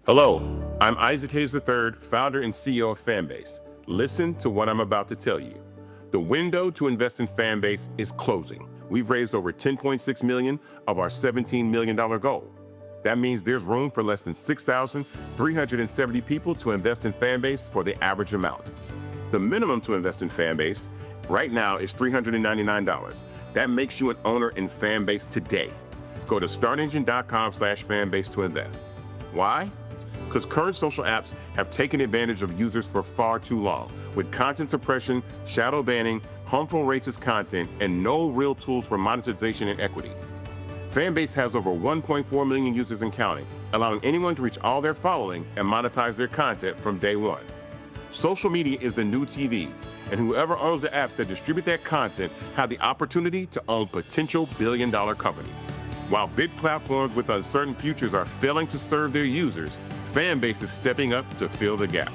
Hello, I'm Isaac Hayes III, founder and CEO of Fanbase. Listen to what I'm about to tell you. The window to invest in Fanbase is closing. We've raised over $10.6 million of our $17 million goal. That means there's room for less than 6,370 people to invest in Fanbase for the average amount. The minimum to invest in Fanbase right now is $399. That makes you an owner in Fanbase today. Go to startengine.com/fanbase to invest. Why? Because current social apps have taken advantage of users for far too long, with content suppression, shadow banning, harmful racist content, and no real tools for monetization and equity. Fanbase has over 1.4 million users and counting, allowing anyone to reach all their following and monetize their content from day one. Social media is the new TV, and whoever owns the apps that distribute that content have the opportunity to own potential billion-dollar companies. While big platforms with uncertain futures are failing to serve their users, Fanbase is stepping up to fill the gap.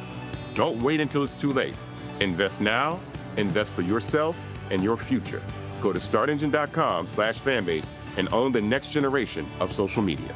Don't wait until it's too late. Invest now, invest for yourself and your future. Go to startengine.com/fanbase and own the next generation of social media.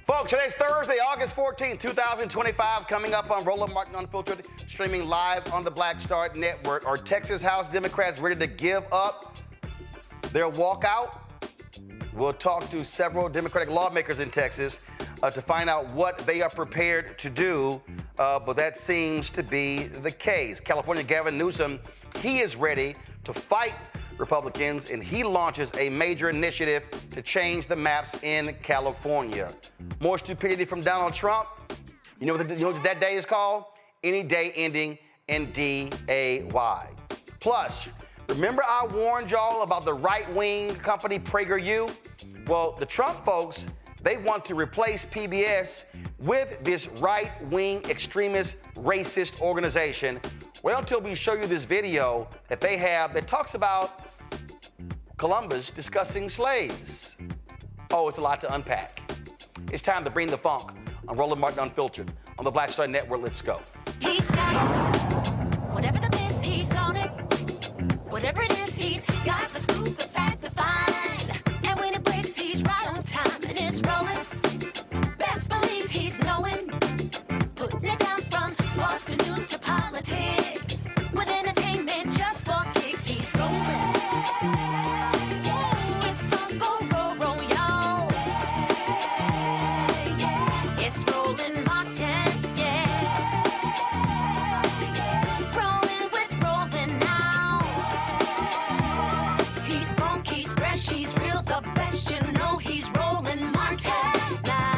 Folks, today's Thursday, August 14th, 2025, coming up on Roland Martin Unfiltered, streaming live on the Black Star Network. Are Texas House Democrats ready to give up their walkout? We'll talk to several Democratic lawmakers in Texas to find out what they are prepared to do, but that seems to be the case. California Gavin Newsom, he is ready to fight Republicans, and he launches a major initiative to change the maps in California. More stupidity from Donald Trump. You know what that day is called? Any day ending in D-A-Y. Plus, remember I warned y'all about the right-wing company PragerU? Well, the Trump folks, they want to replace PBS with this right-wing extremist racist organization. Wait until we show you this video that they have that talks about Columbus discussing slaves. Oh, it's a lot to unpack. It's time to bring the funk on Roland Martin Unfiltered on the Black Star Network. Let's go. He's got it. Whatever the miss, he's on it. Whatever it is, he's got the scoop, the fact, the find. And when it breaks, he's right on time and it's rolling. Best believe he's knowing. Putting it down from sports to news to politics. With entertainment just for kicks, he's rolling. It's on go, roll, roll, y'all. It's Roland Martin, yeah. Rolling with Roland now. He's funky, he's fresh, he's real, the best, you know he's Roland Martin now.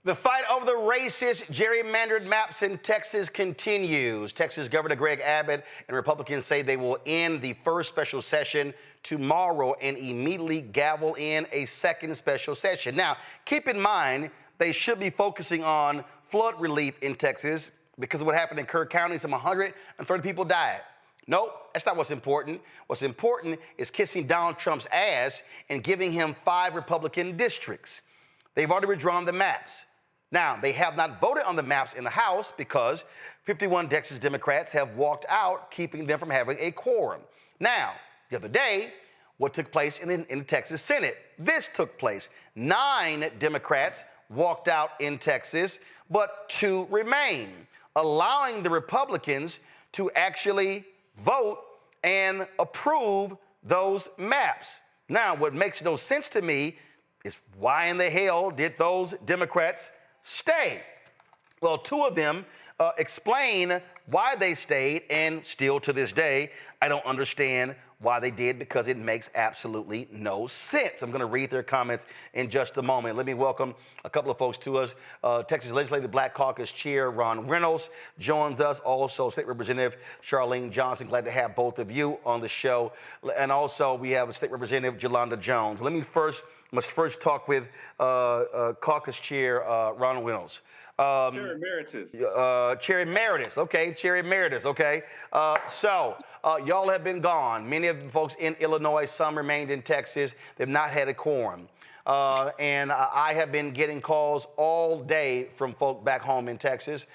The fight over the racist gerrymandered maps in Texas continues. Texas Governor Greg Abbott and Republicans say they will end the first special session tomorrow and immediately gavel in a second special session. Now, keep in mind, they should be focusing on flood relief in Texas because of what happened in Kirk County. Some 130 people died. Nope, that's not what's important. What's important is kissing Donald Trump's ass and giving him 5 Republican districts. They've already withdrawn the maps. Now, they have not voted on the maps in the House because 51 Texas Democrats have walked out, keeping them from having a quorum. Now, the other day, what took place in the Texas Senate? This took place. 9 Democrats walked out in Texas, but 2 remain, allowing the Republicans to actually vote and approve those maps. Now, what makes no sense to me is why in the hell did those Democrats stay? Well, 2 of them explain why they stayed, and still to this day, I don't understand why they did because it makes absolutely no sense. I'm going to read their comments in just a moment. Let me welcome a couple of folks to us. Texas Legislative Black Caucus Chair Ron Reynolds joins us. Also, State Representative Charlene Johnson. Glad to have both of you on the show. And also, we have State Representative Jolanda Jones. Must first talk with Caucus Chair Ron Reynolds. Chair Emeritus. Chair Emeritus, okay, Chair Emeritus, okay. So, y'all have been gone. Many of the folks in Illinois, some remained in Texas. They've not had a quorum. and I have been getting calls all day from folk back home in Texas.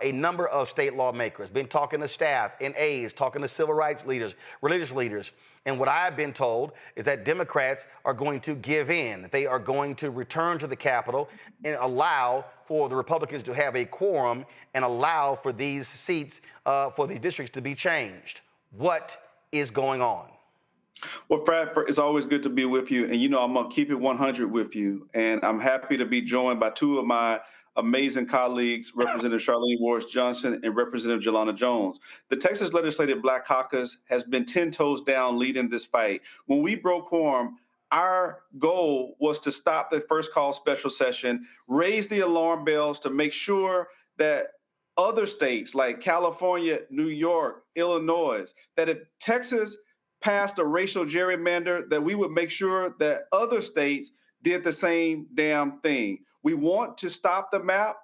A number of state lawmakers, been talking to staff and aides, talking to civil rights leaders, religious leaders. And what I've been told is that Democrats are going to give in. They are going to return to the Capitol and allow for the Republicans to have a quorum and allow for these seats, for these districts to be changed. What is going on? Well, Brad, it's always good to be with you. And, you know, I'm going to keep it 100 with you. And I'm happy to be joined by two of my amazing colleagues, Representative Charlene Ward Johnson and Representative Jelana Jones. The Texas Legislative Black Caucus has been 10 toes down leading this fight. When we broke quorum, our goal was to stop the first call special session, raise the alarm bells to make sure that other states like California, New York, Illinois, that if Texas passed a racial gerrymander, that we would make sure that other states did the same damn thing. We want to stop the map.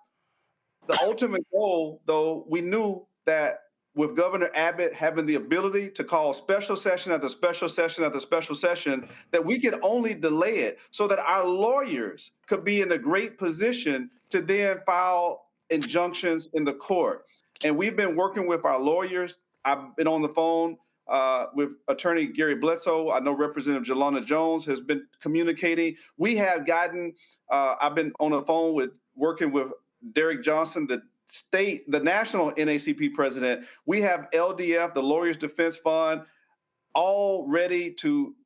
The ultimate goal, though, we knew that with Governor Abbott having the ability to call special session after special session after special session, that we could only delay it so that our lawyers could be in a great position to then file injunctions in the court. And we've been working with our lawyers. I've been on the phone with Attorney Gary Bledsoe. I know Representative Jelana Jones has been communicating. We have gotten, I've been on the phone working with Derek Johnson, the national NACP president. We have LDF, the Lawyers Defense Fund, all ready to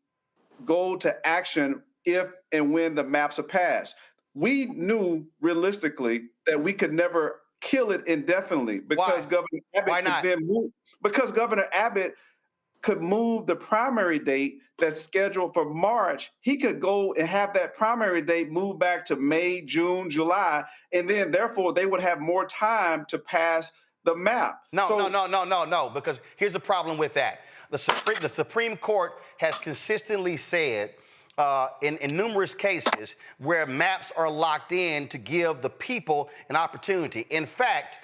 go to action if and when the maps are passed. We knew realistically that we could never kill it indefinitely because Governor Abbott could then move, because Governor Abbott could move the primary date that's scheduled for March. He could go and have that primary date move back to May, June, July, and then therefore they would have more time to pass the map. No, because here's the problem with that. The Supreme Court has consistently said in numerous cases where maps are locked in to give the people an opportunity. In fact,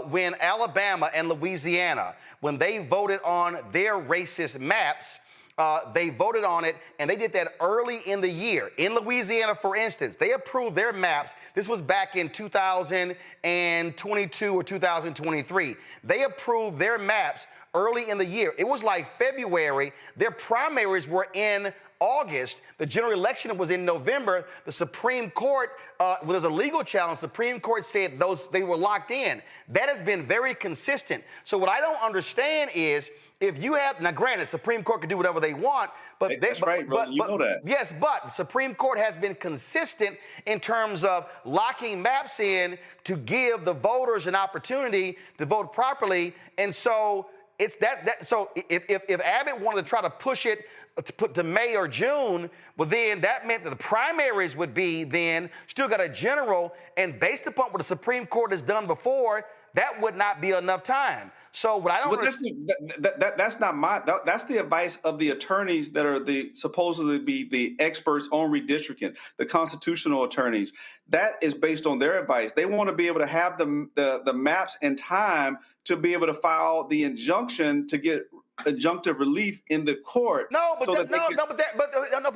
when Alabama and Louisiana, when they voted on their racist maps, they voted on it, and they did that early in the year. In Louisiana, for instance, they approved their maps. This was back in 2022 or 2023. They approved their maps early in the year. It was like February. Their primaries were in August. The general election was in November. The Supreme Court, there's a legal challenge. The Supreme Court said they were locked in. That has been very consistent. So what I don't understand is if you have, now granted, Supreme Court can do whatever they want, but that's right, bro. You know that. Yes, but the Supreme Court has been consistent in terms of locking maps in to give the voters an opportunity to vote properly. And so it's so if Abbott wanted to try to push it to put to May or June, well, then that meant that the primaries would be then still got a general, and based upon what the Supreme Court has done before, that would not be enough time. So what I don't that's the advice of the attorneys that are supposedly be the experts on redistricting, the constitutional attorneys. That is based on their advice. They want to be able to have the maps in time to be able to file the injunction to get adjunctive relief in the court. But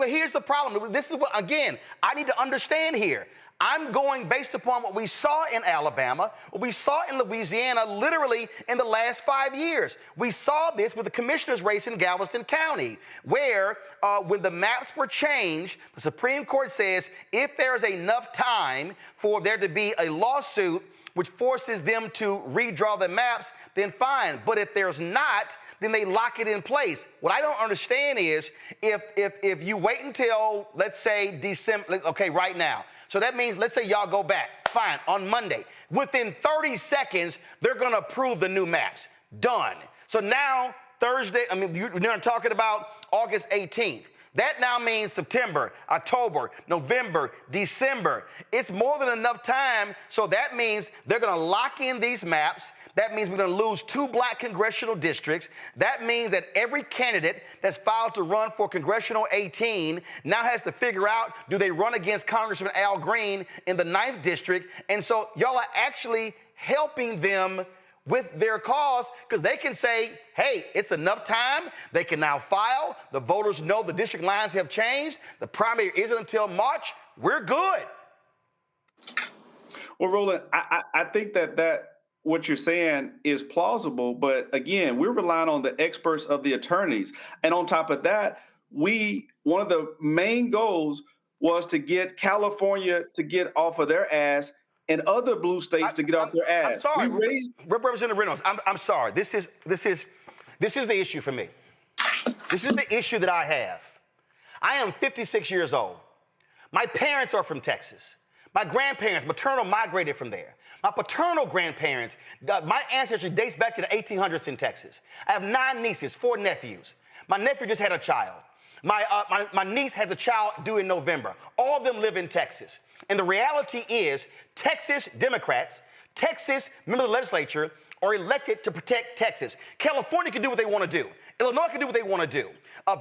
here's the problem. This is what, again, I need to understand here. I'm going based upon what we saw in Alabama, what we saw in Louisiana, literally in the last 5 years. We saw this with the commissioner's race in Galveston County, where when the maps were changed, the Supreme Court says if there's enough time for there to be a lawsuit which forces them to redraw the maps, then fine. But if there's not, then they lock it in place. What I don't understand is if you wait until, let's say, December, okay, right now. So that means, let's say y'all go back, fine, on Monday. Within 30 seconds, they're gonna approve the new maps. Done. So now, Thursday, you're talking about August 18th. That now means September, October, November, December. It's more than enough time, so that means they're gonna lock in these maps. That means we're gonna lose 2 black congressional districts. That means that every candidate that's filed to run for Congressional 18 now has to figure out, do they run against Congressman Al Green in the 9th district? And so y'all are actually helping them with their cause, because they can say, hey, it's enough time. They can now file. The voters know the district lines have changed. The primary isn't until March. we're good. Well, Roland, I think that what you're saying is plausible, but again, we're relying on the experts of the attorneys. And on top of that, one of the main goals was to get California to get off of their ass and other blue states to get off their ass. I'm sorry, We raised Representative Reynolds. I'm sorry. This is the issue for me. This is the issue that I have. I am 56 years old. My parents are from Texas. My grandparents, maternal, migrated from there. My paternal grandparents, my ancestry dates back to the 1800s in Texas. I have 9 nieces, 4 nephews. My nephew just had a child. My niece has a child due in November. All of them live in Texas. And the reality is, Texas Democrats, Texas members of the legislature are elected to protect Texas. California can do what they want to do. Illinois can do what they want to do.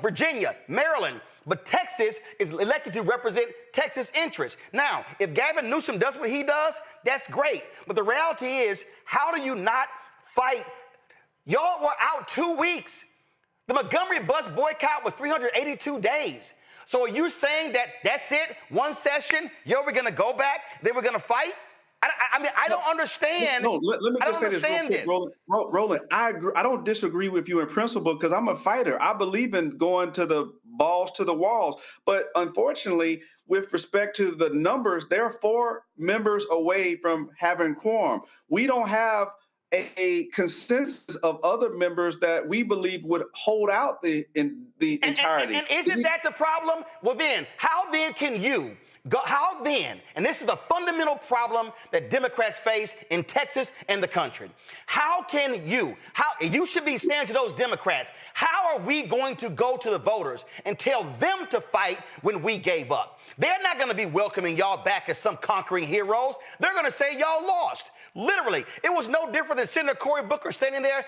Virginia, Maryland, but Texas is elected to represent Texas interests. Now, if Gavin Newsom does what he does, that's great. But the reality is, how do you not fight? Y'all were out 2 weeks. The Montgomery bus boycott was 382 days. So are you saying that that's it? One session, we're going to go back, then we're going to fight? I mean, I don't understand. No, let me just say this real quick, Roland. I agree. I don't disagree with you in principle because I'm a fighter. I believe in going to the balls to the walls. But unfortunately, with respect to the numbers, they're 4 members away from having quorum. We don't have a consensus of other members that we believe would hold out the entirety. And isn't that the problem? Well, then, how then can you? How then, and this is a fundamental problem that Democrats face in Texas and the country. How can you should be saying to those Democrats, how are we going to go to the voters and tell them to fight when we gave up? They're not going to be welcoming y'all back as some conquering heroes. They're going to say y'all lost. Literally, it was no different than Senator Cory Booker standing there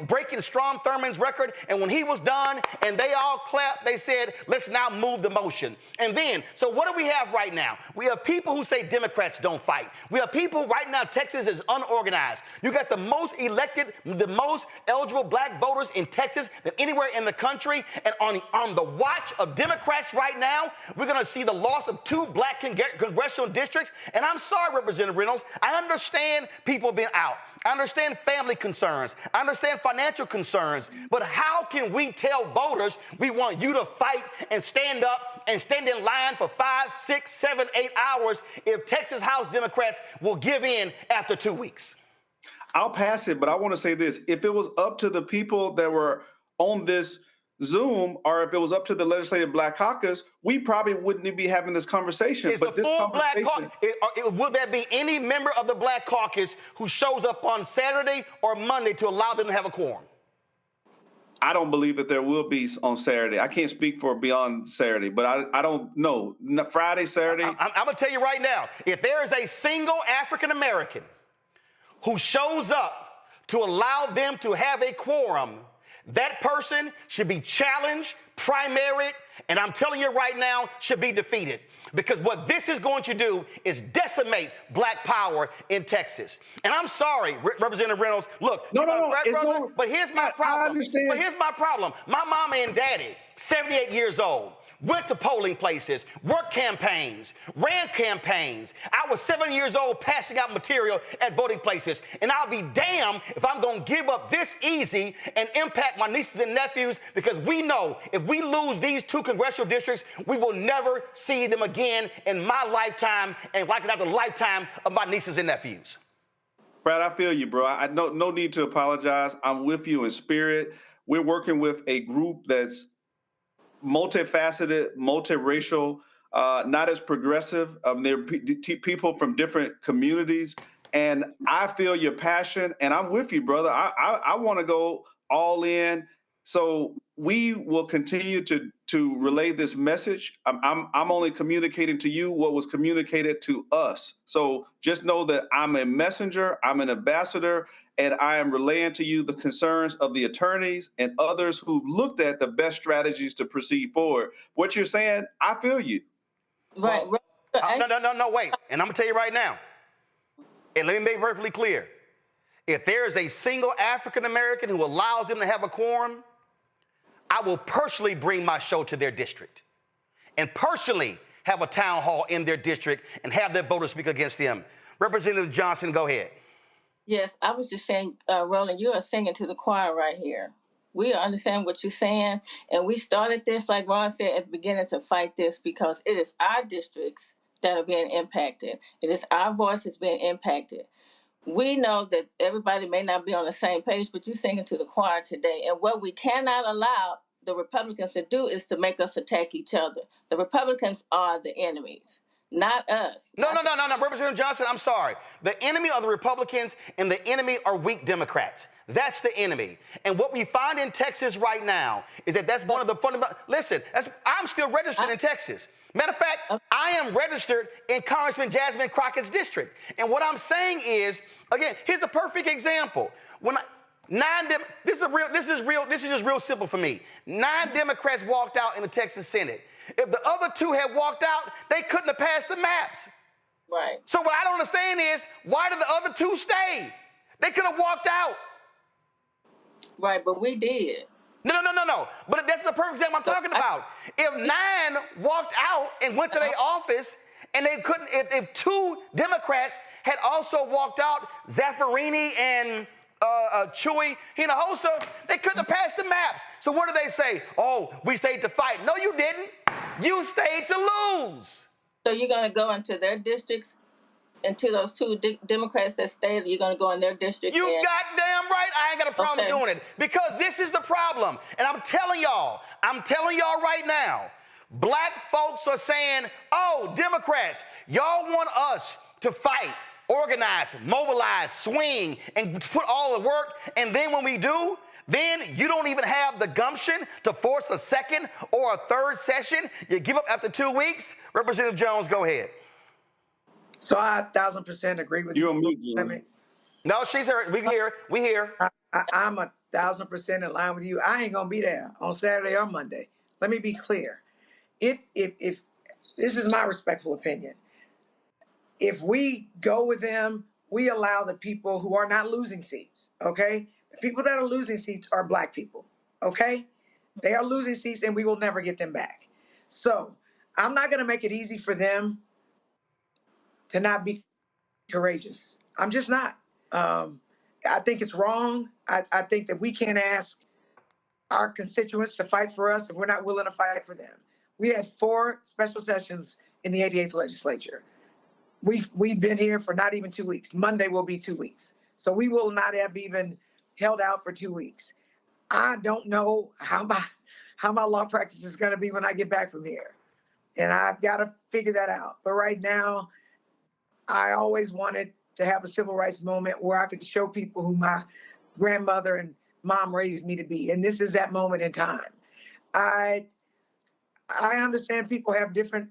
breaking Strom Thurmond's record. And when he was done and they all clapped, they said, let's now move the motion. And then, so what do we have right now? We have people who say Democrats don't fight. We have people right now, Texas is unorganized. You got the most elected, the most eligible black voters in Texas than anywhere in the country. And on the watch of Democrats right now, we're going to see the loss of 2 black congressional districts. And I'm sorry, Representative Reynolds, I understand people being out. I understand family concerns. I understand financial concerns. But how can we tell voters we want you to fight and stand up and stand in line for 5, 6, 7, 8 hours if Texas House Democrats will give in after 2 weeks? I'll pass it, but I want to say this. If it was up to the people that were on this Zoom, or if it was up to the Legislative Black Caucus, we probably wouldn't be having this conversation. But this conversation, will there be any member of the Black Caucus who shows up on Saturday or Monday to allow them to have a quorum? I don't believe that there will be on Saturday. I can't speak for beyond Saturday, but I don't know. Friday, Saturday. I'm going to tell you right now, if there is a single African American who shows up to allow them to have a quorum, that person should be challenged, primaried, and I'm telling you right now, should be defeated. Because what this is going to do is decimate black power in Texas. And I'm sorry, Representative Reynolds, look. But here's my problem. I understand. But here's my problem. My mama and daddy, 78 years old, went to polling places, worked campaigns, ran campaigns. I was 7 years old passing out material at voting places. And I'll be damned if I'm going to give up this easy and impact my nieces and nephews, because we know if we lose these 2 congressional districts, we will never see them again in my lifetime and likely not the lifetime of my nieces and nephews. Brad, I feel you, bro. I no need to apologize. I'm with you in spirit. We're working with a group that's multifaceted, multiracial, not as progressive. They're people from different communities. And I feel your passion, and I'm with you, brother. I want to go all in. So we will continue to relay this message. I'm only communicating to you what was communicated to us. So just know that I'm a messenger, I'm an ambassador, and I am relaying to you the concerns of the attorneys and others who've looked at the best strategies to proceed forward. What you're saying, I feel you. Right. No, wait. And I'm going to tell you right now, and let me make it perfectly clear. If there is a single African American who allows them to have a quorum, I will personally bring my show to their district and personally have a town hall in their district and have their voters speak against them. Representative Johnson, go ahead. Yes, I was just saying, Roland, you are singing to the choir right here. We understand what you're saying, and we started this, like Ron said at the beginning, to fight this because it is our districts that are being impacted. It is our voices being impacted. We know that everybody may not be on the same page, but you're singing to the choir today. And what we cannot allow the Republicans to do is to make us attack each other. The Republicans are the enemies, not us. No. Representative Johnson, I'm sorry. The enemy are the Republicans and the enemy are weak Democrats. That's the enemy. And what we find in Texas right now is that that's one of the fundamental. Listen, I'm still registered in Texas. Matter of fact, I am registered in Congressman Jasmine Crockett's district. And what I'm saying is, again, here's a perfect example. This is just real simple for me. 9 Democrats walked out in the Texas Senate. If the other 2 had walked out, they couldn't have passed the maps. Right. So what I don't understand is, why did the other 2 stay? They could have walked out. Right, but we did. No. But that's the perfect example I'm talking about. If 9 walked out and went to their office, and they couldn't, if 2 Democrats had also walked out, Zaffarini and Chewy Hinojosa, they couldn't have passed the maps. So what do they say? Oh, we stayed to fight. No, you didn't. You stayed to lose. So you're going to go into their districts, into those 2 Democrats that stayed, you're going to go in their district? You goddamn right I ain't got a problem doing it, because this is the problem. And I'm telling y'all right now, black folks are saying, oh, Democrats, y'all want us to fight, organize, mobilize, swing, and put all the work, and then when we do, then you don't even have the gumption to force a second or a third session. You give up after 2 weeks. Representative Jones, go ahead. So I 1,000% agree with you. You're on mute, No, she's here. We hear. I'm 1,000% in line with you. I ain't gonna be there on Saturday or Monday. Let me be clear. If this is my respectful opinion, if we go with them, we allow the people who are not losing seats. Okay, the people that are losing seats are black people. Okay, they are losing seats, and we will never get them back. So I'm not gonna make it easy for them to not be courageous. I'm just not. I think it's wrong. I think that we can't ask our constituents to fight for us if we're not willing to fight for them. We had 4 special sessions in the 88th legislature. We've been here for not even 2 weeks. Monday will be 2 weeks. So we will not have even held out for 2 weeks. I don't know how my law practice is going to be when I get back from here. And I've got to figure that out. But right now, I always wanted to have a civil rights moment where I could show people who my grandmother and mom raised me to be. And this is that moment in time. I understand people have different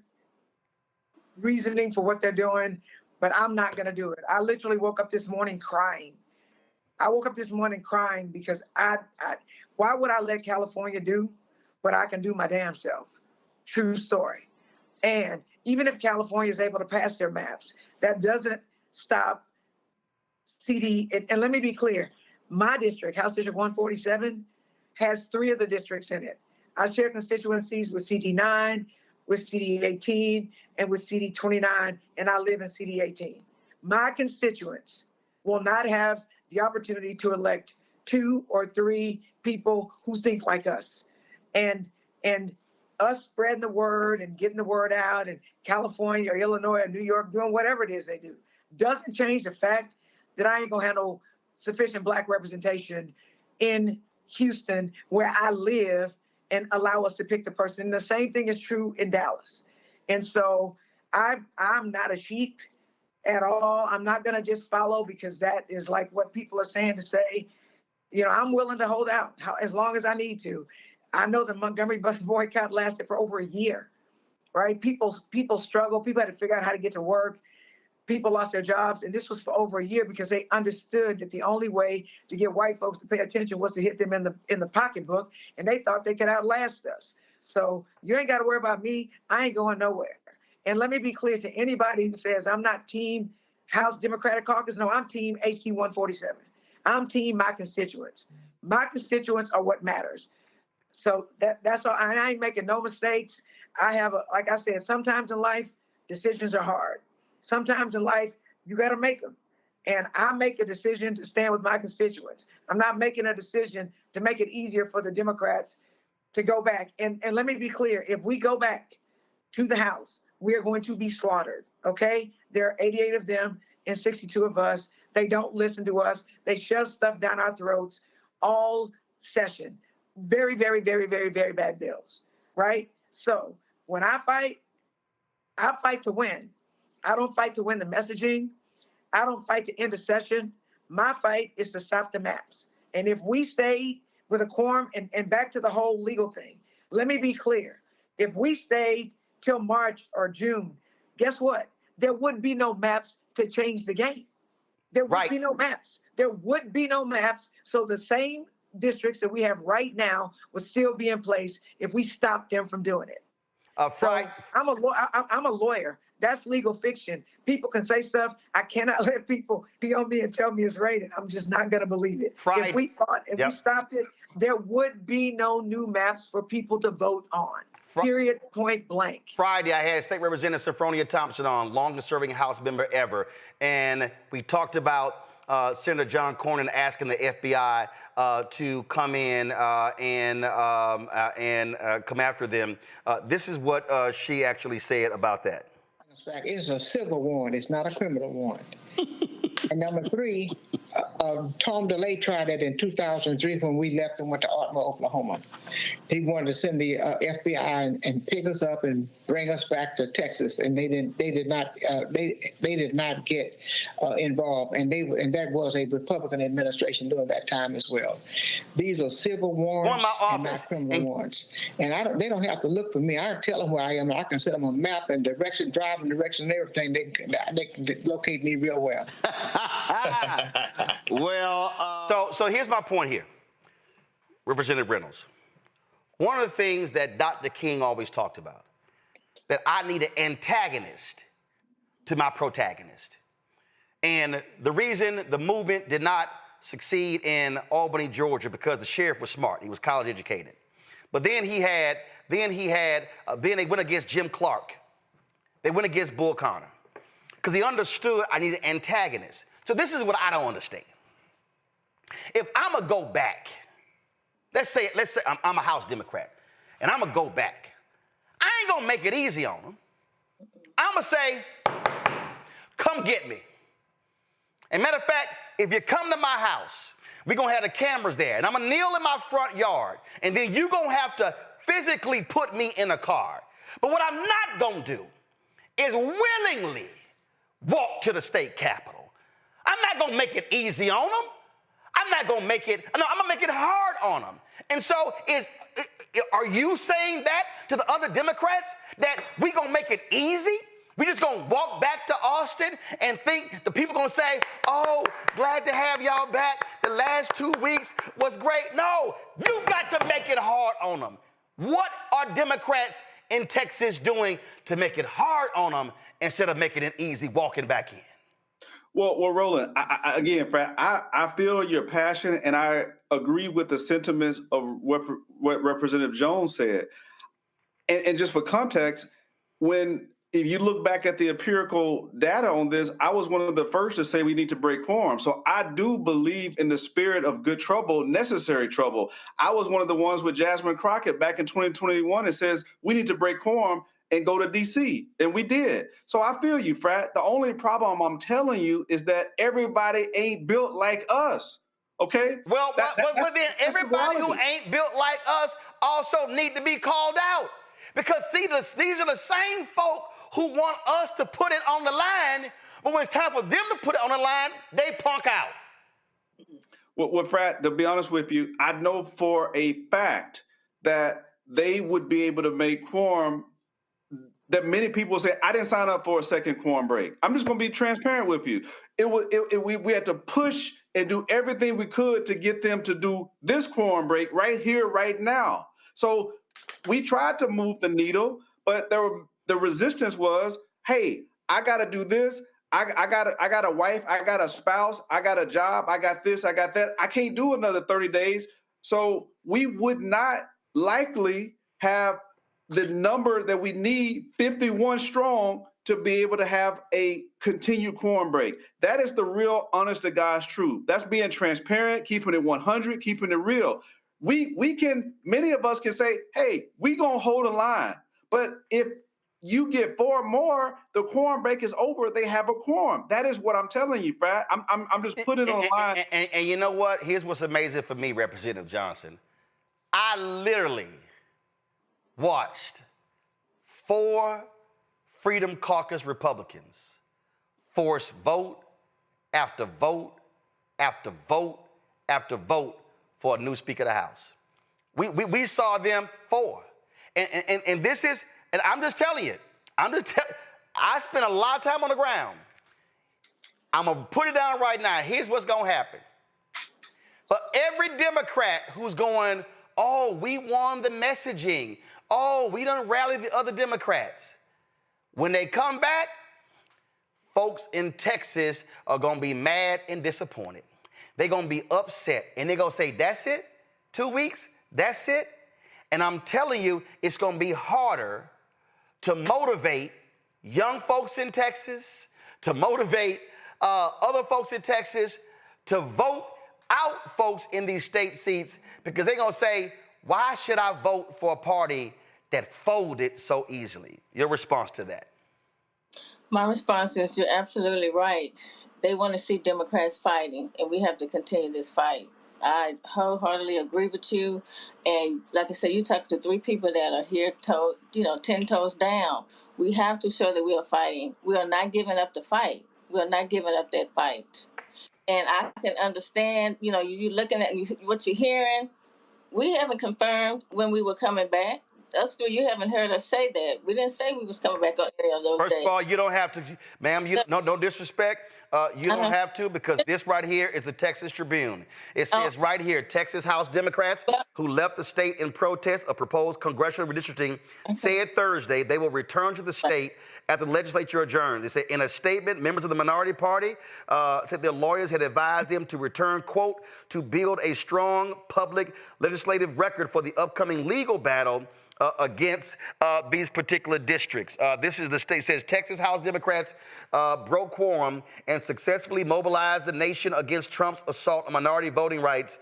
reasoning for what they're doing, but I'm not going to do it. I literally woke up this morning crying. Because why would I let California do what I can do my damn self? True story. And even if California is able to pass their maps, that doesn't stop CD. And let me be clear, my district, House District 147, has 3 of the districts in it. I share constituencies with CD9, with CD18, and with CD29, and I live in CD18. My constituents will not have the opportunity to elect 2 or 3 people who think like us. And us spreading the word and getting the word out, and California or Illinois or New York doing whatever it is they do, doesn't change the fact that I ain't gonna handle sufficient black representation in Houston, where I live, and allow us to pick the person. And the same thing is true in Dallas. And so I'm not a sheep at all. I'm not gonna just follow because that is like what people are saying to say. You know, I'm willing to hold out as long as I need to. I know the Montgomery bus boycott lasted for over a year, right? People struggled. People had to figure out how to get to work. People lost their jobs, and this was for over a year because they understood that the only way to get white folks to pay attention was to hit them in the pocketbook, and they thought they could outlast us. So you ain't got to worry about me. I ain't going nowhere. And let me be clear to anybody who says I'm not team House Democratic Caucus. No, I'm team HG 147. I'm team my constituents. My constituents are what matters. So that's all. I ain't making no mistakes. like I said, sometimes in life, decisions are hard. Sometimes in life, you got to make them. And I make a decision to stand with my constituents. I'm not making a decision to make it easier for the Democrats to go back. And let me be clear, if we go back to the House, we are going to be slaughtered, okay? There are 88 of them and 62 of us. They don't listen to us. They shove stuff down our throats all session. Very, very, very, very, very bad bills, right? So when I fight to win. I don't fight to win the messaging. I don't fight to end a session. My fight is to stop the maps. And if we stay with a quorum, and back to the whole legal thing, let me be clear. If we stayed till March or June, guess what? There would be no maps to change the game. There would be no maps. There would be no maps. So the same districts that we have right now would still be in place if we stopped them from doing it. So I'm a lawyer. That's legal fiction. People can say stuff. I cannot let people be on me and tell me it's raining. I'm just not going to believe it. If we fought, if we stopped it, there would be no new maps for people to vote on. Period, point blank. Friday, I had State Representative Sophronia Thompson on, longest-serving House member ever, and we talked about Senator John Cornyn asking the FBI to come in and come after them. This is what she actually said about that. It's a civil warrant. It's not a criminal warrant. And number three, Tom DeLay tried it in 2003 when we left and went to Ardmore, Oklahoma. He wanted to send the FBI and pick us up and bring us back to Texas, and they did not get involved, and that was a Republican administration during that time as well. These are civil warrants and not criminal warrants, and they don't have to look for me. I tell them where I am, and I can send them a map and direction, driving direction, and everything. They can locate me real well. Well, so here's my point here, Representative Reynolds. One of the things that Dr. King always talked about, that I need an antagonist to my protagonist. And the reason the movement did not succeed in Albany, Georgia, because the sheriff was smart. He was college educated. But then they went against Jim Clark. They went against Bull Connor, because he understood I need an antagonist. So this is what I don't understand. If I'm going to go back, let's say I'm a House Democrat, and I'm going to go back, I ain't going to make it easy on them. I'm going to say, come get me. And matter of fact, if you come to my house, we're going to have the cameras there, and I'm going to kneel in my front yard, and then you're going to have to physically put me in a car. But what I'm not going to do is willingly walk to the state capitol. I'm not going to make it easy on them. I'm not going to make it, no, I'm going to make it hard on them. And so are you saying that to the other Democrats, that we going to make it easy? We just going to walk back to Austin and think the people going to say, oh, glad to have y'all back. The last 2 weeks was great. No, you got to make it hard on them. What are Democrats in Texas doing to make it hard on them instead of making it easy walking back in? Well, Roland, again, Fred, I feel your passion, and I agree with the sentiments of what Representative Jones said. And just for context, if you look back at the empirical data on this, I was one of the first to say we need to break quorum. So I do believe in the spirit of good trouble, necessary trouble. I was one of the ones with Jasmine Crockett back in 2021 that says we need to break quorum and go to D.C., and we did. So I feel you, Frat. The only problem I'm telling you is that everybody ain't built like us, okay? Well, then everybody who ain't built like us also need to be called out. Because, see, these are the same folk who want us to put it on the line, but when it's time for them to put it on the line, they punk out. Well, Frat, to be honest with you, I know for a fact that they would be able to make quorum. That many people say, I didn't sign up for a second quorum break. I'm just going to be transparent with you. We had to push and do everything we could to get them to do this quorum break right here, right now. So we tried to move the needle, but the resistance was, hey, I got to do this. I got a wife. I got a spouse. I got a job. I got this. I got that. I can't do another 30 days. So we would not likely have the number that we need, 51 strong, to be able to have a continued quorum break. That is the real honest to God's truth. That's being transparent, keeping it 100, keeping it real. We can, many of us can say, hey, we gonna hold a line. But if you get 4 more, the quorum break is over. They have a quorum. That is what I'm telling you, Brad. I'm just putting it on the line. And you know what? Here's what's amazing for me, Representative Johnson. I literally watched 4 Freedom Caucus Republicans force vote after vote after vote after vote for a new Speaker of the House. We saw them 4. And this is, and I'm just telling you, I spent a lot of time on the ground. I'm going to put it down right now. Here's what's going to happen. For every Democrat who's going, oh, we won the messaging. Oh, we done rallied the other Democrats. When they come back, folks in Texas are going to be mad and disappointed. They're going to be upset. And they're going to say, that's it? 2 weeks? That's it? And I'm telling you, it's going to be harder to motivate young folks in Texas, to motivate other folks in Texas to vote out folks in these state seats, because they're going to say, why should I vote for a party that folded so easily? Your response to that? My response is you're absolutely right. They want to see Democrats fighting, and we have to continue this fight. I wholeheartedly agree with you. And like I said, you talk to 3 people that are here, 10 toes down. We have to show that we are fighting. We are not giving up the fight. We are not giving up that fight. And I can understand, you looking at what you're hearing. We haven't confirmed when we were coming back. Us 3, you haven't heard us say that. We didn't say we was coming back on any of those days. First of all, you don't have to, ma'am, no disrespect. You don't have to, because this right here is the Texas Tribune. It says right here, Texas House Democrats who left the state in protest of proposed congressional redistricting said Thursday they will return to the state after the legislature adjourned. They said in a statement, members of the minority party said their lawyers had advised them to return, quote, to build a strong public legislative record for the upcoming legal battle against these particular districts. This is the state, says Texas House Democrats broke quorum and successfully mobilized the nation against Trump's assault on minority voting rights.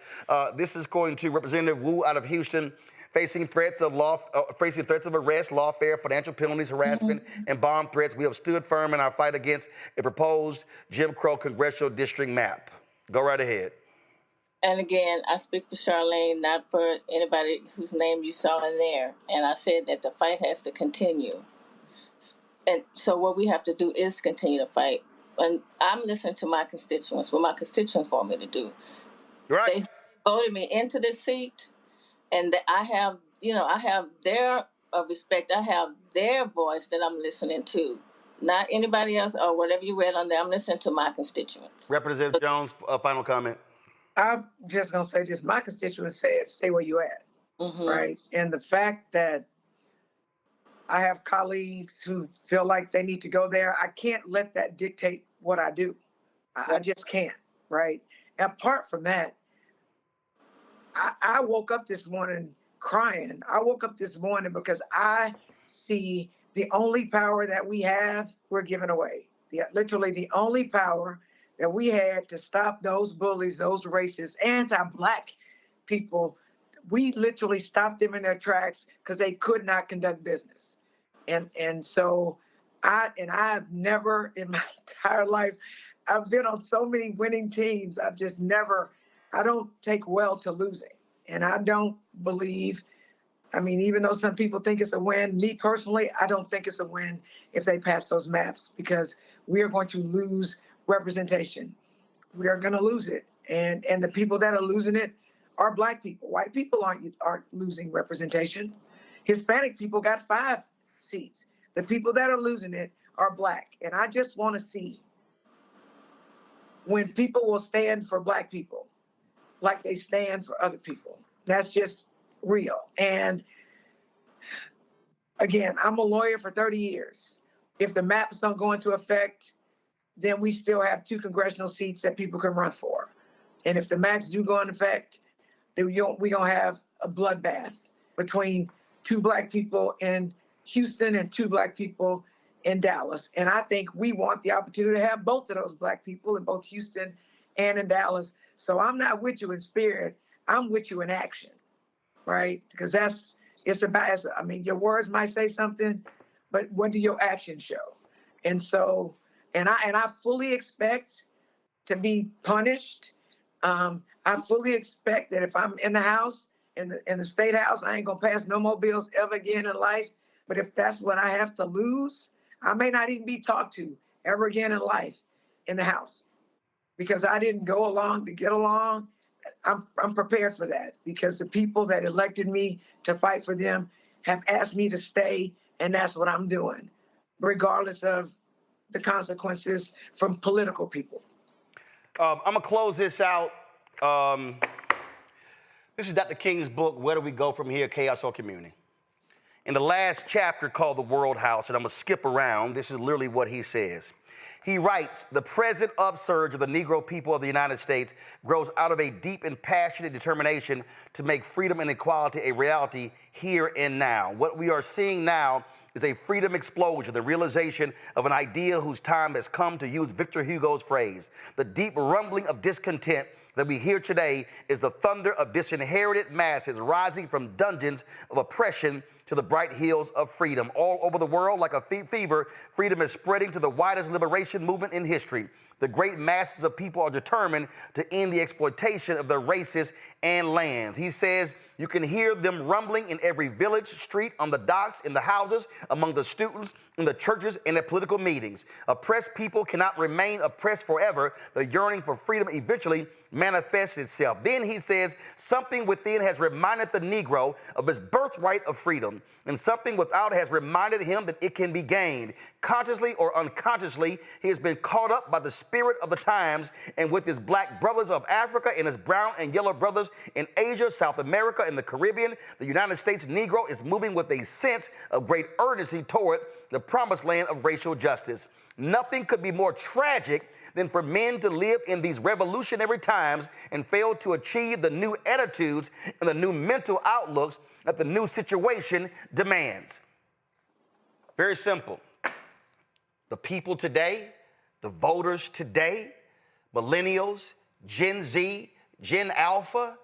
This is according to Representative Wu out of Houston, facing threats of arrest, lawfare, financial penalties, harassment, and bomb threats. We have stood firm in our fight against a proposed Jim Crow congressional district map. Go right ahead. And again, I speak for Charlene, not for anybody whose name you saw in there. And I said that the fight has to continue. And so what we have to do is continue to fight. And I'm listening to my constituents, what my constituents want me to do. Right. They voted me into this seat, and I have their respect. I have their voice that I'm listening to. Not anybody else or whatever you read on there. I'm listening to my constituents. Representative Jones, final comment. I'm just going to say this. My constituents said, stay where you at, right? And the fact that I have colleagues who feel like they need to go there, I can't let that dictate what I do. I just can't, right? And apart from that, I woke up this morning crying. I woke up this morning because I see the only power that we have, we're giving away. Literally the only power that we had to stop those bullies, those racist, anti-Black people, we literally stopped them in their tracks because they could not conduct business. And so I've never in my entire life, I've been on so many winning teams. I don't take well to losing. And I don't believe, even though some people think it's a win, me personally, I don't think it's a win if they pass those maps, because we are going to lose representation. We are going to lose it. And the people that are losing it are Black people. White people aren't losing representation. Hispanic people got 5 seats. The people that are losing it are Black. And I just want to see when people will stand for Black people like they stand for other people. That's just real. And again, I'm a lawyer for 30 years. If the maps don't go into effect, then we still have 2 congressional seats that people can run for. And if the maps do go into effect, then we're going to have a bloodbath between 2 Black people in Houston and 2 Black people in Dallas. And I think we want the opportunity to have both of those Black people in both Houston and in Dallas. So I'm not with you in spirit, I'm with you in action, right? Because it's about, I mean, your words might say something, but what do your actions show? And so, and I fully expect to be punished. I fully expect that if I'm in the House, in the State House, I ain't gonna pass no more bills ever again in life. But if that's what I have to lose, I may not even be talked to ever again in life in the House, because I didn't go along to get along. I'm prepared for that, because the people that elected me to fight for them have asked me to stay, and that's what I'm doing, regardless of the consequences from political people. I'm gonna close this out. This is Dr. King's book, Where Do We Go From Here, Chaos or Community? In the last chapter called The World House, and I'm gonna skip around, this is literally what he says. He writes, the present upsurge of the Negro people of the United States grows out of a deep and passionate determination to make freedom and equality a reality here and now. What we are seeing now is a freedom explosion, the realization of an idea whose time has come, to use Victor Hugo's phrase. The deep rumbling of discontent that we hear today is the thunder of disinherited masses rising from dungeons of oppression to the bright hills of freedom. All over the world, like a fever, freedom is spreading to the widest liberation movement in history. The great masses of people are determined to end the exploitation of their races and lands. He says you can hear them rumbling in every village, street, on the docks, in the houses, among the students, in the churches, and at political meetings. Oppressed people cannot remain oppressed forever. The yearning for freedom eventually manifests itself. Then he says something within has reminded the Negro of his birthright of freedom, and something without has reminded him that it can be gained. Consciously or unconsciously, he has been caught up by the spirit of the times, and with his Black brothers of Africa and his brown and yellow brothers in Asia, South America, and the Caribbean, the United States Negro is moving with a sense of great urgency toward the promised land of racial justice. Nothing could be more tragic than for men to live in these revolutionary times and fail to achieve the new attitudes and the new mental outlooks that the new situation demands. Very simple. The people today, the voters today, millennials, Gen Z, Gen Alpha,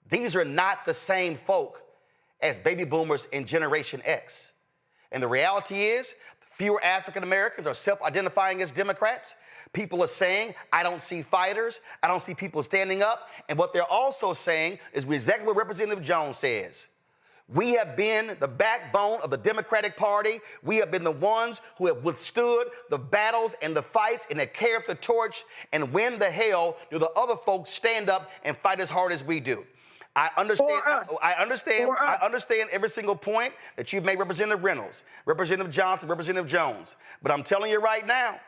these are not the same folk as baby boomers and Generation X. And the reality is, fewer African Americans are self-identifying as Democrats. People are saying, I don't see fighters, I don't see people standing up. And what they're also saying is exactly what Representative Jones says. We have been the backbone of the Democratic Party. We have been the ones who have withstood the battles and the fights and have carried the torch. And when the hell do the other folks stand up and fight as hard as we do? I understand every single point that you've made, Representative Reynolds, Representative Johnson, Representative Jones. But I'm telling you right now,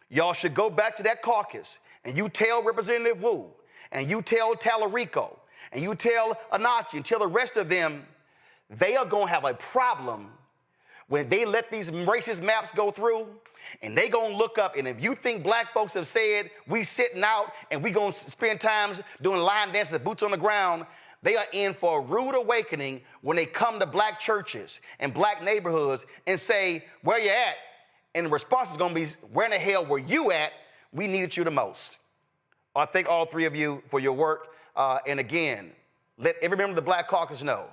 y'all should go back to that caucus and you tell Representative Wu and you tell Tallarico and you tell Anachi and tell the rest of them, they are going to have a problem when they let these racist maps go through, and they going to look up, and if you think Black folks have said we sitting out and we going to spend times doing line dances, boots on the ground, they are in for a rude awakening when they come to Black churches and Black neighborhoods and say, where you at? And the response is going to be, where in the hell were you at? We needed you the most. I thank all three of you for your work. And again, let every member of the Black Caucus know,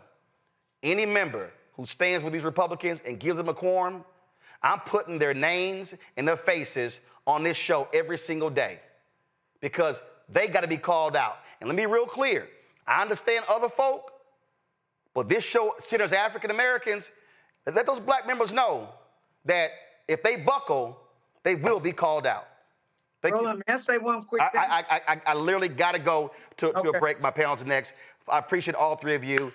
any member who stands with these Republicans and gives them a quorum, I'm putting their names and their faces on this show every single day, because they got to be called out. And let me be real clear. I understand other folk, but this show centers African Americans. Let those Black members know that if they buckle, they will be called out. Roland, may I say one quick thing? I literally got to go to a break. My panel's next. I appreciate all three of you.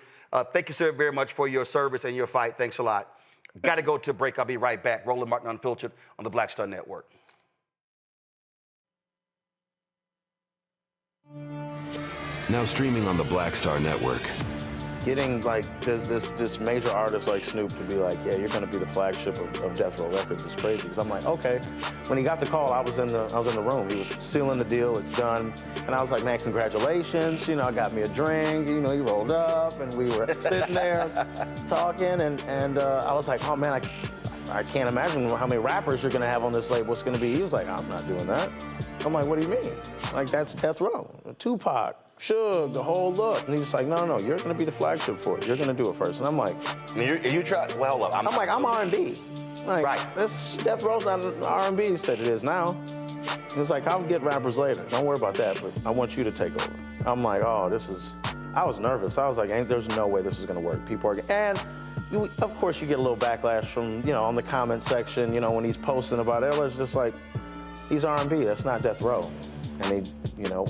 Thank you, sir, very much for your service and your fight. Thanks a lot. Got to go to a break. I'll be right back. Roland Martin Unfiltered on the Black Star Network. Now streaming on the Black Star Network. getting like this major artist like Snoop to be like, yeah, you're going to be the flagship of Death Row Records is crazy. Because I'm like, okay. When he got the call, I was in the room. He was sealing the deal. It's done. And I was like, man, congratulations. You know, I got me a drink. You know, he rolled up, and we were sitting there talking, and I was like, oh man, I can't imagine how many rappers you're going to have on this label. It's going to be. He was like, I'm not doing that. I'm like, what do you mean? Like, that's Death Row, Tupac, Suge, the whole look. And he's like, no, you're going to be the flagship for it. You're going to do it first. And I'm like, you try. Well, look, I'm R&B. Like, right. This Death Row's not R&B. He said it is now. He was like, I'll get rappers later. Don't worry about that, but I want you to take over. I'm like, oh, I was nervous. I was like, there's no way this is going to work. People are, and of course you get a little backlash from, on the comment section, when he's posting about it. It's just like, he's R&B, that's not Death Row. And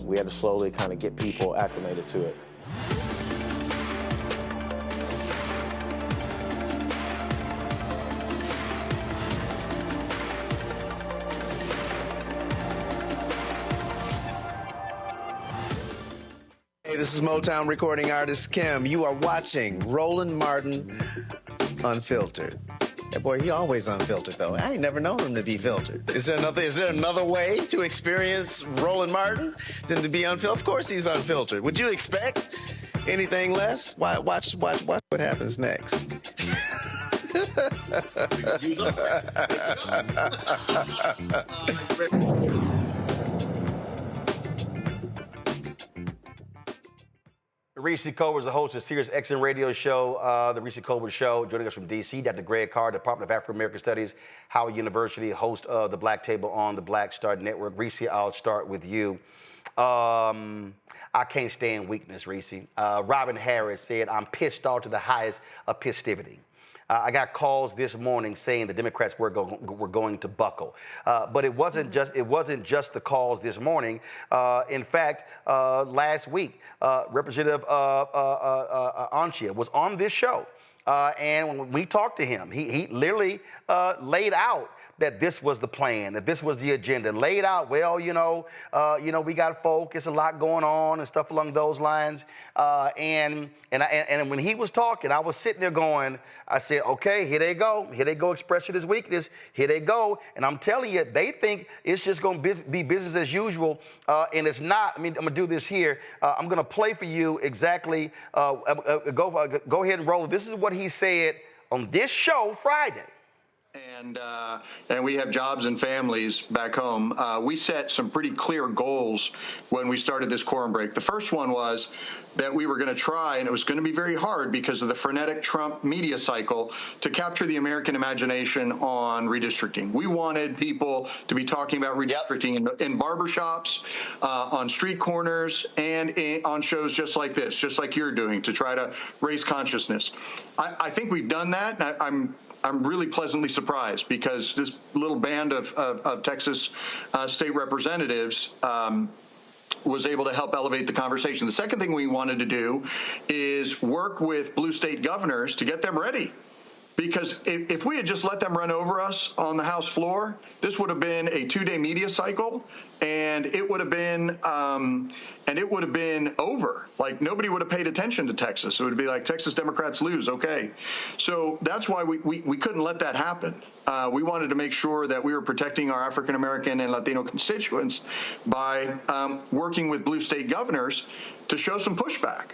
we had to slowly kind of get people acclimated to it. Hey, this is Motown recording artist Kim. You are watching Roland Martin Unfiltered. That boy, he always unfiltered, though. I ain't never known him to be filtered. Is there another way to experience Roland Martin than to be unfiltered? Of course he's unfiltered. Would you expect anything less? Watch what happens next. Reese Colbert is the host of Sirius XM radio show, The Reese Colbert Show. Joining us from D.C., Dr. Greg Carr, Department of African American Studies, Howard University, host of The Black Table on the Black Star Network. Reese, I'll start with you. I can't stand weakness, Reese. Robin Harris said, I'm pissed off to the highest of pissivity. I got calls this morning saying the Democrats were going to buckle, but it wasn't just the calls this morning. In fact, last week, Representative Anchia was on this show, and when we talked to him, he literally laid out that this was the plan, that this was the agenda, laid out, well, we got folk, it's a lot going on and stuff along those lines. And when he was talking, I was sitting there going, I said, okay, here they go expressing his weakness, here they go. And I'm telling you, they think it's just going to be business as usual, and it's not. I mean, I'm going to do this here. I'm going to play for you exactly, go ahead and roll. This is what he said on this show Friday. And we have jobs and families back home. We set some pretty clear goals when we started this quorum break. The first one was that we were going to try, and it was going to be very hard because of the frenetic Trump media cycle, to capture the American imagination on redistricting. We wanted people to be talking about redistricting in barbershops, on street corners, and on shows just like this, just like you're doing, to try to raise consciousness. I think we've done that. I'm really pleasantly surprised because this little band of Texas state representatives was able to help elevate the conversation. The second thing we wanted to do is work with blue state governors to get them ready. Because if we had just let them run over us on the House floor, this would have been a 2-day media cycle, and it would have been over. Like, nobody would have paid attention to Texas. It would be like, Texas Democrats lose, okay. So that's why we couldn't let that happen. We wanted to make sure that we were protecting our African American and Latino constituents by working with blue state governors to show some pushback.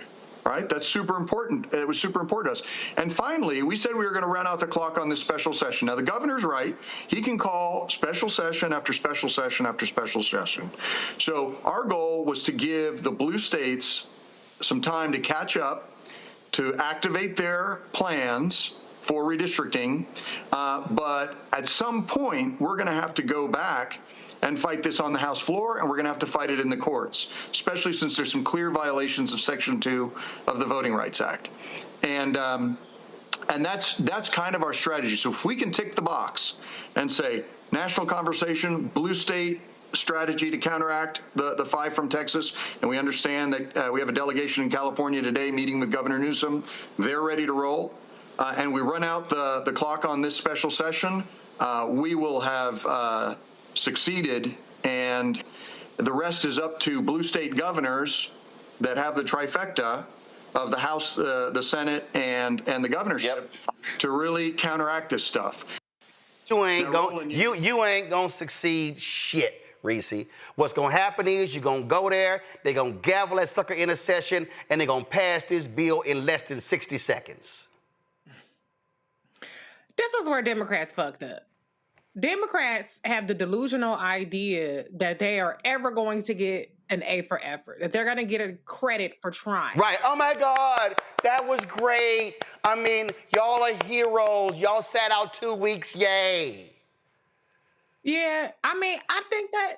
Right? That's super important. It was super important to us. And finally, we said we were going to run out the clock on this special session. Now, the governor's right. He can call special session after special session after special session. So our goal was to give the blue states some time to catch up, to activate their plans for redistricting. But at some point, we're going to have to go back and fight this on the House floor, and we're going to have to fight it in the courts, especially since there's some clear violations of Section 2 of the Voting Rights Act. And that's kind of our strategy. So if we can tick the box and say, national conversation, blue state strategy to counteract the 5 from Texas, and we understand that we have a delegation in California today meeting with Governor Newsom. They're ready to roll. And we run out the clock on this special session, we will have succeeded, and the rest is up to blue state governors that have the trifecta of the House, the Senate, and the governorship to really counteract this stuff. You ain't gonna succeed shit, Reese. What's gonna happen is you're gonna go there, they're gonna gavel that sucker in a session, and they're gonna pass this bill in less than 60 seconds. This is where Democrats fucked up. Democrats have the delusional idea that they are ever going to get an A for effort, that they're going to get a credit for trying. Right. Oh my God, that was great. I mean, y'all are heroes. Y'all sat out 2 weeks. Yay. Yeah, I mean, I think that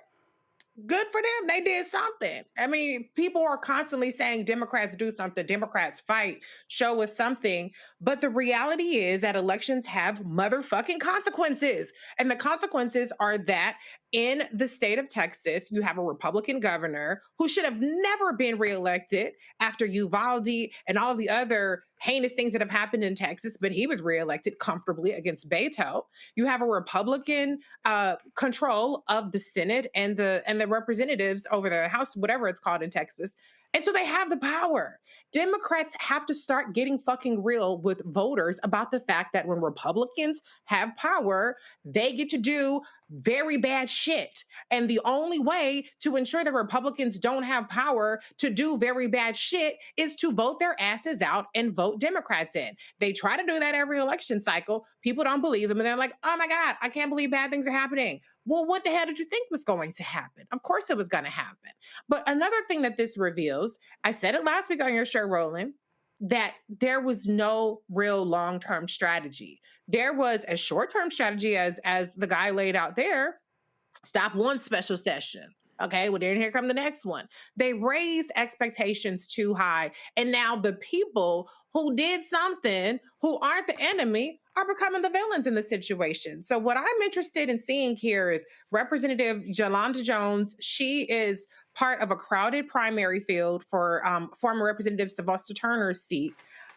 good for them. They did something. I mean, people are constantly saying Democrats do something, Democrats fight, show us something. But the reality is that elections have motherfucking consequences. And the consequences are that in the state of Texas, you have a Republican governor who should have never been reelected after Uvalde and all of the other heinous things that have happened in Texas, but he was reelected comfortably against Beto. You have a Republican control of the Senate and the representatives over the House, whatever it's called in Texas. And so they have the power. Democrats have to start getting fucking real with voters about the fact that when Republicans have power, they get to do very bad shit. And the only way to ensure that Republicans don't have power to do very bad shit is to vote their asses out and vote Democrats in. They try to do that every election cycle. People don't believe them. And they're like, oh my God, I can't believe bad things are happening. Well, what the hell did you think was going to happen? Of course it was going to happen. But another thing that this reveals, I said it last week on your show, Roland, that there was no real long-term strategy. There was a short-term strategy as the guy laid out there. Stop one special session. Okay, well, then here come the next one. They raised expectations too high. And now the people who did something, who aren't the enemy, are becoming the villains in the situation. So what I'm interested in seeing here is Representative Yolanda Jones. She is part of a crowded primary field for former Representative Sylvester Turner's seat.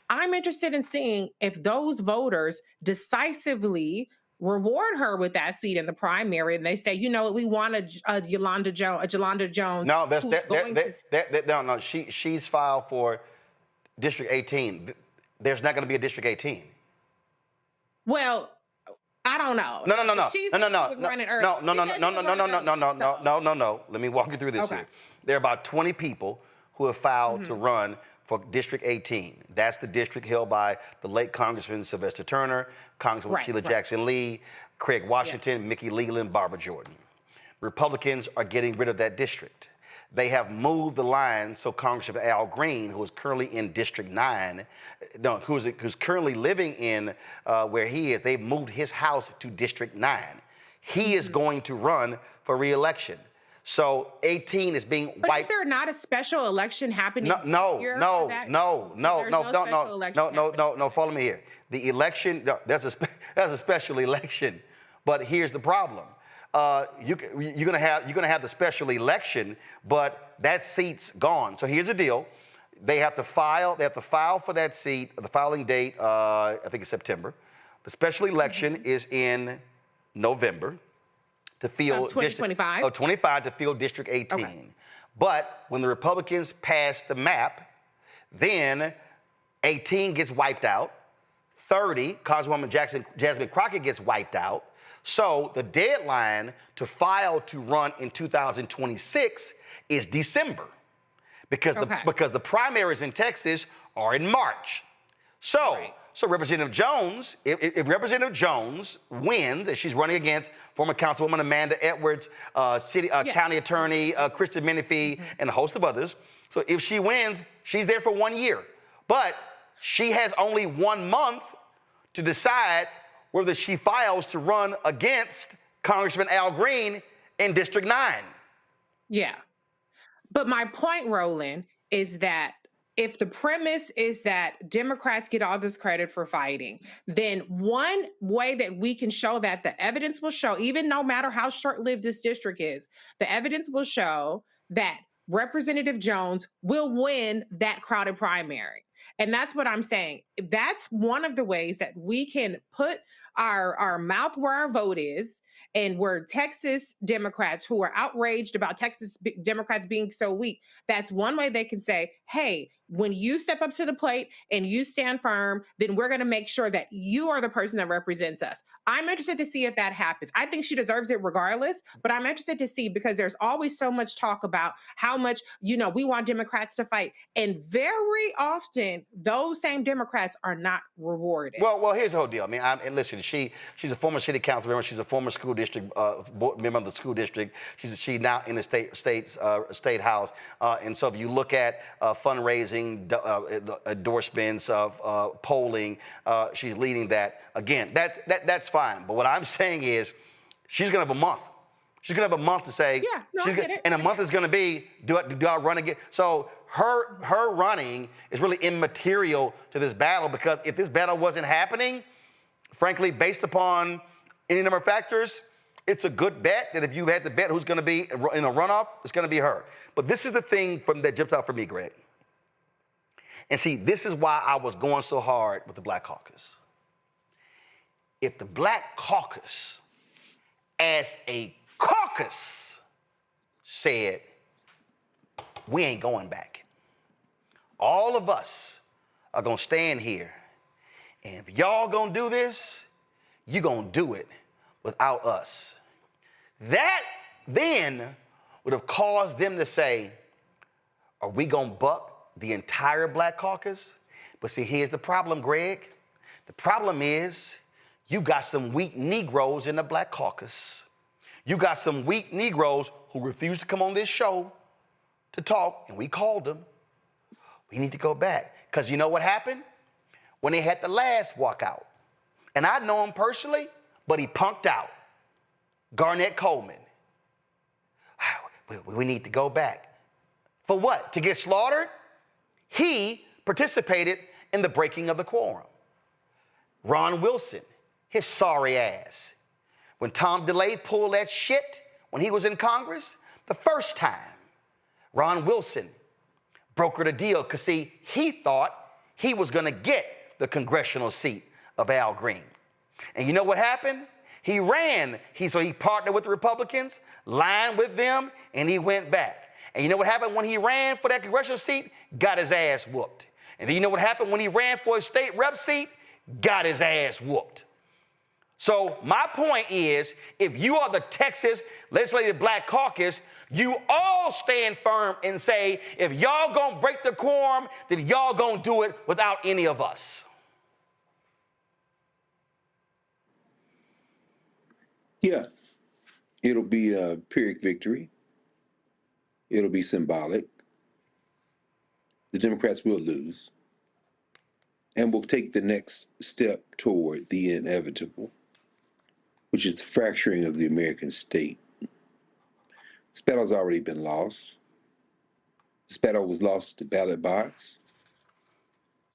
I'm interested in seeing if those voters decisively reward her with that seat in the primary, and they say, you know, we want a Yolanda Jones. No, no. She's filed for District 18. There's not going to be a District 18. Well, I don't know. No. No. Let me walk you through this here. There are about 20 people who have filed to run for District 18. That's the district held by the late Congressman Sylvester Turner, Congresswoman Sheila Jackson Lee, Craig Washington, Mickey Leland, Barbara Jordan. Republicans are getting rid of that district. They have moved the line so Congressman Al Green, who is currently in District 9, who's currently living in where he is, they've moved his house to District 9. He is going to run for re-election. So 18 is being wiped. But is there not a special election happening here? No. Follow me here. The election, there's a special election, but here's the problem. You're gonna have the special election, but that seat's gone. So here's the deal: they have to file for that seat. The filing date, I think, is September. The special election is in November to fill 2025. 25 to fill District 18. Okay. But when the Republicans pass the map, then 18 gets wiped out. 30, Congresswoman Jasmine Crockett gets wiped out. So the deadline to file to run in 2026 is December, because the primaries in Texas are in March. So Representative Jones, if Representative Jones wins, and she's running against former Councilwoman Amanda Edwards, County Attorney Kristen Menifee, and a host of others. So if she wins, she's there for 1 year. But she has only 1 month to decide whether she files to run against Congressman Al Green in District 9. Yeah. But my point, Roland, is that if the premise is that Democrats get all this credit for fighting, then one way that we can show that, the evidence will show, even no matter how short-lived this district is, the evidence will show that Representative Jones will win that crowded primary. And that's what I'm saying. That's one of the ways that we can put our mouth where our vote is, and where Texas Democrats who are outraged about Texas Democrats being so weak, that's one way they can say, hey, when you step up to the plate and you stand firm, then we're going to make sure that you are the person that represents us. I'm interested to see if that happens. I think she deserves it regardless, but I'm interested to see, because there's always so much talk about how much, we want Democrats to fight. And very often, those same Democrats are not rewarded. Well, here's the whole deal. I mean, and listen, she's a former city council member. She's a former school district member of the school district. She's now in the state house. And so if you look at fundraising, endorsements of polling, she's leading that. Again, that's fine. But what I'm saying is, she's gonna have a month. She's gonna have a month to say, I get it. and a month is gonna be, do I run again? So her running is really immaterial to this battle, because if this battle wasn't happening, frankly, based upon any number of factors, it's a good bet that if you had to bet who's going to be in a runoff, it's going to be her. But this is the thing that jumps out for me, Greg. And see, this is why I was going so hard with the Black Caucus. If the Black Caucus, as a caucus, said, we ain't going back, all of us are going to stand here, and if y'all going to do this, you're going to do it without us. That then would have caused them to say, are we going to buck the entire Black Caucus? But see, here's the problem, Greg. The problem is, you got some weak Negroes in the Black Caucus. You got some weak Negroes who refuse to come on this show to talk, and we called them. We need to go back. Because you know what happened? When they had the last walkout, and I know him personally, but he punked out, Garnett Coleman. We need to go back. For what? To get slaughtered? He participated in the breaking of the quorum. Ron Wilson, his sorry ass. When Tom DeLay pulled that shit when he was in Congress, the first time, Ron Wilson brokered a deal, because see, he thought he was going to get the congressional seat of Al Green. And you know what happened? He ran. So he partnered with the Republicans, lined with them, and he went back. And you know what happened when he ran for that congressional seat? Got his ass whooped. And then you know what happened when he ran for his state rep seat? Got his ass whooped. So my point is, if you are the Texas Legislative Black Caucus, you all stand firm and say, if y'all gonna break the quorum, then y'all gonna do it without any of us. Yeah, it'll be a Pyrrhic victory. It'll be symbolic. The Democrats will lose, and will take the next step toward the inevitable, which is the fracturing of the American state. This battle's already been lost. This battle was lost at the ballot box.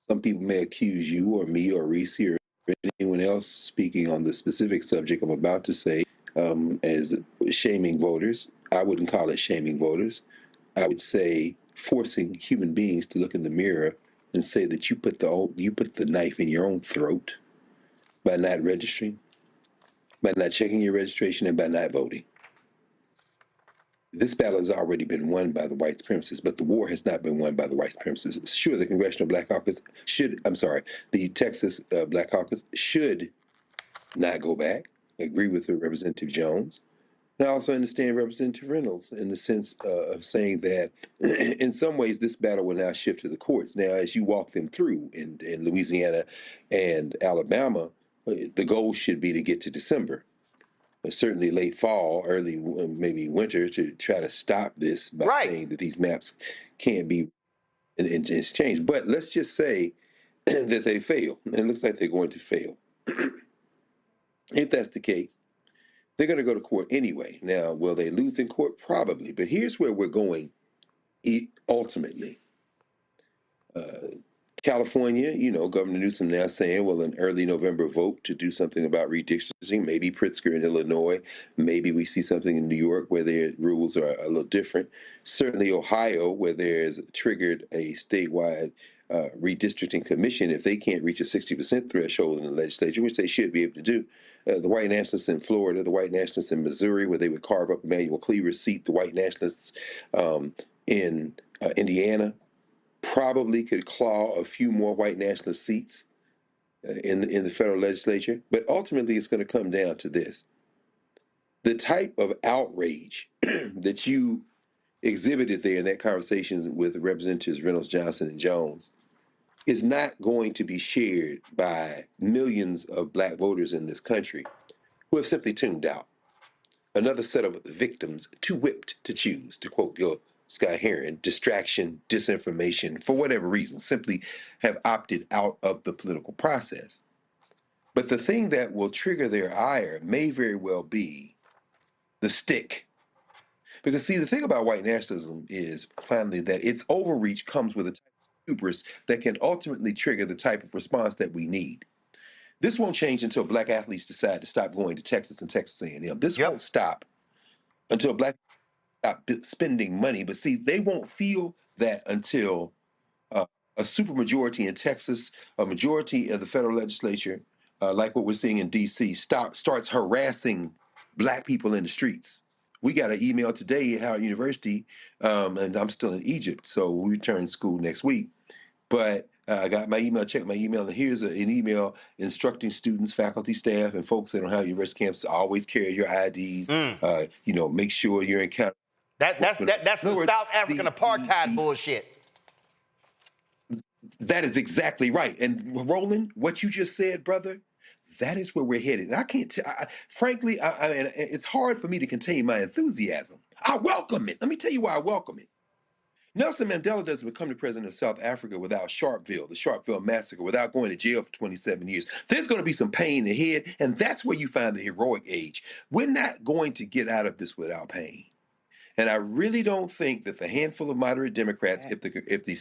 Some people may accuse you or me or Reese or anyone else speaking on the specific subject I'm about to say as shaming voters. I wouldn't call it shaming voters. I would say forcing human beings to look in the mirror and say that you put the knife in your own throat by not registering, by not checking your registration, and by not voting. This battle has already been won by the white supremacists, but the war has not been won by the white supremacists. Sure, the the Texas Black Caucus should not go back. I agree with Representative Jones. And I also understand Representative Reynolds in the sense of saying that in some ways this battle will now shift to the courts. Now, as you walk them through in Louisiana and Alabama, the goal should be to get to December. Certainly late fall, early maybe winter, to try to stop this by saying that these maps can't be and it's changed. But let's just say that they fail, and it looks like they're going to fail. If that's the case, they're going to go to court anyway. Now, will they lose in court? Probably. But here's where we're going ultimately. California, Governor Newsom now saying, well, an early November vote to do something about redistricting, maybe Pritzker in Illinois, maybe we see something in New York where their rules are a little different. Certainly Ohio, where there's triggered a statewide redistricting commission, if they can't reach a 60% threshold in the legislature, which they should be able to do. The white nationalists in Florida, the white nationalists in Missouri, where they would carve up Emmanuel Cleaver's seat, the white nationalists in Indiana, probably could claw a few more white nationalist seats in the federal legislature. But ultimately, it's going to come down to this. The type of outrage that you exhibited there in that conversation with Representatives Reynolds, Johnson, and Jones is not going to be shared by millions of black voters in this country who have simply tuned out. Another set of victims, too whipped to choose, to quote Gil Scott Heron, distraction, disinformation, for whatever reason, simply have opted out of the political process. But the thing that will trigger their ire may very well be the stick. Because, see, the thing about white nationalism is, finally, that its overreach comes with a type of hubris that can ultimately trigger the type of response that we need. This won't change until black athletes decide to stop going to Texas and Texas A&M. This won't stop until black stop spending money. But see, they won't feel that until a supermajority in Texas, a majority of the federal legislature, like what we're seeing in D.C., starts harassing black people in the streets. We got an email today at Howard University, and I'm still in Egypt, so we return to school next week. But I got my email, checked my email, and here's an email instructing students, faculty, staff, and folks that on Howard University campus to always carry your IDs. Make sure you're in count. That's some South African apartheid bullshit. That is exactly right. And Roland, what you just said, brother, that is where we're headed. And I can't tell, frankly, it's hard for me to contain my enthusiasm. I welcome it. Let me tell you why I welcome it. Nelson Mandela doesn't become the president of South Africa without the Sharpeville massacre, without going to jail for 27 years. There's going to be some pain ahead, and that's where you find the heroic age. We're not going to get out of this without pain. And I really don't think that the handful of moderate Democrats, if the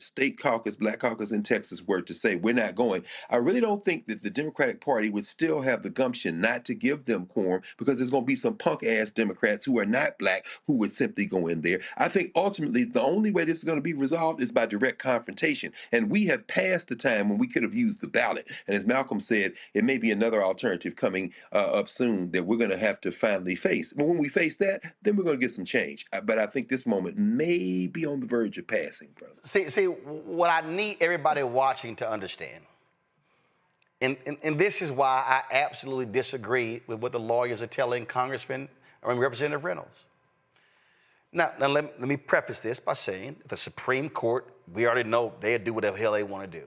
state caucus, black caucus in Texas were to say we're not going, I really don't think that the Democratic Party would still have the gumption not to give them quorum, because there's going to be some punk-ass Democrats who are not black who would simply go in there. I think ultimately the only way this is going to be resolved is by direct confrontation. And we have passed the time when we could have used the ballot. And as Malcolm said, it may be another alternative coming up soon that we're going to have to finally face. But when we face that, then we're going to get some change. But I think this moment may be on the verge of passing, brother. See, what I need everybody watching to understand, and this is why I absolutely disagree with what the lawyers are telling Representative Reynolds. Now let me preface this by saying the Supreme Court, we already know they'll do whatever the hell they want to do.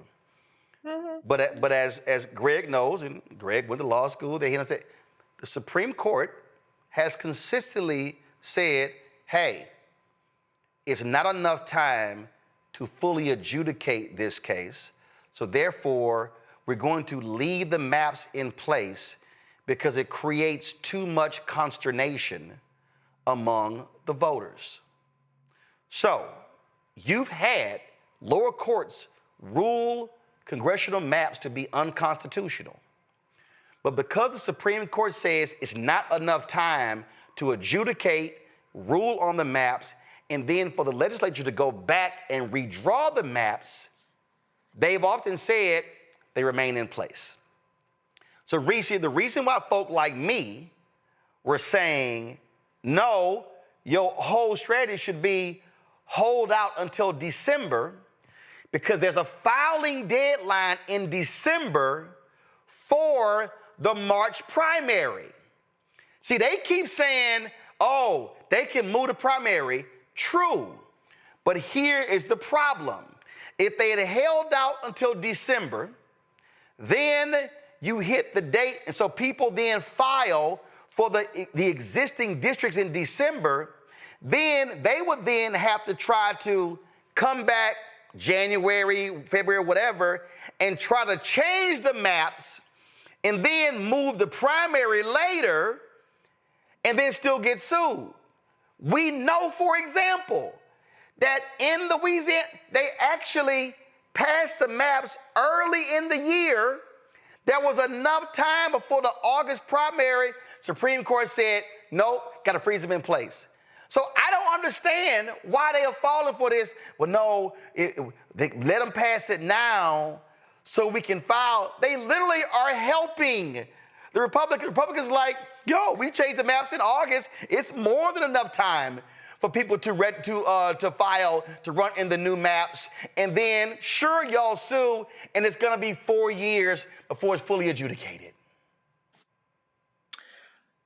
Mm-hmm. But as Greg knows, and Greg went to law school, the Supreme Court has consistently said, hey, it's not enough time to fully adjudicate this case, so therefore we're going to leave the maps in place because it creates too much consternation among the voters. So you've had lower courts rule congressional maps to be unconstitutional. But because the Supreme Court says it's not enough time to adjudicate, rule on the maps, and then for the legislature to go back and redraw the maps, they've often said they remain in place. So, Reese, the reason why folk like me were saying, no, your whole strategy should be hold out until December, because there's a filing deadline in December for the March primary. See, they keep saying, oh, they can move the primary. True. But here is the problem. If they had held out until December, then you hit the date, and so people then file for the existing districts in December, then they would then have to try to come back January, February, whatever, and try to change the maps and then move the primary later and then still get sued. We know, for example, that in Louisiana, they actually passed the maps early in the year. There was enough time before the August primary. Supreme Court said, nope, got to freeze them in place. So I don't understand why they are falling for this. Well, no, they let them pass it now so we can file. They literally are helping the Republicans like, yo, we changed the maps in August. It's more than enough time for people to file to run in the new maps, and then sure y'all sue, and it's going to be 4 years before it's fully adjudicated.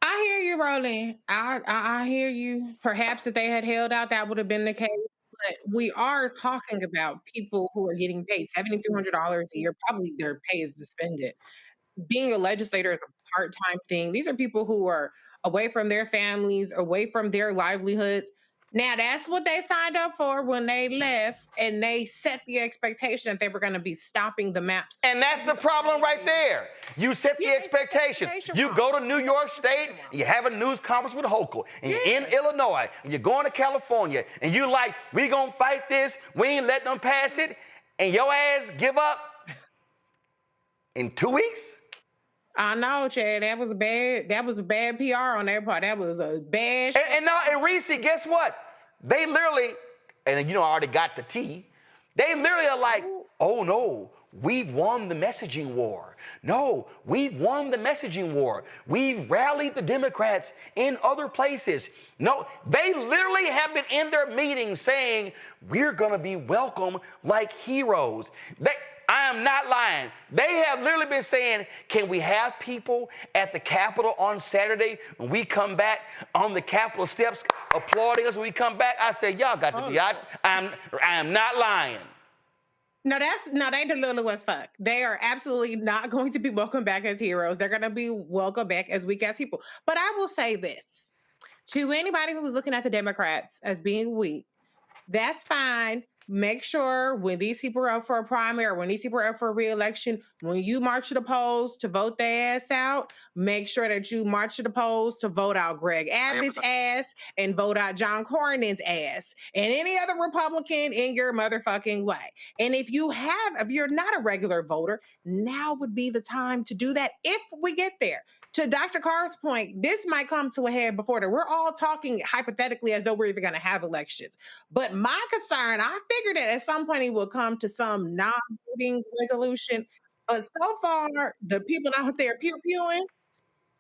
I hear you, Roland. I hear you. Perhaps if they had held out, that would have been the case. But we are talking about people who are getting paid $7,200 a year. Probably their pay is suspended. Being a legislator is a part-time thing. These are people who are away from their families, away from their livelihoods. Now, that's what they signed up for when they left, and they set the expectation that they were going to be stopping the maps. And that's the problem right there. You set the expectation. You go to New York State, and you have a news conference with Hochul, and you're in Illinois, and you're going to California, and you're like, we going to fight this. We ain't letting them pass it. And your ass give up in 2 weeks? I know, Chad. That was bad PR on their part. That was a bad. And Reese, guess what? They literally, and I already got the tea. They literally are like, oh no, we've won the messaging war. No, we've won the messaging war. We've rallied the Democrats in other places. No, they literally have been in their meetings saying we're gonna be welcome like heroes. I am not lying. They have literally been saying, can we have people at the Capitol on Saturday when we come back on the Capitol steps applauding us when we come back? I said, y'all got to be out. I am not lying. No, they delulu as fuck. They are absolutely not going to be welcomed back as heroes. They're going to be welcomed back as weak ass people. But I will say this to anybody who was looking at the Democrats as being weak, that's fine. Make sure when these people are up for a primary, when these people are up for a re-election, when you march to the polls to vote their ass out, make sure that you march to the polls to vote out Greg Abbott's ass and vote out John Cornyn's ass and any other Republican in your motherfucking way. And if you're not a regular voter, now would be the time to do that if we get there. To Dr. Carr's point, this might come to a head before that. We're all talking hypothetically as though we're even going to have elections. But my concern, I figured that at some point it will come to some non-voting resolution. But so far, the people out there pew-pewing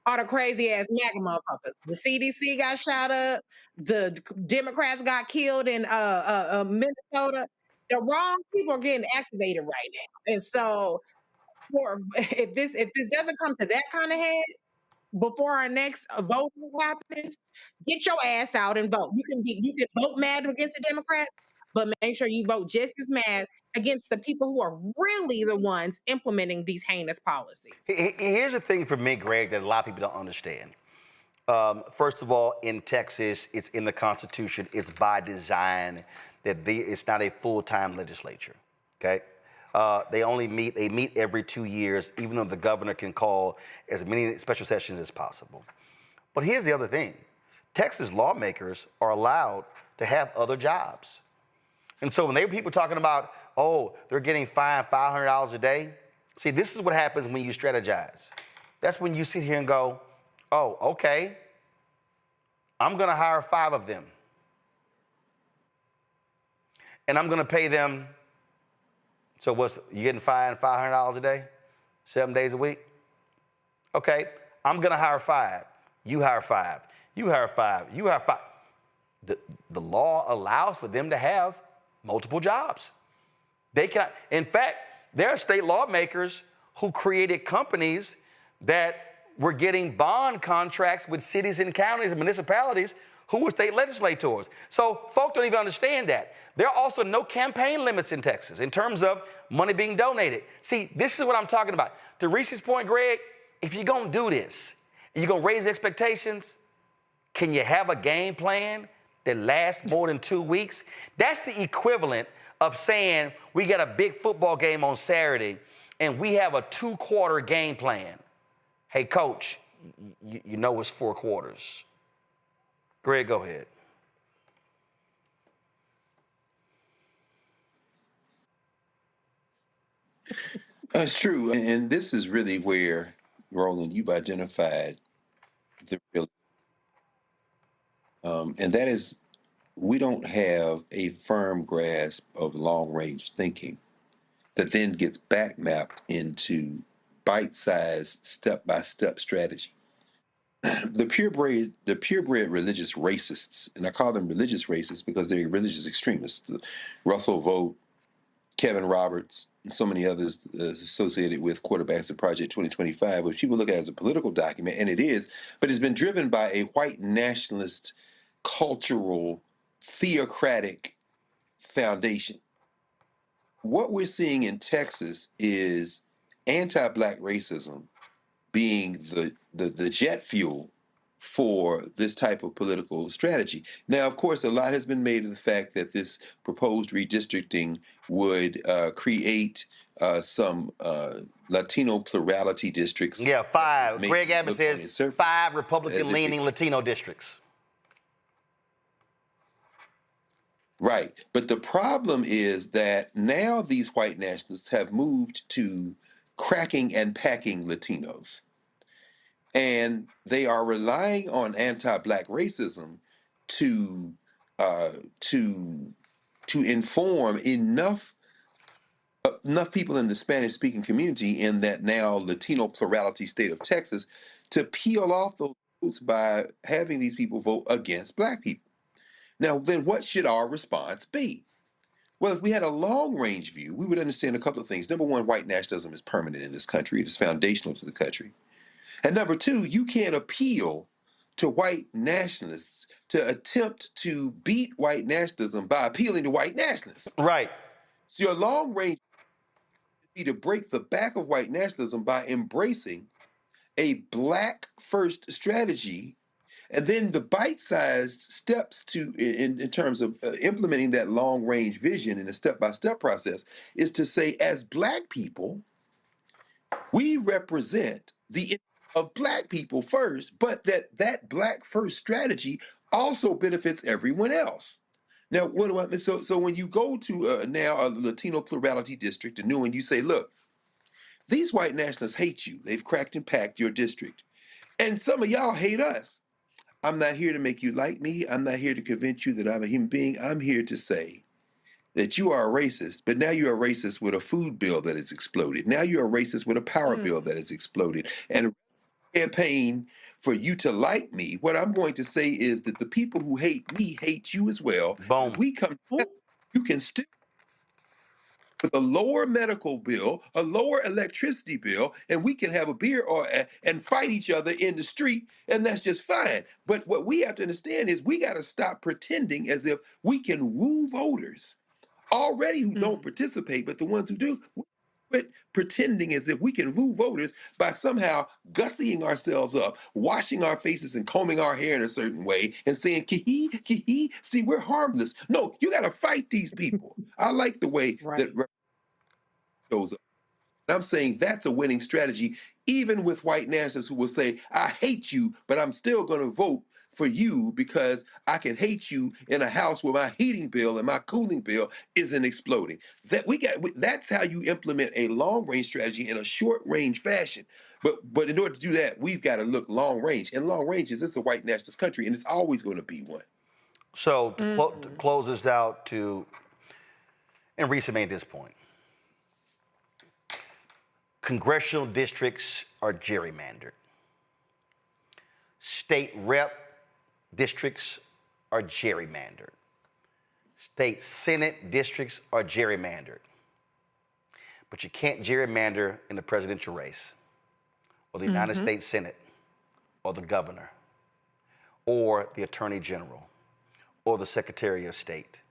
are the crazy-ass MAGA motherfuckers. The CDC got shot up. The Democrats got killed in Minnesota. The wrong people are getting activated right now. And so if this doesn't come to that kind of head, before our next vote happens, get your ass out and vote. You can vote mad against the Democrats, but make sure you vote just as mad against the people who are really the ones implementing these heinous policies. Here's the thing for me, Greg, that a lot of people don't understand. First of all, in Texas, it's in the Constitution. It's by design that it's not a full-time legislature, okay? They meet every 2 years, even though the governor can call as many special sessions as possible. But here's the other thing. Texas lawmakers are allowed to have other jobs. And so when there were people talking about, oh, they're getting fined $500 a day, see, this is what happens when you strategize. That's when you sit here and go, oh, okay, I'm going to hire 5 of them. And I'm going to pay them. So you getting fined $500 a day, 7 days a week? Okay, I'm gonna hire 5. You hire 5. You hire 5. You hire 5. The law allows for them to have multiple jobs. They can. In fact, there are state lawmakers who created companies that were getting bond contracts with cities and counties and municipalities who were state legislators. So folks don't even understand that. There are also no campaign limits in Texas in terms of money being donated. See, this is what I'm talking about. To Reese's point, Greg, if you're going to do this, you're going to raise expectations, can you have a game plan that lasts more than 2 weeks? That's the equivalent of saying we got a big football game on Saturday and we have a 2-quarter game plan. Hey, coach, you know it's 4 quarters. Greg, go ahead. It's true. And this is really where, Roland, you've identified the real. And that is, we don't have a firm grasp of long-range thinking that then gets back mapped into bite-sized, step-by-step strategy. the purebred religious racists, and I call them religious racists because they're religious extremists. Russell Vogt, Kevin Roberts, and so many others associated with Quarterbacks of Project 2025, which people look at as a political document, and it is, but it's been driven by a white nationalist, cultural, theocratic foundation. What we're seeing in Texas is anti-Black racism being the jet fuel for this type of political strategy. Now, of course, a lot has been made of the fact that this proposed redistricting would create some Latino plurality districts. Yeah, 5. Greg Abbott says 5 Republican-leaning Latino districts. Right. But the problem is that now these white nationalists have moved to cracking and packing Latinos. And they are relying on anti-Black racism to inform enough people in the Spanish-speaking community in that now Latino plurality state of Texas to peel off those votes by having these people vote against Black people. Now, then what should our response be? Well, if we had a long-range view, we would understand a couple of things. Number one, white nationalism is permanent in this country. It is foundational to the country. And number two, you can't appeal to white nationalists to attempt to beat white nationalism by appealing to white nationalists. Right. So your long range would be to break the back of white nationalism by embracing a Black first strategy, and then the bite-sized steps in terms of implementing that long range vision in a step-by-step process is to say, as Black people, we represent the of Black people first, but that Black first strategy also benefits everyone else. Now, what do I mean? So when you go to now a Latino plurality district, a new one, you say, look, these white nationalists hate you. They've cracked and packed your district. And some of y'all hate us. I'm not here to make you like me. I'm not here to convince you that I'm a human being. I'm here to say that you are a racist, but now you're a racist with a food bill that has exploded. Now you're a racist with a power bill that has exploded. And campaign for you to like me, what I'm going to say is that the people who hate me hate you as well. Boom. If we come together, you can still with a lower medical bill, a lower electricity bill, and we can have a beer and fight each other in the street, and that's just fine. But what we have to understand is we got to stop pretending as if we can woo voters already who don't participate, but the ones who do. Quit pretending as if we can woo voters by somehow gussying ourselves up, washing our faces and combing our hair in a certain way and saying, kee hee, see, we're harmless. No, you got to fight these people. I like the way that shows up. And I'm saying that's a winning strategy, even with white nationalists who will say, I hate you, but I'm still going to vote for you because I can hate you in a house where my heating bill and my cooling bill isn't exploding. That's how you implement a long-range strategy in a short-range fashion. But in order to do that, we've got to look long-range. And long-range is this a white nationalist country, and it's always going to be one. So to close this out, and Risa made this point, congressional districts are gerrymandered. State rep districts are gerrymandered. State Senate districts are gerrymandered. But you can't gerrymander in the presidential race, or the United States Senate, or the governor, or the Attorney General, or the Secretary of State,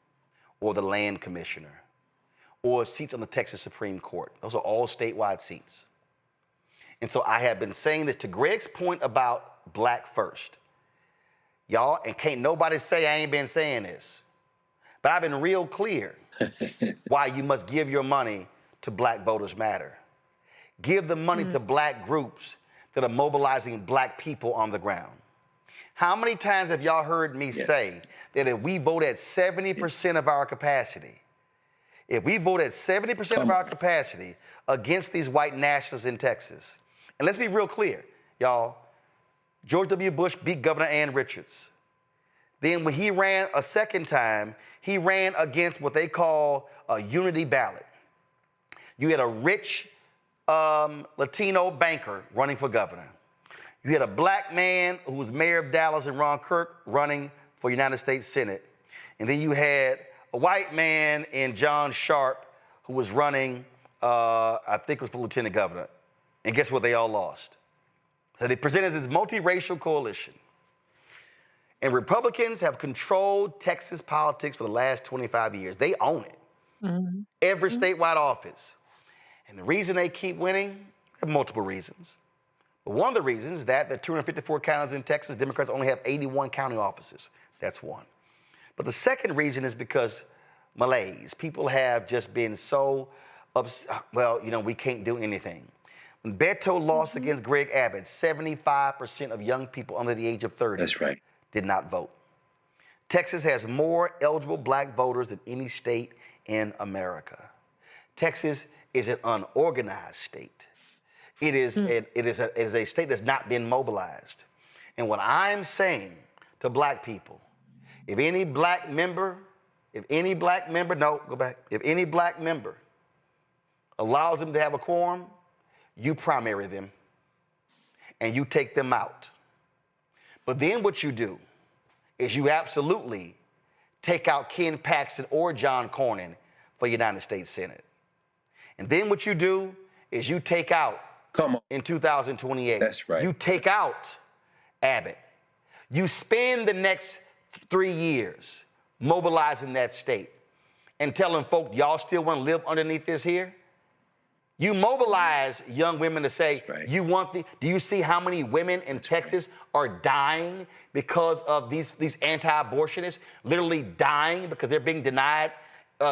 or the Land Commissioner, or seats on the Texas Supreme Court. Those are all statewide seats. And so I have been saying this to Greg's point about Black first. Y'all, and can't nobody say I ain't been saying this, but I've been real clear why you must give your money to Black Voters Matter. Give the money to Black groups that are mobilizing Black people on the ground. How many times have y'all heard me say that if we vote at 70% of our capacity, if we vote at 70% of our capacity against these white nationalists in Texas, and let's be real clear, y'all, George W. Bush beat Governor Ann Richards. Then when he ran a second time, he ran against what they call a unity ballot. You had a rich Latino banker running for governor. You had a black man who was mayor of Dallas and Ron Kirk running for United States Senate. And then you had a white man in John Sharp who was running, I think it was for lieutenant governor. And guess what? They all lost. So they presented this multiracial coalition. And Republicans have controlled Texas politics for the last 25 years. They own it. Every statewide office. And the reason they keep winning, there are multiple reasons. But one of the reasons is that the 254 counties in Texas, Democrats only have 81 county offices. That's one. But the second reason is because malaise. People have just been so upset. Well, you know, we can't do anything. When Beto lost against Greg Abbott, 75% of young people under the age of 30 That's right. did not vote. Texas has more eligible black voters than any state in America. Texas is an unorganized state. It is a state that's not been mobilized. And what I'm saying to black people, if any black member allows them to have a quorum, you primary them and you take them out. But then what you do is you absolutely take out Ken Paxton or John Cornyn for United States Senate. And then what you do is you take out, in 2028, That's right. you take out Abbott. You spend the next 3 years mobilizing that state and telling folk, y'all still want to live underneath this here? You mobilize young women to say, do you see how many women in Texas are dying because of these anti-abortionists, literally dying because they're being denied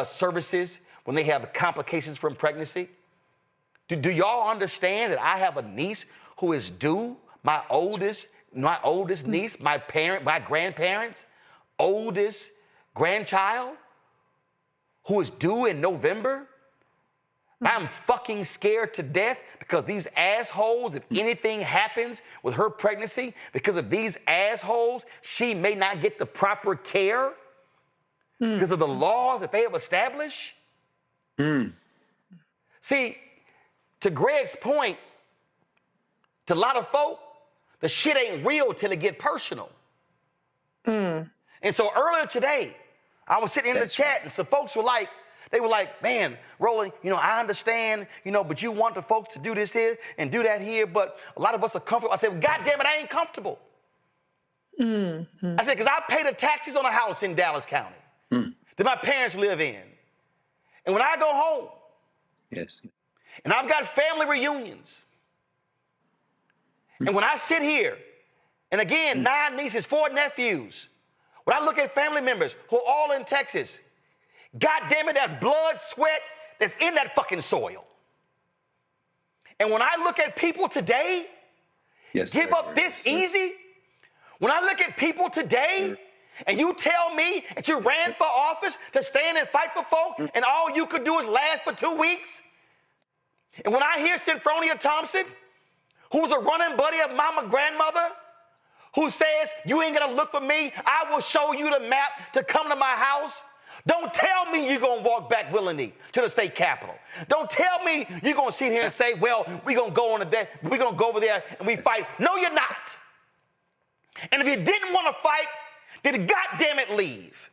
services when they have complications from pregnancy? Do y'all understand that I have a niece who is due, my oldest niece, my grandparents' oldest grandchild, who is due in November? I'm fucking scared to death because these assholes, if anything happens with her pregnancy, because of these assholes, she may not get the proper care because of the laws that they have established. See, to Greg's point, to a lot of folk, the shit ain't real till it get personal. And so earlier today, I was sitting in the chat and some folks were like, man, Roland, I understand, but you want the folks to do this here and do that here, but a lot of us are comfortable. I said, God damn it, I ain't comfortable. I said, because I pay the taxes on a house in Dallas County that my parents live in. And when I go home, and I've got family reunions, and when I sit here, and again, 9 nieces, 4 nephews, when I look at family members who are all in Texas, God damn it, that's blood, sweat that's in that fucking soil. And when I look at people today give up this easy, when I look at people today and you tell me that you ran for office to stand and fight for folk and all you could do is last for 2 weeks, and when I hear Synfronia Thompson, who's a running buddy of my grandmother, who says, you ain't gonna look for me, I will show you the map to come to my house. Don't tell me you're going to walk back willingly to the state capitol. Don't tell me you're going to sit here and say, well, we're going to go over there and we fight. No, you're not. And if you didn't want to fight, then goddamn it, leave.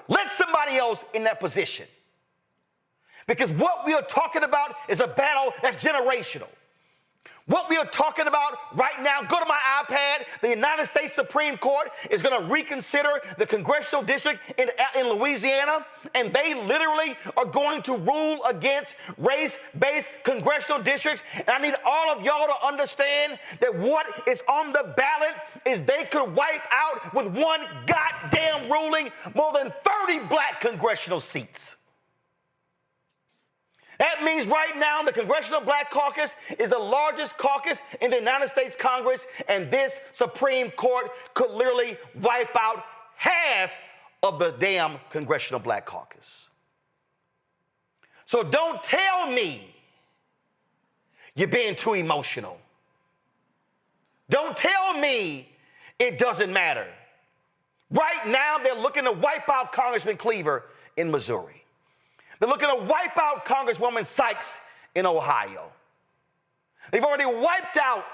Let somebody else in that position. Because what we are talking about is a battle that's generational. What we are talking about right now, go to my iPad, the United States Supreme Court is going to reconsider the congressional district in Louisiana, and they literally are going to rule against race-based congressional districts. And I need all of y'all to understand that what is on the ballot is they could wipe out with one goddamn ruling more than 30 black congressional seats. That means right now the Congressional Black Caucus is the largest caucus in the United States Congress, and this Supreme Court could literally wipe out half of the damn Congressional Black Caucus. So don't tell me you're being too emotional. Don't tell me it doesn't matter. Right now they're looking to wipe out Congressman Cleaver in Missouri. They're looking to wipe out Congresswoman Sykes in Ohio. They've already wiped out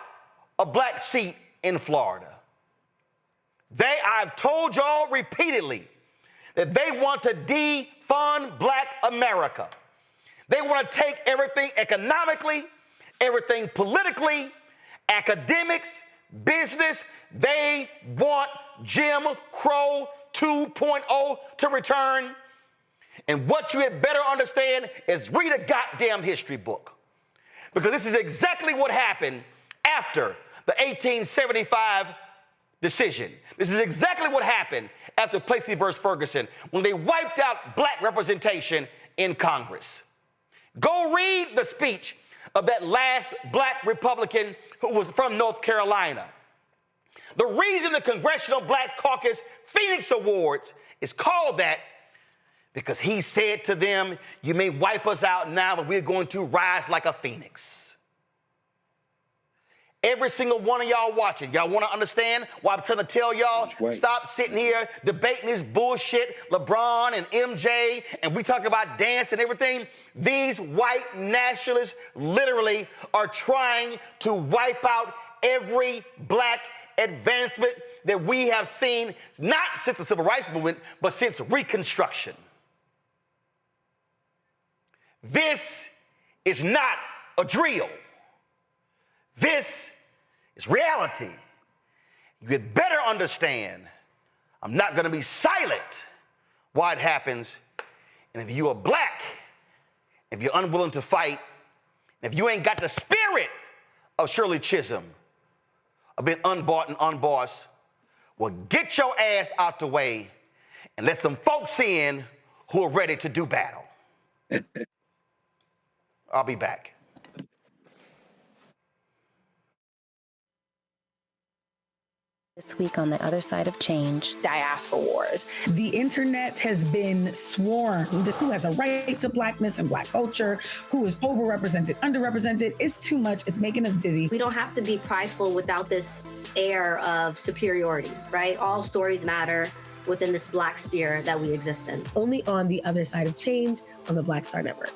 a black seat in Florida. I've told y'all repeatedly that they want to defund Black America. They want to take everything economically, everything politically, academics, business. They want Jim Crow 2.0 to return. And what you had better understand is read a goddamn history book. Because this is exactly what happened after the 1875 decision. This is exactly what happened after Plessy versus Ferguson, when they wiped out Black representation in Congress. Go read the speech of that last Black Republican who was from North Carolina. The reason the Congressional Black Caucus Phoenix Awards is called that because he said to them, you may wipe us out now, but we're going to rise like a phoenix. Every single one of y'all watching, y'all want to understand why I'm trying to tell y'all, stop sitting here debating this bullshit, LeBron and MJ, and we talk about dance and everything. These white nationalists literally are trying to wipe out every Black advancement that we have seen, not since the Civil Rights Movement, but since Reconstruction. This is not a drill. This is reality. You had better understand, I'm not going to be silent while it happens. And if you are Black, if you're unwilling to fight, if you ain't got the spirit of Shirley Chisholm, of being unbought and unbossed, well, get your ass out the way and let some folks in who are ready to do battle. I'll be back. This week on the other side of change, diaspora wars. The internet has been swarmed. Who has a right to Blackness and Black culture? Who is overrepresented, underrepresented? It's too much. It's making us dizzy. We don't have to be prideful without this air of superiority, right? All stories matter within this Black sphere that we exist in. Only on the other side of change on the Black Star Network.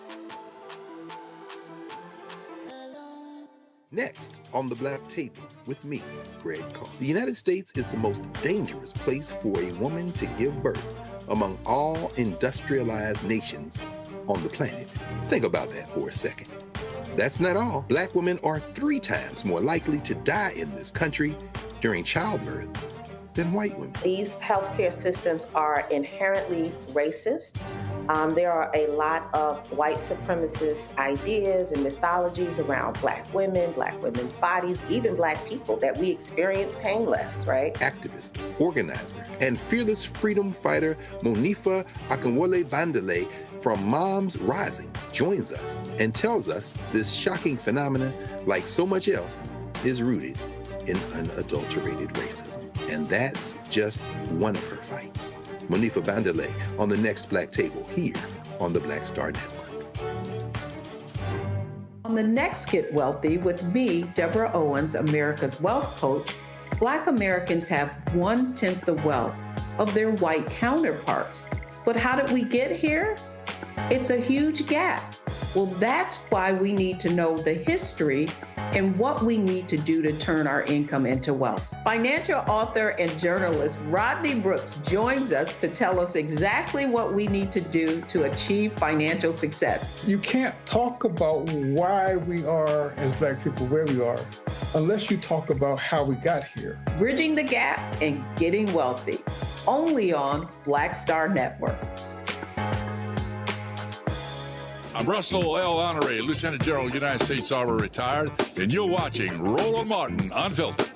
Next on the Black Table with me, Greg Carr. The United States is the most dangerous place for a woman to give birth among all industrialized nations on the planet. Think about that for a second. That's not all. Black women are 3 times more likely to die in this country during childbirth than white women. These healthcare systems are inherently racist. There are a lot of white supremacist ideas and mythologies around Black women, Black women's bodies, even Black people, that we experience painless, right? Activist, organizer, and fearless freedom fighter Monifa Akinwole Bandele from Moms Rising joins us and tells us this shocking phenomenon, like so much else, is rooted in unadulterated racism. And that's just one of her fights. Monifa Bandele on the next Black Table here on the Black Star Network. On the next Get Wealthy with me, Deborah Owens, America's Wealth Coach, Black Americans have 1/10 the wealth of their white counterparts. But how did we get here? It's a huge gap. Well, that's why we need to know the history and what we need to do to turn our income into wealth. Financial author and journalist Rodney Brooks joins us to tell us exactly what we need to do to achieve financial success. You can't talk about why we are, as Black people, where we are, unless you talk about how we got here. Bridging the gap and getting wealthy, only on Black Star Network. I'm Russell L. Honoré, Lieutenant General, United States Army, retired, and you're watching Roland Martin Unfiltered.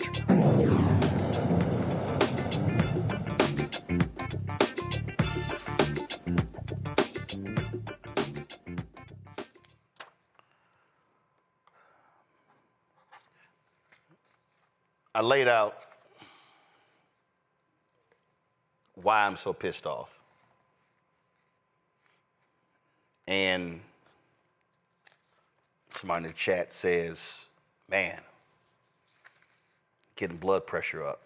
I laid out why I'm so pissed off. And somebody in the chat says, man, getting blood pressure up.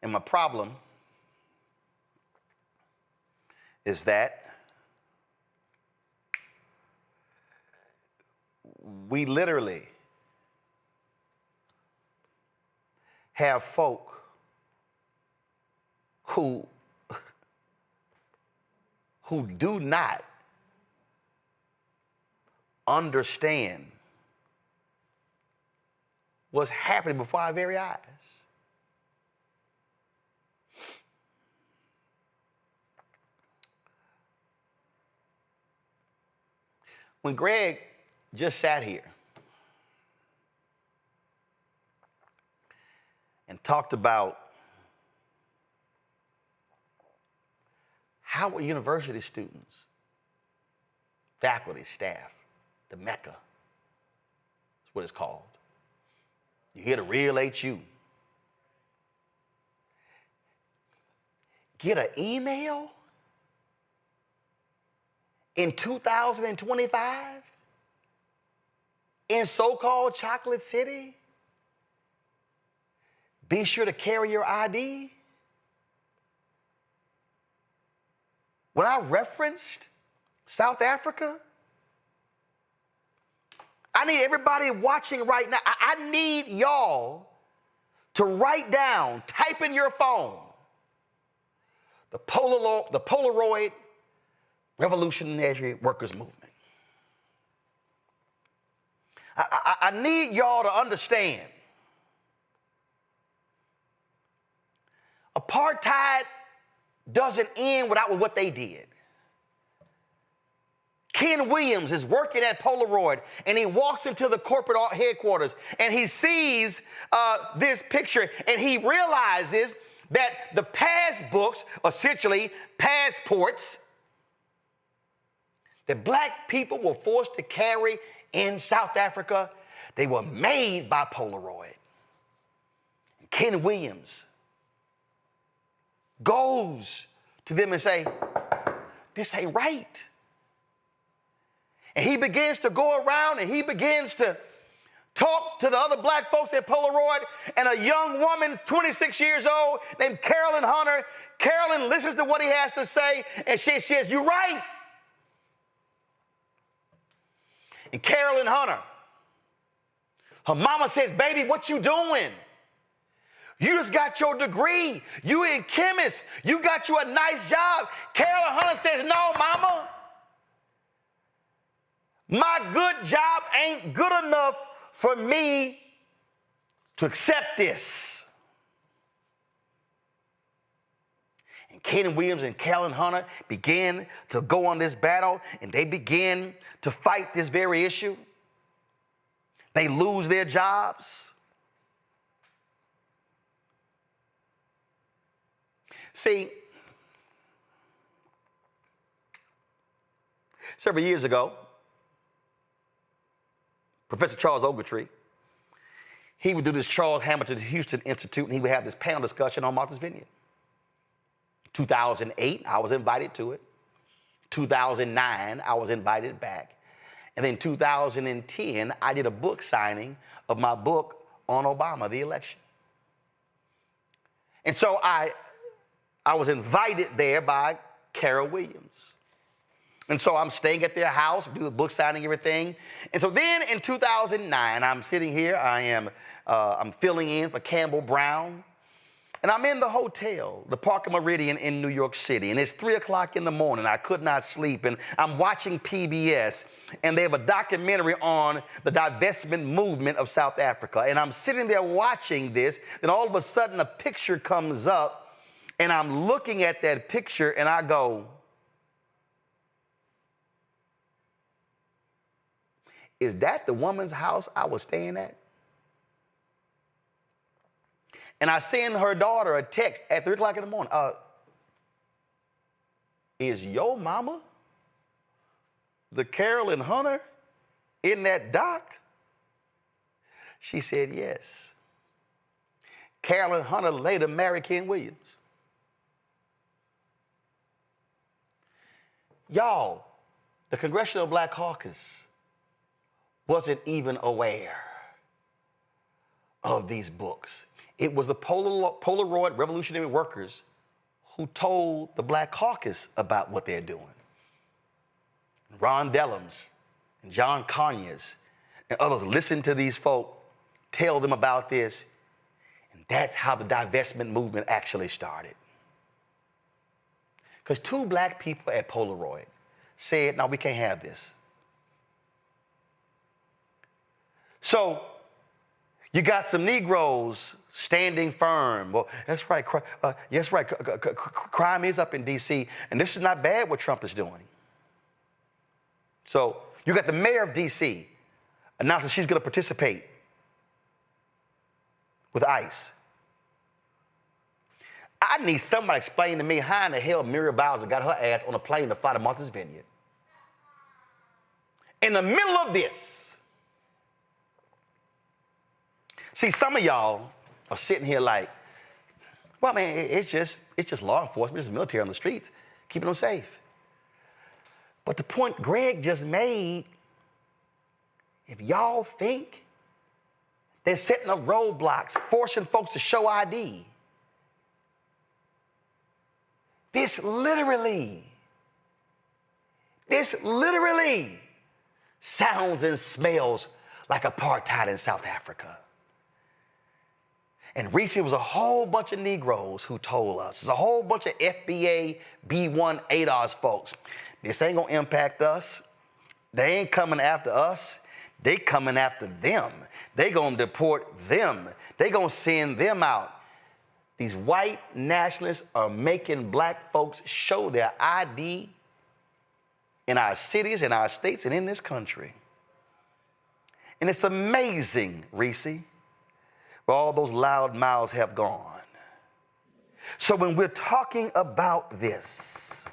And my problem is that we literally have folk who do not understand what's happening before our very eyes. When Greg just sat here and talked about how university students, faculty, staff, the Mecca, that's what it's called. You hear the real HU. Get an email in 2025 in so-called Chocolate City? Be sure to carry your ID. When I referenced South Africa, I need everybody watching right now, I need y'all to write down, type in your phone, the Polaroid Revolutionary Workers Movement. I need y'all to understand, apartheid doesn't end without what they did. Ken Williams is working at Polaroid, and he walks into the corporate headquarters, and he sees this picture, and he realizes that the passbooks, essentially passports, that black people were forced to carry in South Africa, they were made by Polaroid. Ken Williams goes to them and say, this ain't right. And he begins to go around and he begins to talk to the other black folks at Polaroid, and a young woman, 26 years old, named Carolyn Hunter. Carolyn listens to what he has to say, and she says, you're right. And Carolyn Hunter, her mama says, baby, what you doing? You just got your degree. You in chemist. You got you a nice job. Carolyn Hunter says, no, mama. My good job ain't good enough for me to accept this. And Ken Williams and Carolyn Hunter began to go on this battle, and they begin to fight this very issue. They lose their jobs. See, several years ago, Professor Charles Ogletree, he would do this Charles Hamilton Houston Institute, and he would have this panel discussion on Martha's Vineyard. 2008, I was invited to it. 2009, I was invited back. And then 2010, I did a book signing of my book on Obama, the election. And so I was invited there by Carol Williams. And so I'm staying at their house, do the book signing, everything. And so then in 2009, I'm sitting here, I'm filling in for Campbell Brown. And I'm in the hotel, the Parker Meridian in New York City. And it's 3 o'clock in the morning. I could not sleep. And I'm watching PBS. And they have a documentary on the divestment movement of South Africa. And I'm sitting there watching this. Then all of a sudden, a picture comes up. And I'm looking at that picture, and I go, is that the woman's house I was staying at? And I send her daughter a text at 3 o'clock in the morning. Is your mama, the Carolyn Hunter, in that doc? She said yes. Carolyn Hunter later married Ken Williams. Y'all, the Congressional Black Caucus wasn't even aware of these books. It was the Polaroid Revolutionary Workers who told the Black Caucus about what they're doing. Ron Dellums and John Conyers and others listened to these folk tell them about this, And that's how the divestment movement actually started. Because 2 black people at Polaroid said, no, we can't have this. So you got some Negroes standing firm. Well, that's right. Yes, right. Crime is up in D.C., and this is not bad what Trump is doing. So you got the mayor of D.C. announcing she's going to participate with ICE. I need somebody to explain to me how in the hell Muriel Bowser got her ass on a plane to fly to Martha's Vineyard. In the middle of this. See, some of y'all are sitting here like, well, man, it's just law enforcement, it's the military on the streets, keeping them safe. But the point Greg just made, if y'all think they're setting up roadblocks, forcing folks to show ID, this literally sounds and smells like apartheid in South Africa. And recently, it was a whole bunch of Negroes who told us, there's a whole bunch of FBA B1 ADOS folks, this ain't gonna impact us. They ain't coming after us. They coming after them. They gonna deport them. They gonna send them out. These white nationalists are making black folks show their ID in our cities, in our states, and in this country. And it's amazing, Reese, where all those loud mouths have gone. So when we're talking about this,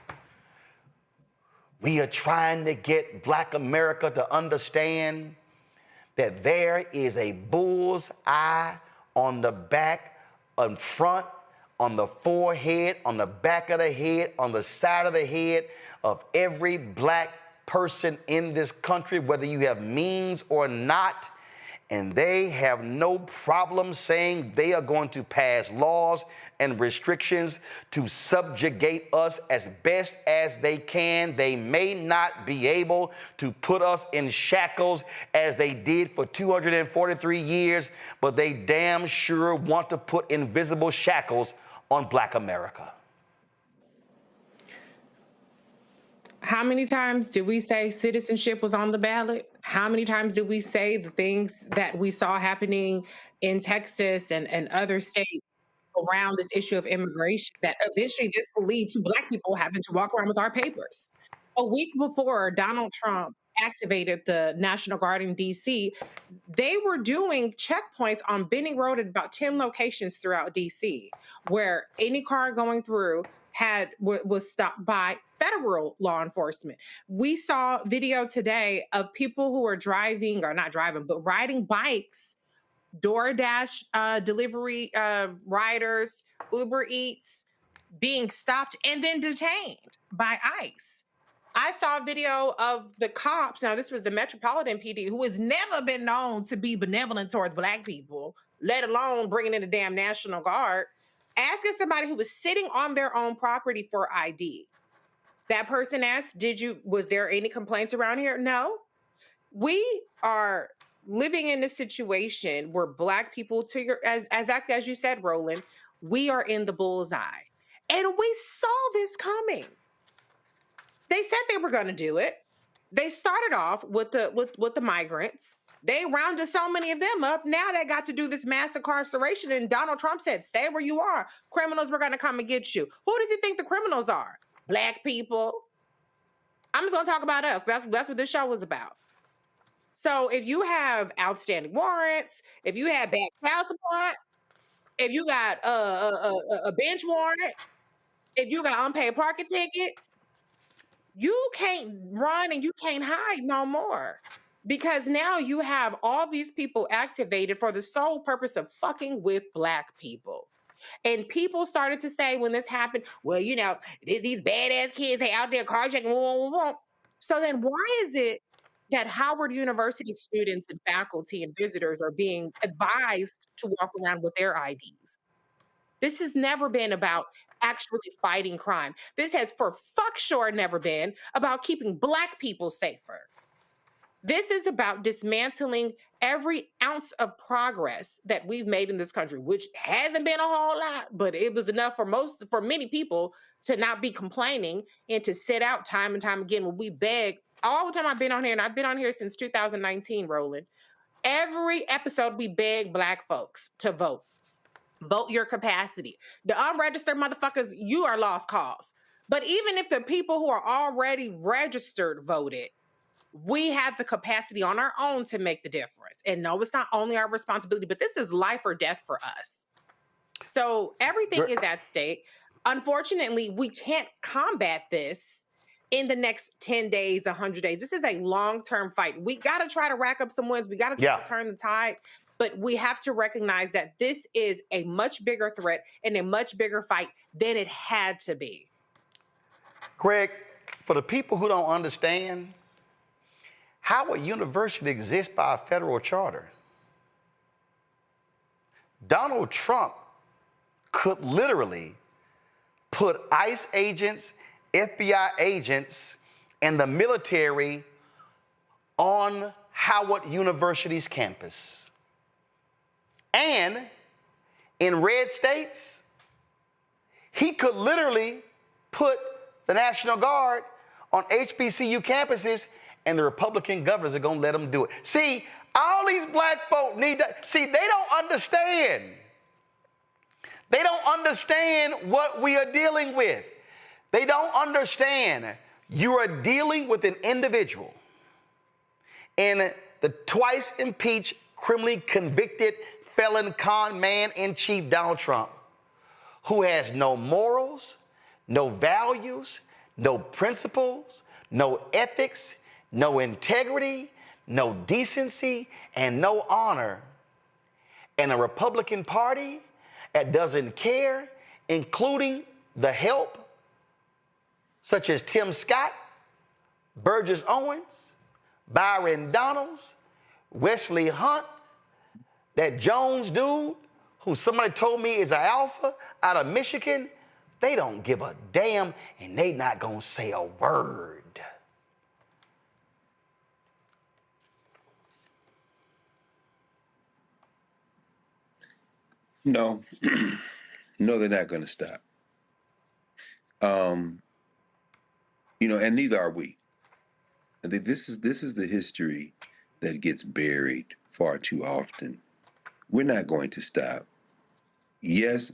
we are trying to get black America to understand that there is a bull's eye on the back, in front, on the forehead, on the back of the head, on the side of the head of every black person in this country, whether you have means or not. And they have no problem saying they are going to pass laws and restrictions to subjugate us as best as they can. They may not be able to put us in shackles as they did for 243 years, but they damn sure want to put invisible shackles on black America. How many times did we say citizenship was on the ballot? How many times did we say the things that we saw happening in Texas and other states around this issue of immigration, that eventually this will lead to black people having to walk around with our papers? A week before Donald Trump activated the National Guard in DC, they were doing checkpoints on Benning Road at about 10 locations throughout DC, where any car going through was stopped by federal law enforcement. We saw video today of people who are driving, or not driving, but riding bikes, DoorDash delivery riders, Uber Eats, being stopped and then detained by ICE. I saw a video of the cops. Now, this was the Metropolitan PD, who has never been known to be benevolent towards black people, let alone bringing in the damn National Guard, asking somebody who was sitting on their own property for ID. That person asked, was there any complaints around here? No. We are living in a situation where black people, as you said, Roland, we are in the bullseye. And we saw this coming. They said they were going to do it. They started off with the migrants. They rounded so many of them up. Now they got to do this mass incarceration. And Donald Trump said, stay where you are. Criminals were going to come and get you. Who does he think the criminals are? Black people. I'm just going to talk about us. That's what this show was about. So if you have outstanding warrants, if you have bad child support, if you got a bench warrant, if you got unpaid parking tickets, you can't run and you can't hide no more. Because now you have all these people activated for the sole purpose of fucking with black people. And people started to say when this happened, well, you know, these badass kids, they out there carjacking. So then why is it that Howard University students and faculty and visitors are being advised to walk around with their IDs? This has never been about actually fighting crime. This has for fuck sure never been about keeping black people safer. This is about dismantling every ounce of progress that we've made in this country, which hasn't been a whole lot, but it was enough for many people to not be complaining and to sit out time and time again when we beg. All the time I've been on here, and I've been on here since 2019, Roland. Every episode we beg Black folks to vote. Vote your capacity. The unregistered motherfuckers, you are lost cause. But even if the people who are already registered voted, we have the capacity on our own to make the difference. And no, it's not only our responsibility, but this is life or death for us. So everything is at stake. Unfortunately, we can't combat this in the next 10 days, 100 days. This is a long-term fight. We got to try to rack up some wins. We got to try to turn the tide. But we have to recognize that this is a much bigger threat and a much bigger fight than it had to be. Greg, for the people who don't understand, how a university exists by a federal charter? Donald Trump could literally put ICE agents, FBI agents, and the military on Howard University's campus. And in red states, he could literally put the National Guard on HBCU campuses, and the Republican governors are going to let them do it. See, all these black folk need to, see, they don't understand. They don't understand what we are dealing with. They don't understand you are dealing with an individual and the twice impeached, criminally convicted felon con man in chief Donald Trump, who has no morals, no values, no principles, no ethics, no integrity, no decency, and no honor. And a Republican Party that doesn't care, including the help, such as Tim Scott, Burgess Owens, Byron Donalds, Wesley Hunt, that Jones dude, who somebody told me is an alpha out of Michigan, they don't give a damn, and they not gonna say a word. No, no, they're not going to stop. You know, and neither are we. I think this is the history that gets buried far too often. We're not going to stop. Yes,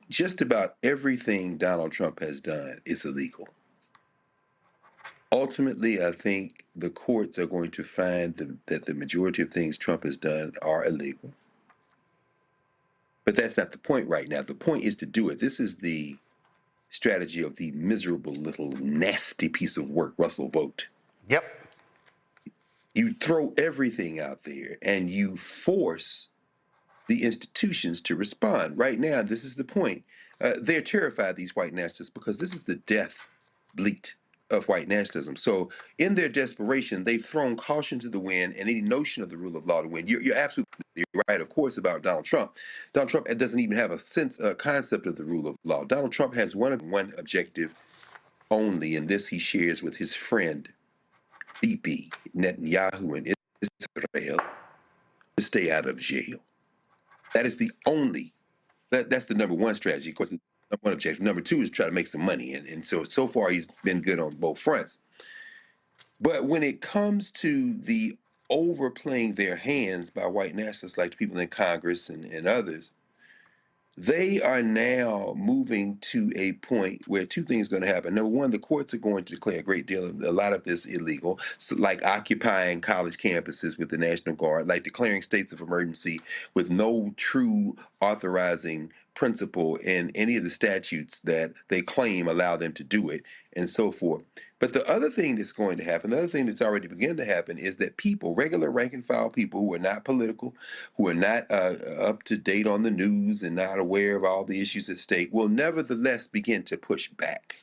just about everything Donald Trump has done is illegal. Ultimately, I think the courts are going to find that the majority of things Trump has done are illegal. But that's not the point right now. The point is to do it. This is the strategy of the miserable little nasty piece of work, Russell Vogt. Yep. You throw everything out there and you force the institutions to respond. Right now, this is the point. They're terrified, these white nationalists, because this is the death bleat of white nationalism. So in their desperation, they've thrown caution to the wind and any notion of the rule of law to win. You're absolutely right, of course, about Donald Trump. Donald Trump doesn't even have a concept of the rule of law. Donald Trump has one objective only, and this he shares with his friend, Bibi Netanyahu in Israel, to stay out of jail. That is the only, that's the number one strategy. Of course, the number one objective. Number two is try to make some money. And so far, he's been good on both fronts. But when it comes to the overplaying their hands by white nationalists like the people in Congress and others, they are now moving to a point where two things are going to happen. Number one, the courts are going to declare a lot of this illegal, so like occupying college campuses with the National Guard, like declaring states of emergency with no true authorizing principle in any of the statutes that they claim allow them to do it, and so forth. But the other thing that's going to happen, the other thing that's already begun to happen, is that people, regular rank and file people who are not political, who are not up to date on the news and not aware of all the issues at stake, will nevertheless begin to push back.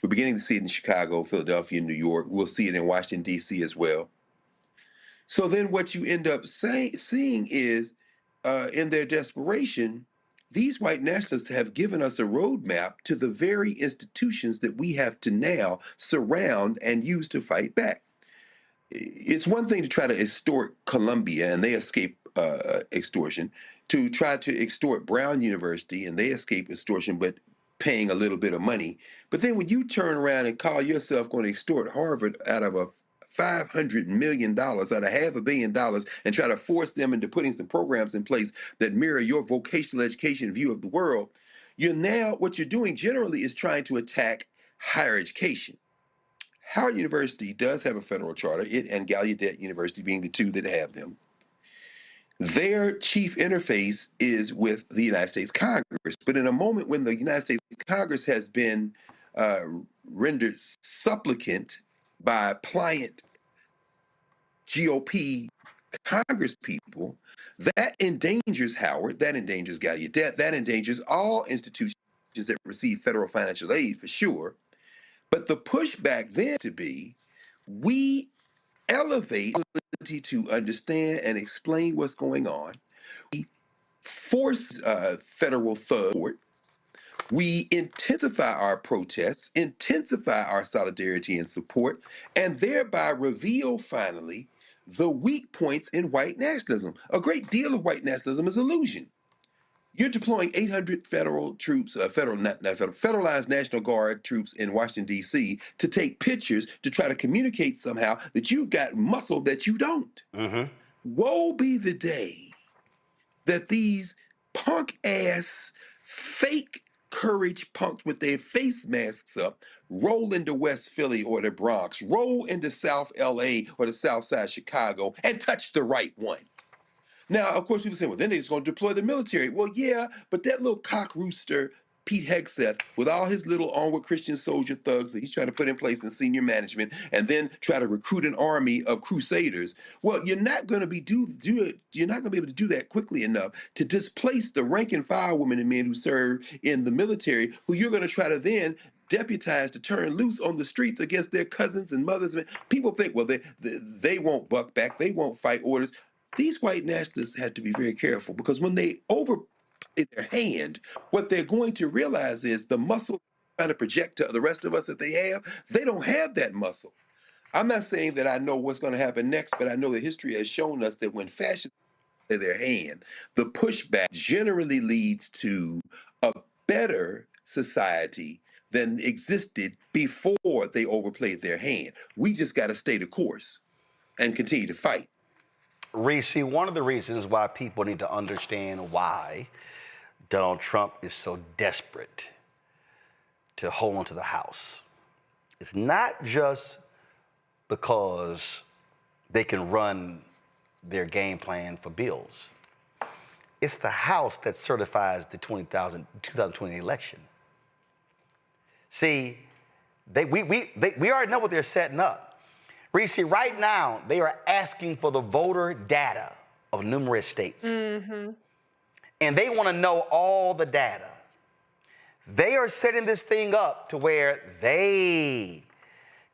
We're beginning to see it in Chicago, Philadelphia, New York. We'll see it in Washington, D.C. as well. So then what you end up seeing is, in their desperation, these white nationalists have given us a roadmap to the very institutions that we have to now surround and use to fight back. it's one thing to try to extort Columbia and they escape extortion, to try to extort Brown University and they escape extortion, but paying a little bit of money. But then when you turn around and call yourself going to extort Harvard out of a $500 million, out of $500 million, and try to force them into putting some programs in place that mirror your vocational education view of the world, what you're doing generally is trying to attack higher education. Howard University does have a federal charter, it and Gallaudet University being the two that have them. Their chief interface is with the United States Congress. But in a moment when the United States Congress has been rendered supplicant by pliant GOP Congress people, that endangers Howard, that endangers Gallaudet, that endangers all institutions that receive federal financial aid for sure. But the pushback then to be, we elevate the ability to understand and explain what's going on. We force federal support. We intensify our protests, intensify our solidarity and support, and thereby reveal finally the weak points in white nationalism. A great deal of white nationalism is illusion. You're deploying 800 federal troops, federalized National Guard troops in Washington, D.C. to take pictures to try to communicate somehow that you've got muscle that you don't. Mm-hmm. Woe be the day that these punk-ass, fake courage punks with their face masks up roll into West Philly or the Bronx, roll into South L.A. or the South Side Chicago and touch the right one. Now, of course, people say, well, then they're just going to deploy the military. Well, yeah, but that little cock rooster, Pete Hegseth, with all his little onward Christian soldier thugs that he's trying to put in place in senior management and then try to recruit an army of crusaders, well, you're not going to be you're not going to be able to do that quickly enough to displace the rank and file women and men who serve in the military, who you're going to try to then deputized to turn loose on the streets against their cousins and mothers. People think, well, they won't buck back, they won't fight orders. These white nationalists have to be very careful because when they overplay their hand, what they're going to realize is the muscle they're trying to project to the rest of us that they don't have that muscle. I'm not saying that I know what's going to happen next, but I know that history has shown us that when fascists play their hand, the pushback generally leads to a better society than existed before they overplayed their hand. We just got to stay the course and continue to fight. Reese, one of the reasons why people need to understand why Donald Trump is so desperate to hold on to the House, it's not just because they can run their game plan for bills. It's the House that certifies the 2020 election. See, we already know what they're setting up. Reese, right now, they are asking for the voter data of numerous states. Mm-hmm. And they want to know all the data. They are setting this thing up to where they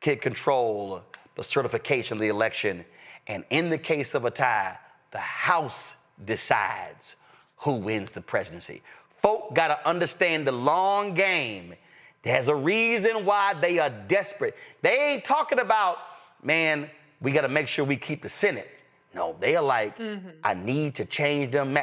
can control the certification of the election. And in the case of a tie, the House decides who wins the presidency. Folk got to understand the long game. There's a reason why they are desperate. They ain't talking about, man, we got to make sure we keep the Senate. No, they are like, I need to change them.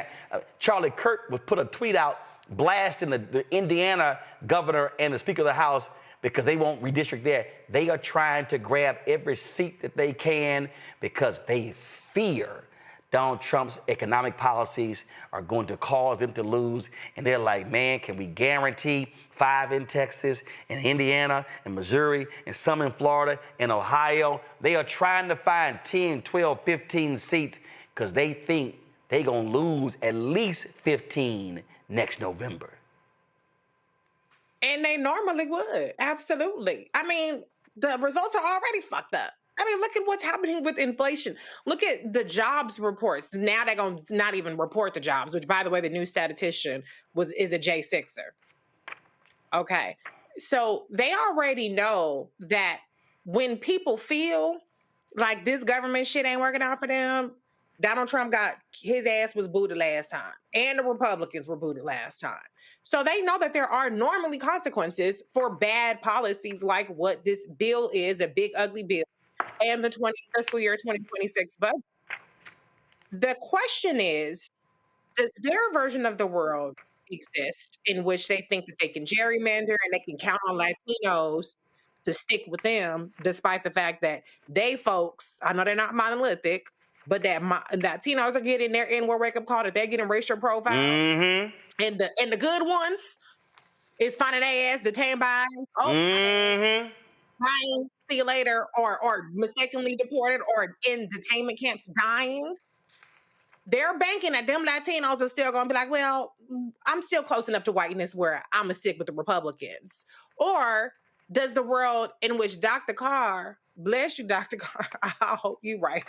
Charlie Kirk would put a tweet out blasting the Indiana governor and the Speaker of the House because they won't redistrict there. They are trying to grab every seat that they can because they fear Donald Trump's economic policies are going to cause them to lose. And they're like, man, can we guarantee 5 in Texas and Indiana and Missouri and some in Florida and Ohio? They are trying to find 10, 12, 15 seats because they think they're going to lose at least 15 next November. And they normally would. Absolutely. I mean, the results are already fucked up. I mean, look at what's happening with inflation. Look at the jobs reports. Now they're going to not even report the jobs, which, by the way, the new statistician is a J6er. Okay. So they already know that when people feel like this government shit ain't working out for them, Donald Trump got his ass was booted last time, and the Republicans were booted last time. So they know that there are normally consequences for bad policies like what this bill is, a big, ugly bill and the fiscal year 2026 budget. The question is, does their version of the world exist in which they think that they can gerrymander and they can count on Latinos to stick with them, despite the fact that they folks, I know they're not monolithic, but that Latinos are getting their N-word wake-up call, that they're getting racial profile, and the good ones is finding their ass detained by, bye, see you later, or mistakenly deported, or in detainment camps dying. They're banking that them Latinos are still going to be like, well, I'm still close enough to whiteness where I'm going to stick with the Republicans. Or does the world in which Dr. Carr, bless you, Dr. Carr, I hope you're right,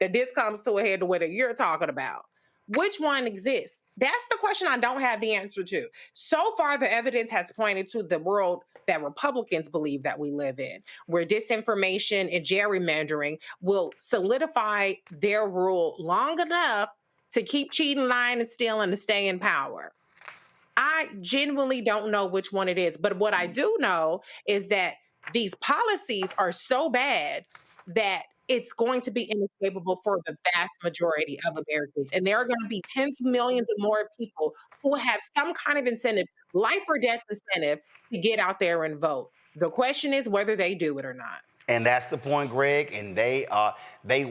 that this comes to a head to what you're talking about. Which one exists? That's the question I don't have the answer to. So far, the evidence has pointed to the world that Republicans believe that we live in, where disinformation and gerrymandering will solidify their rule long enough to keep cheating, lying, and stealing to stay in power. I genuinely don't know which one it is, but what I do know is that these policies are so bad that it's going to be inescapable for the vast majority of Americans. And there are going to be tens of millions of more people who have some kind of incentive, life or death incentive, to get out there and vote. The question is whether they do it or not. And that's the point, Greg. And they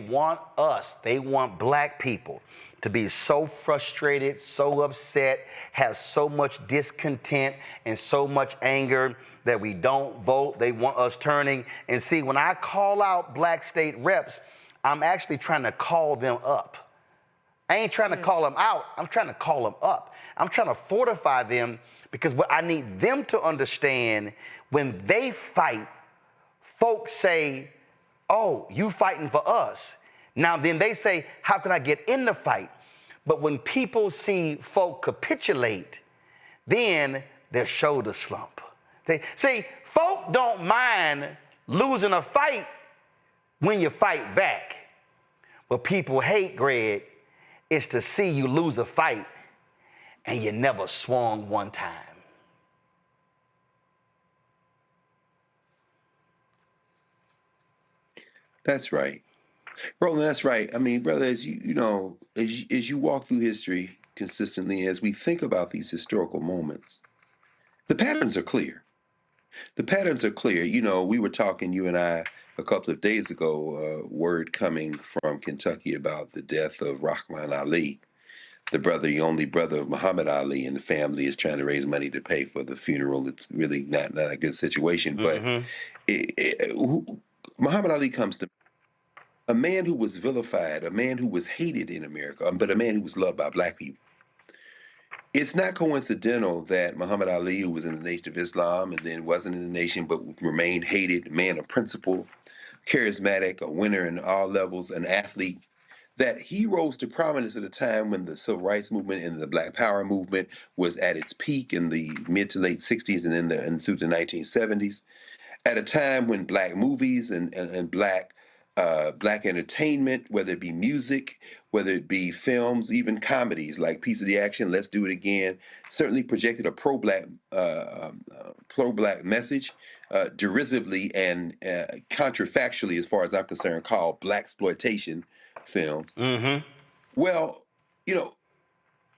want us, they want black people to be so frustrated, so upset, have so much discontent and so much anger that we don't vote. They want us turning. And see, when I call out black state reps, I'm actually trying to call them up. I ain't trying to call them out. I'm trying to call them up. I'm trying to fortify them, because what I need them to understand, when they fight, folks say, oh, you fighting for us. Now then they say, how can I get in the fight? But when people see folk capitulate, then their shoulders slump. See, folk don't mind losing a fight when you fight back. What people hate, Greg, is to see you lose a fight and you never swung one time. That's right. Roland, that's right. I mean, brother, as as you walk through history consistently, as we think about these historical moments, the patterns are clear. The patterns are clear. You know, we were talking, you and I, a couple of days ago, word coming from Kentucky about the death of Rahman Ali, the only brother of Muhammad Ali, and the family is trying to raise money to pay for the funeral. It's really not a good situation. But Muhammad Ali comes to a man who was vilified, a man who was hated in America, but a man who was loved by black people. It's not coincidental that Muhammad Ali, who was in the Nation of Islam and then wasn't in the nation but remained hated, a man of principle, charismatic, a winner in all levels, an athlete, that he rose to prominence at a time when the Civil Rights Movement and the Black Power movement was at its peak in the mid to late 60s and through the 1970s, at a time when black movies and black entertainment, whether it be music, whether it be films, even comedies like Piece of the Action, Let's Do It Again, certainly projected a pro-black message, derisively and contrafactually, as far as I'm concerned, called blaxploitation films. Well, you know,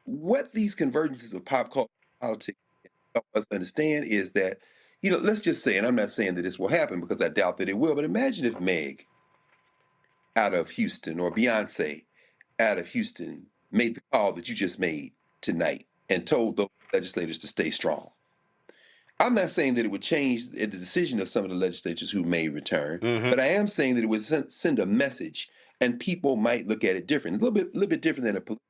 what these convergences of pop culture politics help us understand is that, you know, let's just say, and I'm not saying that this will happen because I doubt that it will, but imagine if Meg out of Houston or Beyonce out of Houston made the call that you just made tonight and told those legislators to stay strong. I'm not saying that it would change the decision of some of the legislators who may return, but I am saying that it would send a message and people might look at it different, a little bit different than a political.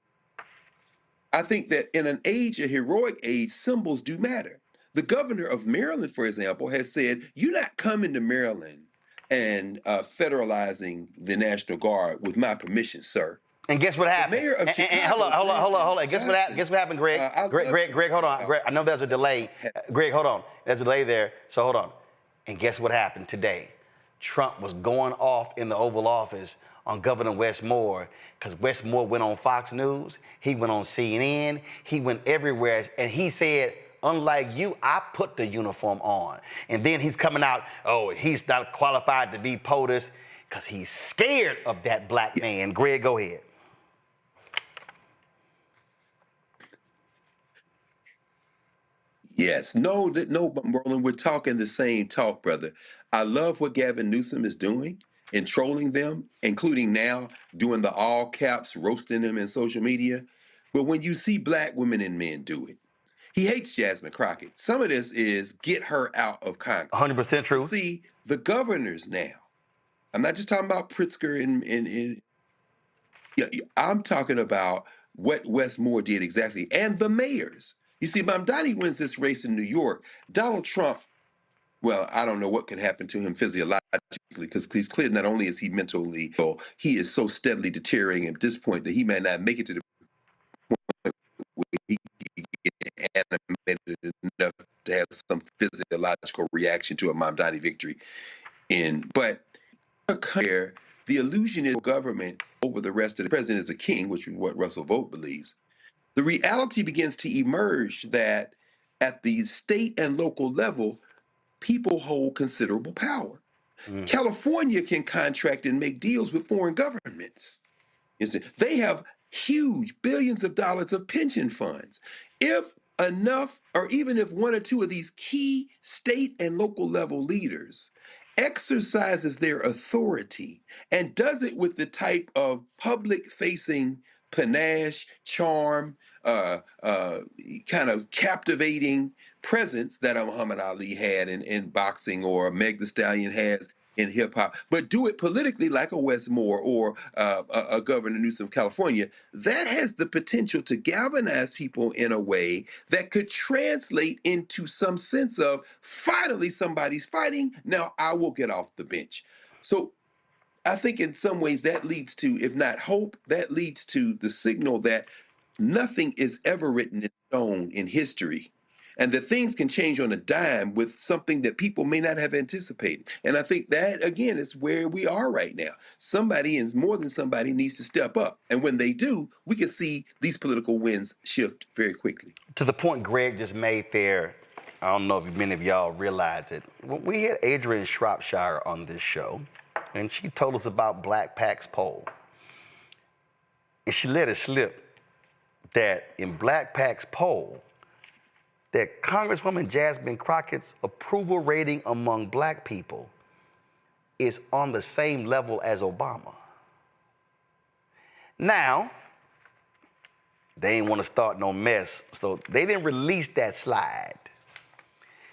I think that in an age, a heroic age, symbols do matter. The governor of Maryland, for example, has said, you're not coming to Maryland and federalizing the National Guard with my permission, sir. And guess what happened? The mayor of Chicago, hold on. Guess what happened, Greg? Greg, hold on. Greg, I know there's a delay. Greg, hold on. There's a delay there, so hold on. And guess what happened today? Trump was going off in the Oval Office on Governor Wes Moore, because Wes Moore went on Fox News, he went on CNN, he went everywhere, and he said, unlike you, I put the uniform on. And then he's coming out, oh, he's not qualified to be POTUS. because he's scared of that black man. Greg, go ahead. Yes, no, Roland, we're talking the same talk, brother. I love what Gavin Newsom is doing in trolling them, including now doing the all caps, roasting them in social media. But when you see black women and men do it, he hates Jasmine Crockett. Some of this is get her out of Congress. 100% true. See, the governors now, I'm not just talking about Pritzker and yeah, I'm talking about what Wes Moore did exactly, and the mayors. You see, Mamdani wins this race in New York. Donald Trump, well, I don't know what could happen to him physiologically, because he's clear not only is he mentally ill, he is so steadily deteriorating at this point that he may not make it to the point where he can get animated enough to have some physiological reaction to a Mamdani victory. But the illusion is government over the rest of the president is a king, which is what Russell Vogt believes. The reality begins to emerge that at the state and local level, people hold considerable power. California can contract and make deals with foreign governments. They have huge billions of dollars of pension funds. If enough, or even if one or two of these key state and local level leaders exercises their authority and does it with the type of public-facing panache, charm, kind of captivating presence that a Muhammad Ali had in boxing or Meg Thee Stallion has in hip hop, but do it politically like a Wes Moore or a Governor Newsom of California, that has the potential to galvanize people in a way that could translate into some sense of finally somebody's fighting. Now I will get off the bench. So I think in some ways that leads to, if not hope, that leads to the signal that nothing is ever written in stone in history, and that things can change on a dime with something that people may not have anticipated. And I think that, again, is where we are right now. Somebody, and more than somebody, needs to step up. And when they do, we can see these political winds shift very quickly. To the point Greg just made there, I don't know if many of y'all realize it. We had Adrian Shropshire on this show, and she told us about Black PAC's poll. And she let it slip that in Black PAC's poll, that Congresswoman Jasmine Crockett's approval rating among black people is on the same level as Obama. Now, they didn't want to start no mess, so they didn't release that slide.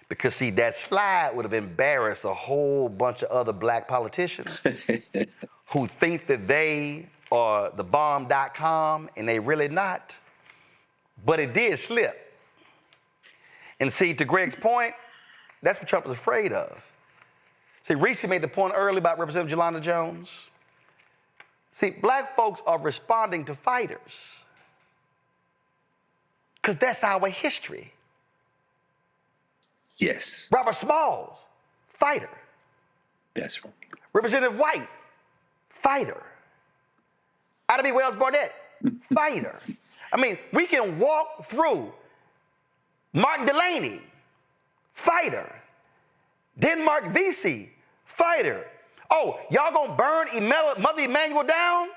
Because, see, that slide would have embarrassed a whole bunch of other black politicians who think that they are the bomb.com, and they really not. But it did slip. And see, to Greg's point, that's what Trump was afraid of. See, Reese made the point earlier about Representative Jelanda Jones. See, black folks are responding to fighters because that's our history. Yes. Robert Smalls, fighter. That's right. Representative White, fighter. Ida B. Wells Barnett, fighter. I mean, we can walk through Martin Delaney, fighter. Denmark Vesey, fighter. Oh, y'all gonna burn Mother Emanuel down?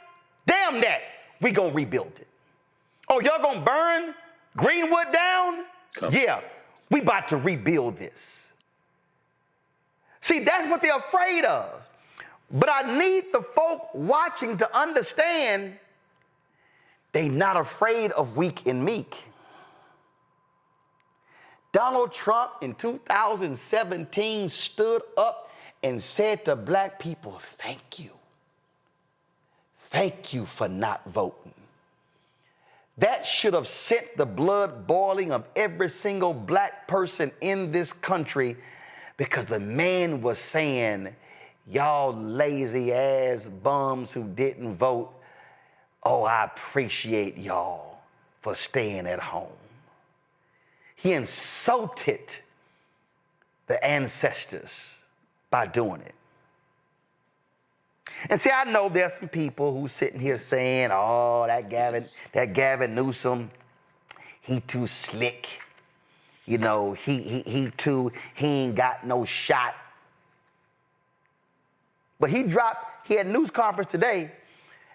Damn that, we gonna rebuild it. Oh, y'all gonna burn Greenwood down? Yeah, we about to rebuild this. See, that's what they're afraid of. But I need the folk watching to understand they not afraid of weak and meek. Donald Trump in 2017 stood up and said to black people, thank you. Thank you for not voting. That should have sent the blood boiling of every single black person in this country, because the man was saying, y'all lazy ass bums who didn't vote, oh, I appreciate y'all for staying at home. He insulted the ancestors by doing it. And see, I know there's some people who sitting here saying, oh, that Gavin Newsom, he too slick. You know, he ain't got no shot. But he dropped he had a news conference today,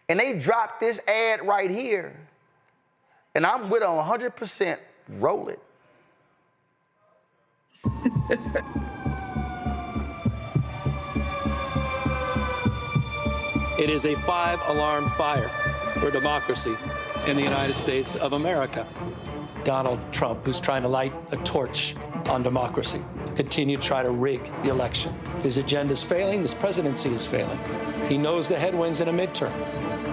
and they dropped this ad right here. And I'm with on 100%. Roll it. It is a 5-alarm fire for democracy in the United States of America. Donald Trump, who's trying to light a torch on democracy, continue to try to rig the election. His agenda is failing. This presidency is failing. He knows the headwinds in a midterm.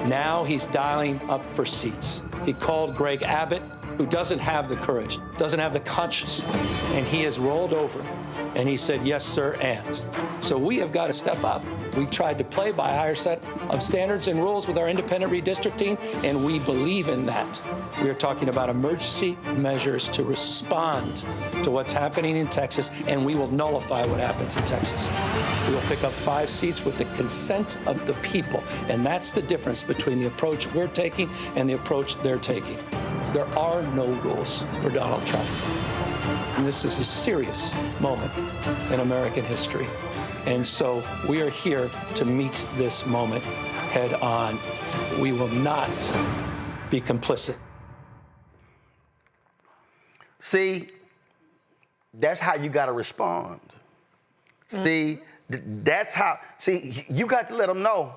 Now he's dialing up for seats. He called Greg Abbott, who doesn't have the courage, doesn't have the conscience, and he has rolled over and he said, yes, sir, and. So we have got to step up. We tried to play by a higher set of standards and rules with our independent redistricting, and we believe in that. We are talking about emergency measures to respond to what's happening in Texas, and we will nullify what happens in Texas. We will pick up 5 seats with the consent of the people, and that's the difference between the approach we're taking and the approach they're taking. There are no rules for Donald Trump. And this is a serious moment in American history. And so we are here to meet this moment head on. We will not be complicit. See, that's how you got to respond. See, that's how, see, you got to let them know.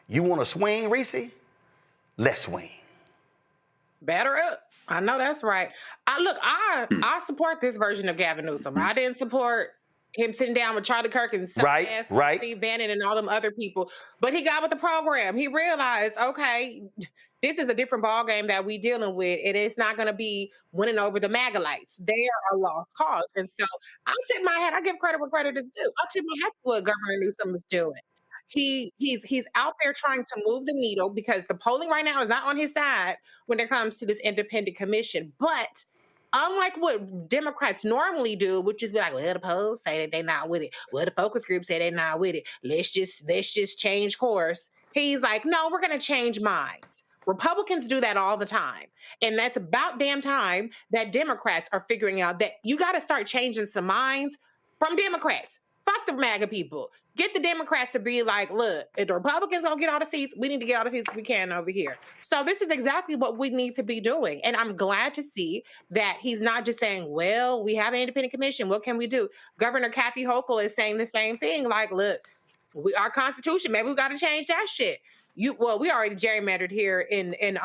You want to swing, Reese? Let's swing. Batter up. I know that's right. I support this version of Gavin Newsom. I didn't support him sitting down with Charlie Kirk and Steve Bannon and all them other people. But he got with the program. He realized, okay, this is a different ballgame that we dealing with, and it's not going to be winning over the MAGA-lites. They are a lost cause. And so I'll tip my hat. I give credit where credit is due. I'll tip my hat to what Governor Newsom is doing. He's out there trying to move the needle because the polling right now is not on his side when it comes to this independent commission. But unlike what Democrats normally do, which is be like, well, the polls say that they're not with it. Well, the focus group say they're not with it. Let's just change course. He's like, no, we're going to change minds. Republicans do that all the time. And that's about damn time that Democrats are figuring out that you got to start changing some minds from Democrats. Fuck the MAGA people. Get the Democrats to be like, look, if the Republicans don't get all the seats, we need to get all the seats we can over here. So this is exactly what we need to be doing. And I'm glad to see that he's not just saying, well, we have an independent commission. What can we do? Governor Kathy Hochul is saying the same thing. Like, look, our Constitution, maybe we got to change that shit. We already gerrymandered here in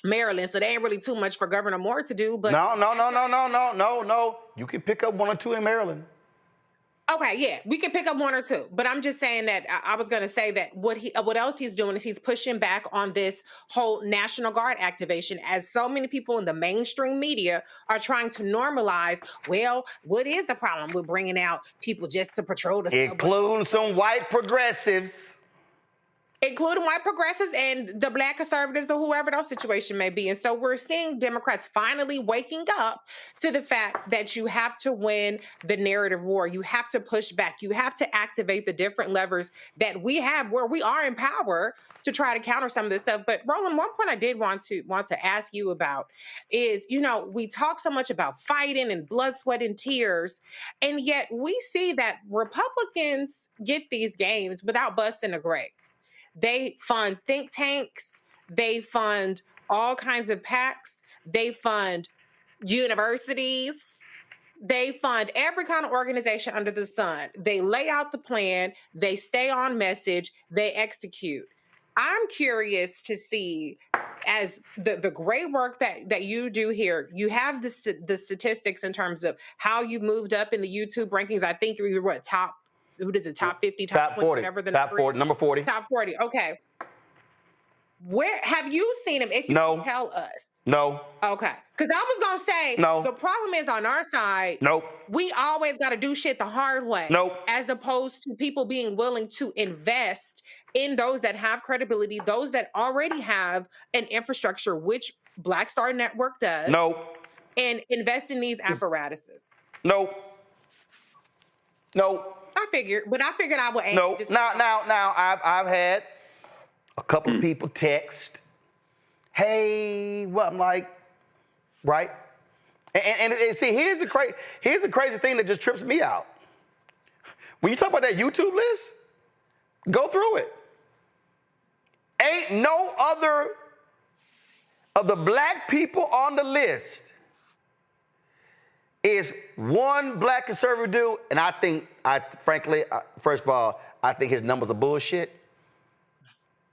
Maryland, so they ain't really too much for Governor Moore to do. But No. You can pick up 1 or 2 in Maryland. Okay, yeah, we can pick up 1 or 2, but I'm just saying that I was going to say that what else he's doing is he's pushing back on this whole National Guard activation, as so many people in the mainstream media are trying to normalize. Well, what is the problem with bringing out people just to patrol the subway? Including some white progressives. Including white progressives and the black conservatives or whoever those situation may be. And so we're seeing Democrats finally waking up to the fact that you have to win the narrative war. You have to push back. You have to activate the different levers that we have where we are in power to try to counter some of this stuff. But Roland, one point I did want to ask you about is, we talk so much about fighting and blood, sweat, and tears, and yet we see that Republicans get these gains without busting a grape. They fund think tanks. They fund all kinds of PACs. They fund universities. They fund every kind of organization under the sun. They lay out the plan. They stay on message. They execute. I'm curious to see, as the great work that you do here, you have the statistics in terms of how you moved up in the YouTube rankings. I think you're top 50, top 20, 40, whatever the top 40, number 40. Top 40, okay. Where have you seen him? If you can tell us. No. Okay. Because I was going to say, the problem is on our side, we always got to do shit the hard way. As opposed to people being willing to invest in those that have credibility, those that already have an infrastructure, which Black Star Network does. And invest in these apparatuses. I figured I would aim. Now, I've had a couple of people text, hey, well, I'm like, right? And see, here's the crazy thing that just trips me out. When you talk about that YouTube list, Go through it. Ain't no other of the black people on the list is one black conservative dude, and I think, frankly, first of all, I think his numbers are bullshit.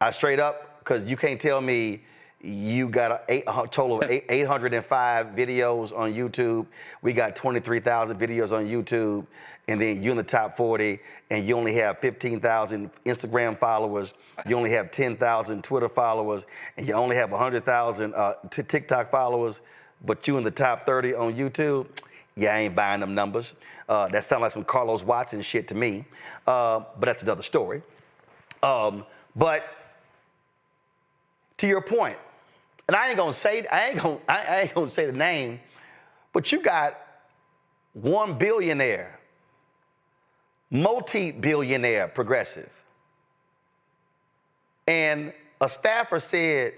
I straight up, because you can't tell me you got a total of 805 videos on YouTube. We got 23,000 videos on YouTube, and then you're in the top 40, and you only have 15,000 Instagram followers. You only have 10,000 Twitter followers, and you only have 100,000 TikTok followers, but you in the top 30 on YouTube. Yeah, I ain't buying them numbers. That sounds like some Carlos Watson shit to me, but that's another story. But to your point, and I ain't gonna say the name, but you got one billionaire, multi-billionaire progressive, and a staffer said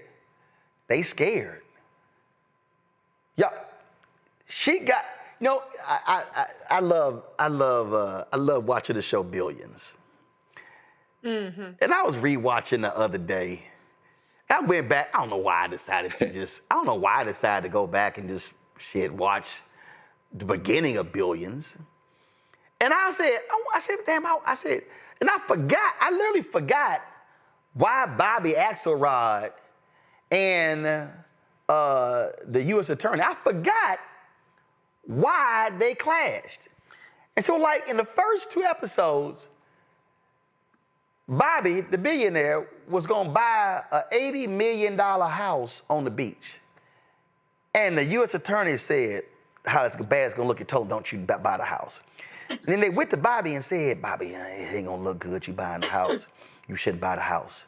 they scared. Yeah, she got. You know, I love watching the show Billions. Mm-hmm. And I was rewatching the other day. I went back. I don't know why I decided to go back and just watch the beginning of Billions. And I said, and I literally forgot why Bobby Axelrod and the U.S. Attorney, I forgot why they clashed. And so, like, in the first 2 episodes, Bobby, the billionaire, was gonna buy an $80 million house on the beach. And the U.S. Attorney said how bad it's gonna look, and told him, don't you buy the house. And then they went to Bobby and said, Bobby, it ain't gonna look good, you buying the house. You shouldn't buy the house.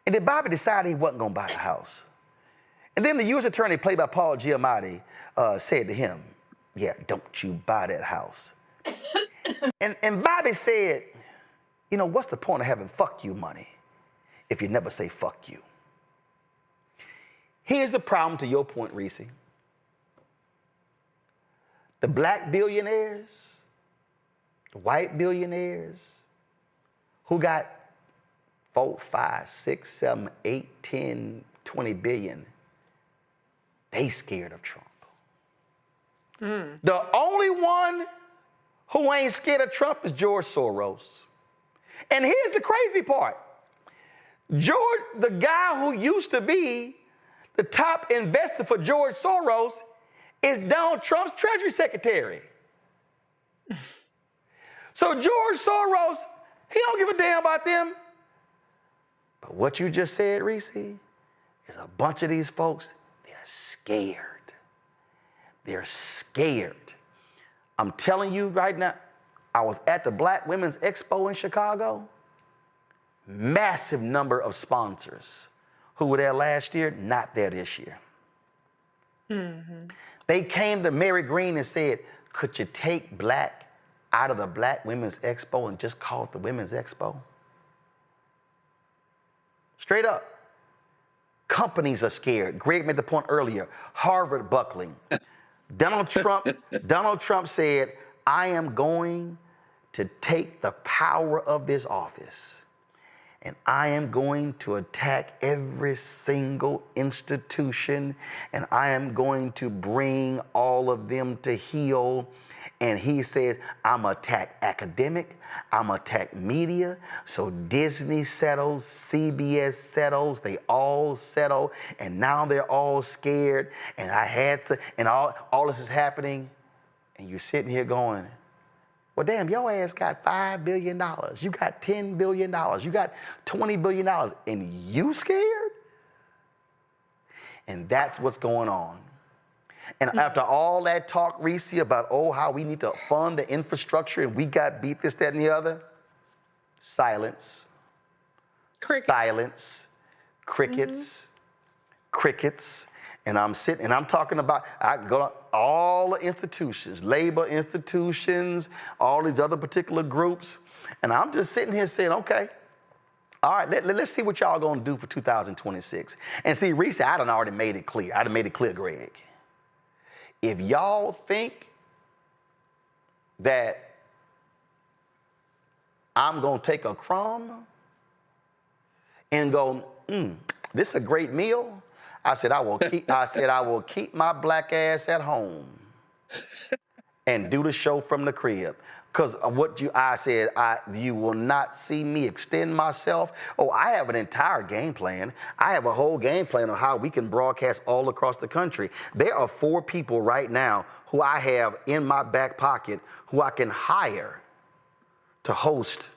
And then Bobby decided he wasn't gonna buy the house. And then the U.S. Attorney, played by Paul Giamatti, said to him, yeah, don't you buy that house. and Bobby said, you know, what's the point of having fuck you money if you never say fuck you? Here's the problem to your point, Reese. The black billionaires, the white billionaires, who got 4, 5, 6, 7, 8, 10, 20 billion, they scared of Trump. The only one who ain't scared of Trump is George Soros. And here's the crazy part. George, the guy who used to be the top investor for George Soros, is Donald Trump's Treasury Secretary. So George Soros, he don't give a damn about them. But what you just said, Reese, is a bunch of these folks, they're scared. They're scared. I'm telling you right now, I was at the Black Women's Expo in Chicago. Massive number of sponsors who were there last year, not there this year. Mm-hmm. They came to Mary Green and said, could you take black out of the Black Women's Expo and just call it the Women's Expo? Straight up. Companies are scared. Greg made the point earlier, Harvard buckling. Donald Trump said, I am going to take the power of this office and I am going to attack every single institution and I am going to bring all of them to heel. And he says, I'm gonna attack academic, I'm gonna attack media. So Disney settles, CBS settles, they all settle, and now they're all scared. And I had to, and all this is happening, and you're sitting here going, well, damn, your ass got $5 billion, you got $10 billion, you got $20 billion, and you scared? And that's what's going on. And after all that talk, Reese, about, how we need to fund the infrastructure and we got beat this, that, and the other, silence. Silence. Crickets. Crickets. And I'm sitting, and I'm talking about, I go to all the institutions, labor institutions, all these other particular groups, and I'm just sitting here saying, okay, all right, let's see what y'all gonna do for 2026. And see, Reese, I done already made it clear. I done made it clear, Greg. If y'all think that I'm going to take a crumb and go, this is a great meal. I said, I will keep my black ass at home and do the show from the crib. Because you will not see me extend myself. Oh, I have an entire game plan. I have a whole game plan on how we can broadcast all across the country. There are 4 people right now who I have in my back pocket who I can hire to host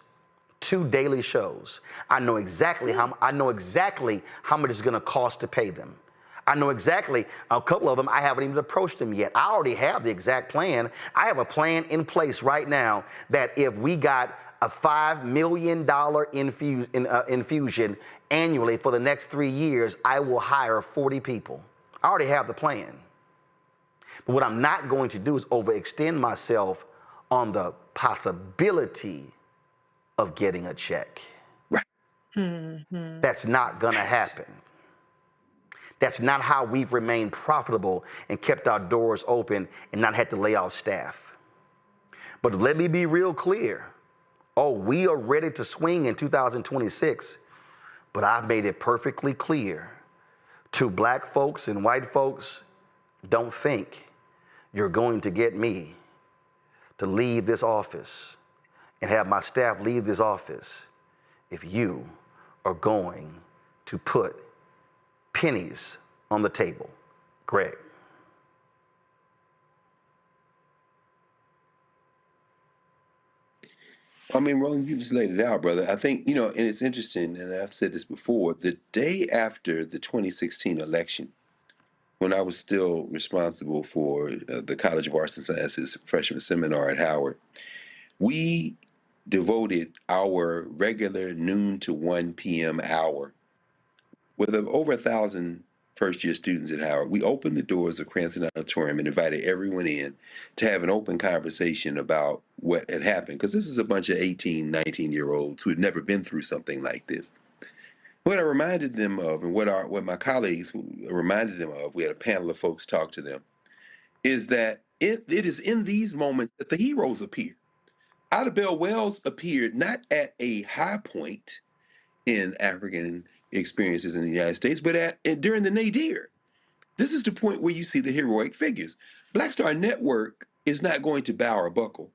2 daily shows. I know exactly how much it's gonna cost to pay them. I know exactly, a couple of them, I haven't even approached them yet. I already have the exact plan. I have a plan in place right now that if we got a $5 million infusion annually for the next 3 years, I will hire 40 people. I already have the plan. But what I'm not going to do is overextend myself on the possibility of getting a check. Right. That's not gonna happen. That's not how we've remained profitable and kept our doors open and not had to lay off staff. But let me be real clear. Oh, we are ready to swing in 2026, but I've made it perfectly clear to black folks and white folks, don't think you're going to get me to leave this office and have my staff leave this office if you are going to put pennies on the table. Greg. I mean, Roland, you just laid it out, brother. I think, and it's interesting, and I've said this before, the day after the 2016 election, when I was still responsible for the College of Arts and Sciences freshman seminar at Howard, we devoted our regular noon to 1 p.m. hour with over 1,000 first-year students at Howard. We opened the doors of Cranston Auditorium and invited everyone in to have an open conversation about what had happened, because this is a bunch of 18, 19-year-olds who had never been through something like this. What I reminded them of, and what my colleagues reminded them of, we had a panel of folks talk to them, is that it is in these moments that the heroes appear. Ida Bell Wells appeared not at a high point in African experiences in the United States, but during the nadir. This is the point where you see the heroic figures. Black Star Network is not going to bow or buckle.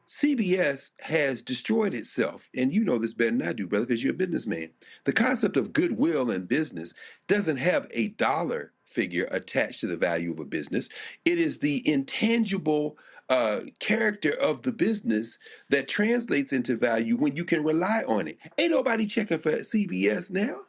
CBS has destroyed itself, and you know this better than I do, brother, because you're a businessman. The concept of goodwill in business doesn't have a dollar figure attached to the value of a business. It is the intangible character of the business that translates into value when you can rely on it. Ain't nobody checking for CBS now.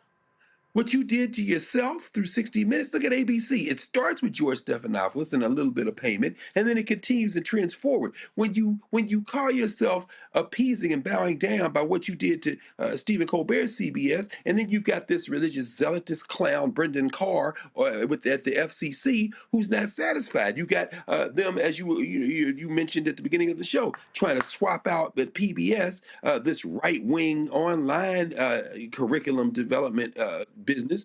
What you did to yourself through 60 Minutes, look at ABC. It starts with George Stephanopoulos and a little bit of payment, and then it continues and trends forward. When you call yourself appeasing and bowing down by what you did to Stephen Colbert's CBS, and then you've got this religious zealotous clown, Brendan Carr, at the FCC, who's not satisfied. You got them, as you mentioned at the beginning of the show, trying to swap out the PBS, this right-wing online curriculum development business.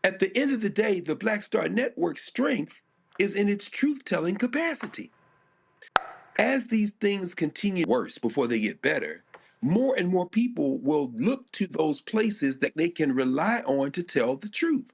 At the end of the day, the Black Star Network's strength is in its truth-telling capacity. As these things continue worse before they get better, more and more people will look to those places that they can rely on to tell the truth.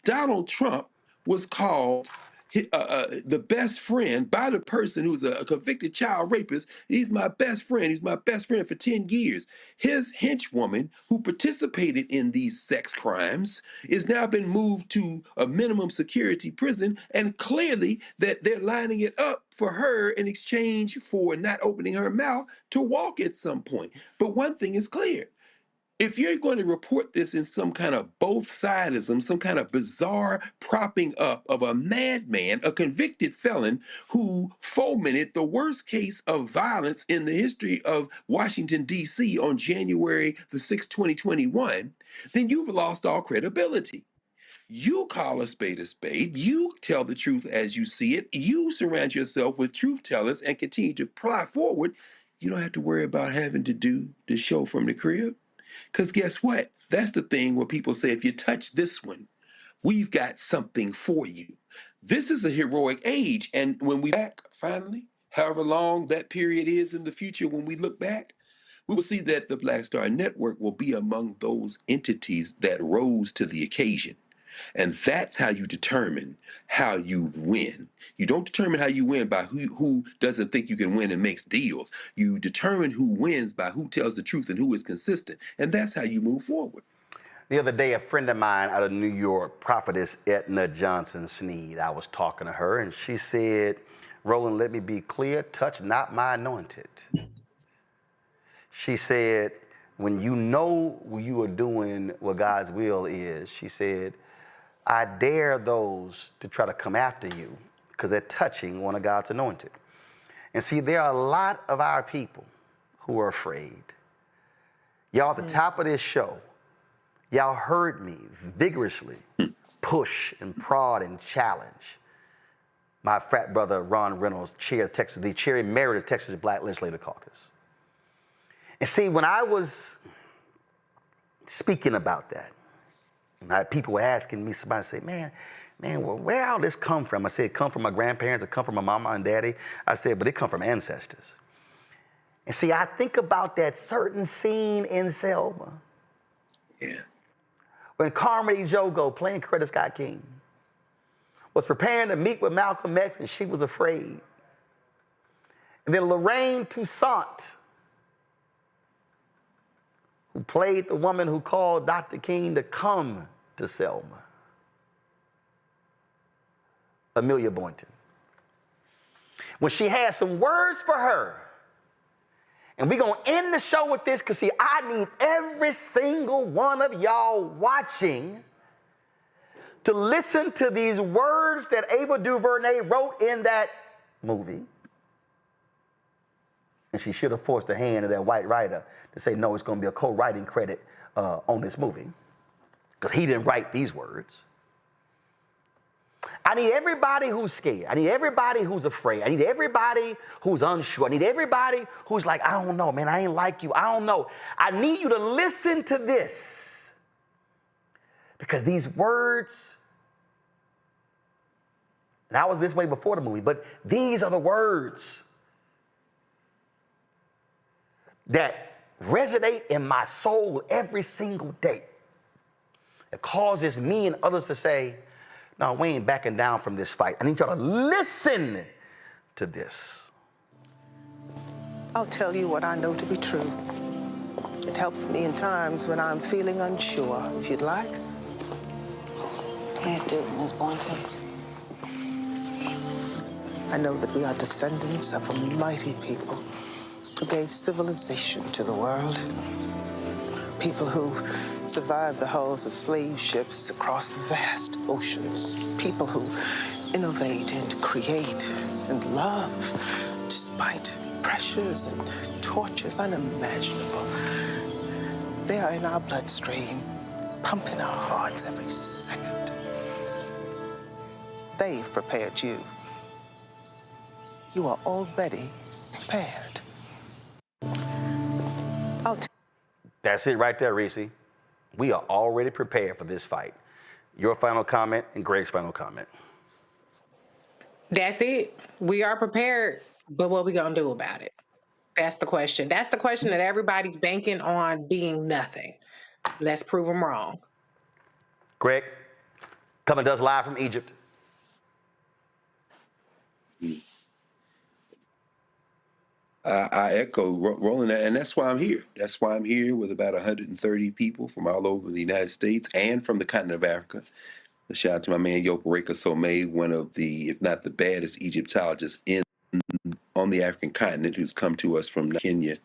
Donald Trump was called the best friend by the person who's a convicted child rapist. He's my best friend. He's my best friend for 10 years. His henchwoman, who participated in these sex crimes, is now been moved to a minimum security prison, and clearly that they're lining it up for her in exchange for not opening her mouth to walk at some point. But one thing is clear. If you're going to report this in some kind of both-sidism, some kind of bizarre propping up of a madman, a convicted felon who fomented the worst case of violence in the history of Washington, D.C. on January the 6th, 2021, then you've lost all credibility. You call a spade. You tell the truth as you see it. You surround yourself with truth tellers and continue to ply forward. You don't have to worry about having to do the show from the crib. Because guess what? That's the thing where people say, if you touch this one, we've got something for you. This is a heroic age. And when we back, finally, however long that period is in the future, when we look back, we will see that the Black Star Network will be among those entities that rose to the occasion. And that's how you determine how you win. You don't determine how you win by who doesn't think you can win and makes deals. You determine who wins by who tells the truth and who is consistent. And that's how you move forward. The other day, a friend of mine out of New York, prophetess Etna Johnson Sneed, I was talking to her, and she said, Roland, let me be clear, touch not my anointed. She said, when you know you are doing what God's will is, she said, I dare those to try to come after you because they're touching one of God's anointed. And see, there are a lot of our people who are afraid. Y'all, at the top of this show, y'all heard me vigorously push and prod and challenge my frat brother, Ron Reynolds, the chair emeritus of Texas Black Legislative Caucus. And see, when I was speaking about that, and people were asking me, somebody said, man, well, where all this come from? I said, it come from my grandparents, it come from my mama and daddy. I said, but it come from ancestors. And see, I think about that certain scene in Selma. Yeah. When Carmody Jogo, playing Coretta Scott King, was preparing to meet with Malcolm X and she was afraid. And then Lorraine Toussaint, who played the woman who called Dr. King to come to Selma. Amelia Boynton. When she had some words for her, and we're going to end the show with this because, see, I need every single one of y'all watching to listen to these words that Ava DuVernay wrote in that movie. And she should have forced the hand of that white writer to say, no, it's going to be a co-writing credit on this movie because he didn't write these words. I need everybody who's scared. I need everybody who's afraid. I need everybody who's unsure. I need everybody who's like, I don't know, man, I ain't like you. I don't know. I need you to listen to this because these words, and I was this way before the movie, but these are the words that resonate in my soul every single day. It causes me and others to say, no, we ain't backing down from this fight. I need y'all to listen to this. I'll tell you what I know to be true. It helps me in times when I'm feeling unsure, if you'd like. Please do, Ms. Boynton. I know that we are descendants of a mighty people who gave civilization to the world. People who survived the hulls of slave ships across vast oceans. People who innovate and create and love despite pressures and tortures unimaginable. They are in our bloodstream, pumping our hearts every second. They've prepared you. You are already prepared. That's it right there, Reese. We are already prepared for this fight. Your final comment and Greg's final comment. That's it. We are prepared, but what we gonna do about it? That's the question. That's the question that everybody's banking on being nothing. Let's prove them wrong. Greg, coming to us live from Egypt. I echo Roland, and that's why I'm here. That's why I'm here with about 130 people from all over the United States and from the continent of Africa. A shout out to my man Yopareka Somé, one of the, if not the baddest Egyptologists on the African continent, who's come to us from Kenya.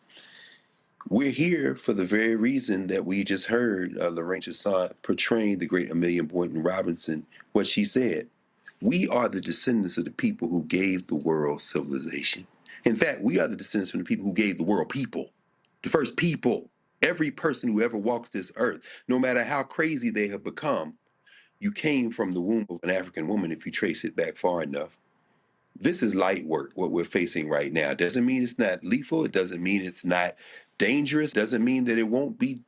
We're here for the very reason that we just heard Lorraine Toussaint portraying the great Amelia Boynton Robinson, what she said. We are the descendants of the people who gave the world civilization. In fact, we are the descendants from the people who gave the world people, the first people. Every person who ever walks this earth, no matter how crazy they have become, you came from the womb of an African woman if you trace it back far enough. This is light work, what we're facing right now. It doesn't mean it's not lethal. It doesn't mean it's not dangerous. It doesn't mean that it won't be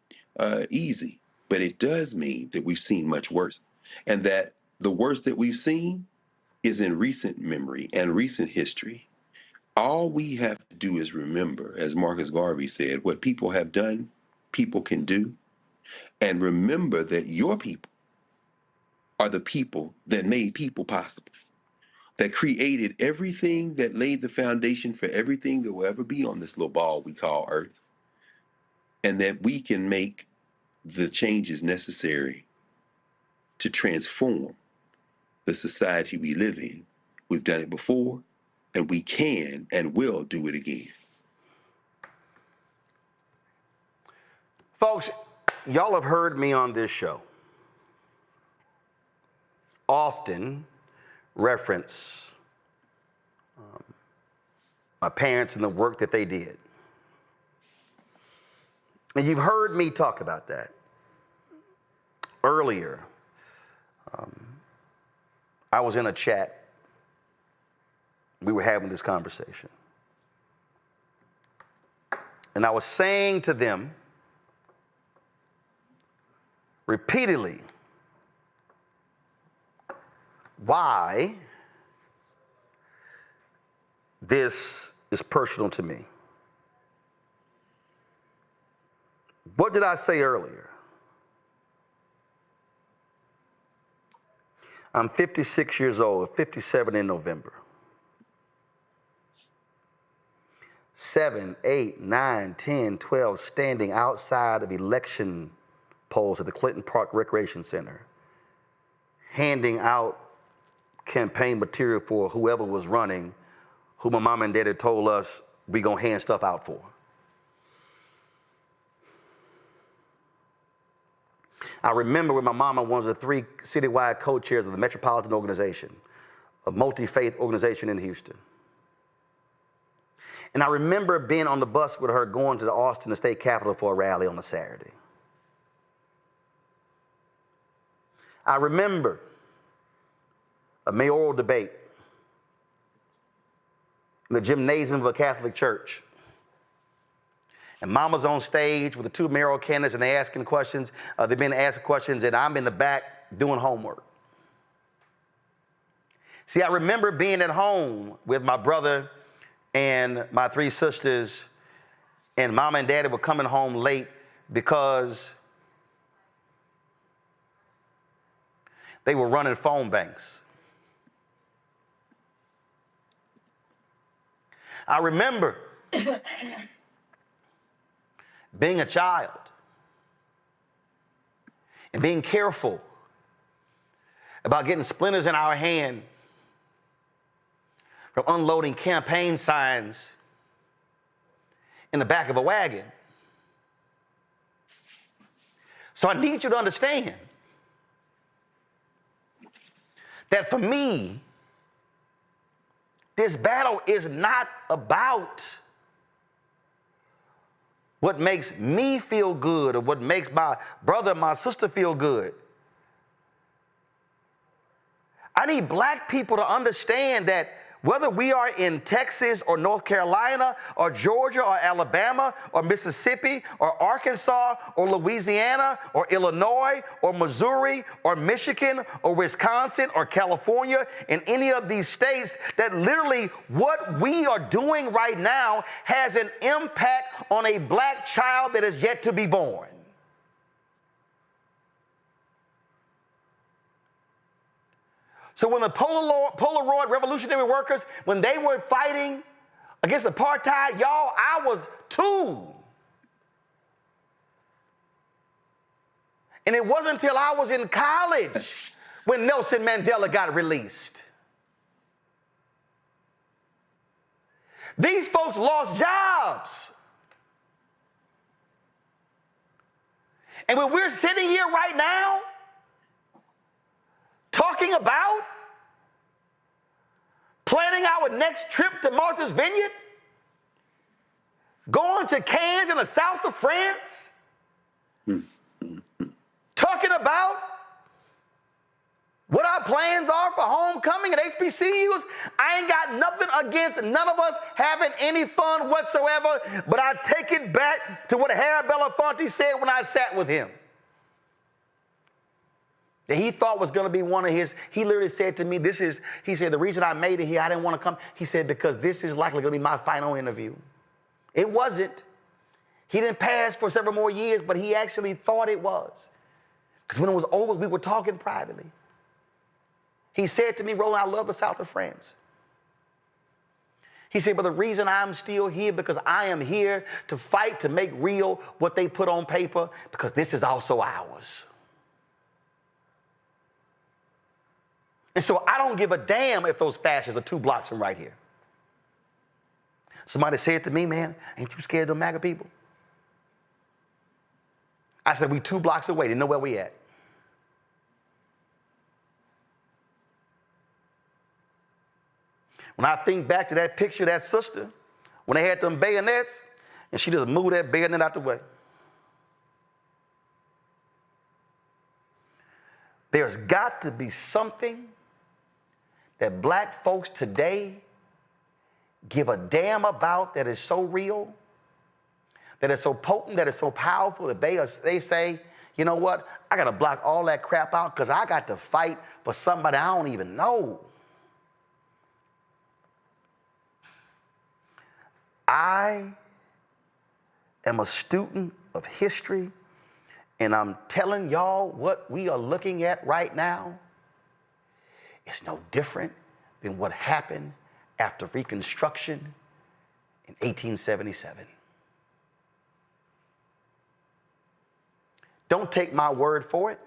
easy. But it does mean that we've seen much worse. And that the worst that we've seen is in recent memory and recent history. All we have to do is remember, as Marcus Garvey said, what people have done, people can do. And remember that your people are the people that made people possible, that created everything, that laid the foundation for everything that will ever be on this little ball we call Earth, and that we can make the changes necessary to transform the society we live in. We've done it before, and we can and will do it again. Folks, y'all have heard me on this show often reference my parents and the work that they did. And you've heard me talk about that. Earlier, I was in a chat. We were having this conversation. And I was saying to them repeatedly why this is personal to me. What did I say earlier? I'm 56 years old, 57 in November. 7, 8, 9, 10, 12 standing outside of election polls at the Clinton Park Recreation Center, handing out campaign material for whoever was running, who my mom and dad had told us we gonna hand stuff out for. I remember when my mama was one of the 3 citywide co-chairs of the Metropolitan Organization, a multi-faith organization in Houston. And I remember being on the bus with her going to the Austin, the state capitol, for a rally on a Saturday. I remember a mayoral debate in the gymnasium of a Catholic church. And Mama's on stage with the 2 mayoral candidates, and they're asking questions. They've been asking questions, and I'm in the back doing homework. See, I remember being at home with my brother and my 3 sisters, and Mama and Daddy were coming home late because they were running phone banks. I remember being a child and being careful about getting splinters in our hand from unloading campaign signs in the back of a wagon. So I need you to understand that for me, this battle is not about what makes me feel good or what makes my brother, my sister feel good. I need black people to understand that whether we are in Texas or North Carolina or Georgia or Alabama or Mississippi or Arkansas or Louisiana or Illinois or Missouri or Michigan or Wisconsin or California, in any of these states, that literally what we are doing right now has an impact on a black child that is yet to be born. So when the Polaroid revolutionary workers, when they were fighting against apartheid, y'all, I was 2. And it wasn't until I was in college when Nelson Mandela got released. These folks lost jobs. And when we're sitting here right now, talking about planning our next trip to Martha's Vineyard, going to Cannes in the south of France, talking about what our plans are for homecoming at HBCUs. I ain't got nothing against none of us having any fun whatsoever, but I take it back to what Harry Belafonte said when I sat with him. that he thought was going to be one of his. He literally said to me, he said, the reason I made it here, I didn't want to come. He said, because this is likely going to be my final interview. It wasn't. He didn't pass for several more years, but he actually thought it was. Because when it was over, we were talking privately. He said to me, Roland, I love the South of France. He said, but the reason I'm still here, because I am here to fight to make real what they put on paper, because this is also ours. And so I don't give a damn if those fascists are 2 blocks from right here. Somebody said to me, man, ain't you scared of the MAGA people? I said, we 2 blocks away. They know where we at. When I think back to that picture of that sister, when they had them bayonets, and she just moved that bayonet out the way. There's got to be something that black folks today give a damn about that is so real, that is so potent, that is so powerful, that they say, you know what, I got to block all that crap out because I got to fight for somebody I don't even know. I am a student of history, and I'm telling y'all what we are looking at right now is no different than what happened after Reconstruction in 1877. Don't take my word for it.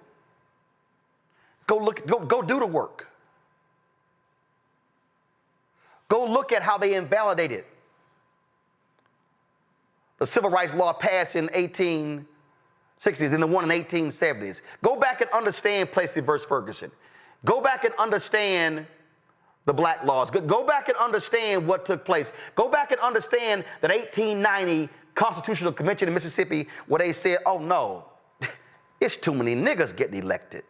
Go do the work. Go look at how they invalidated the civil rights law passed in 1860s and the one in 1870s. Go back and understand Plessy versus Ferguson. Go back and understand the black laws. Go back and understand what took place. Go back and understand that 1890 Constitutional Convention in Mississippi where they said, oh no, it's too many niggas getting elected.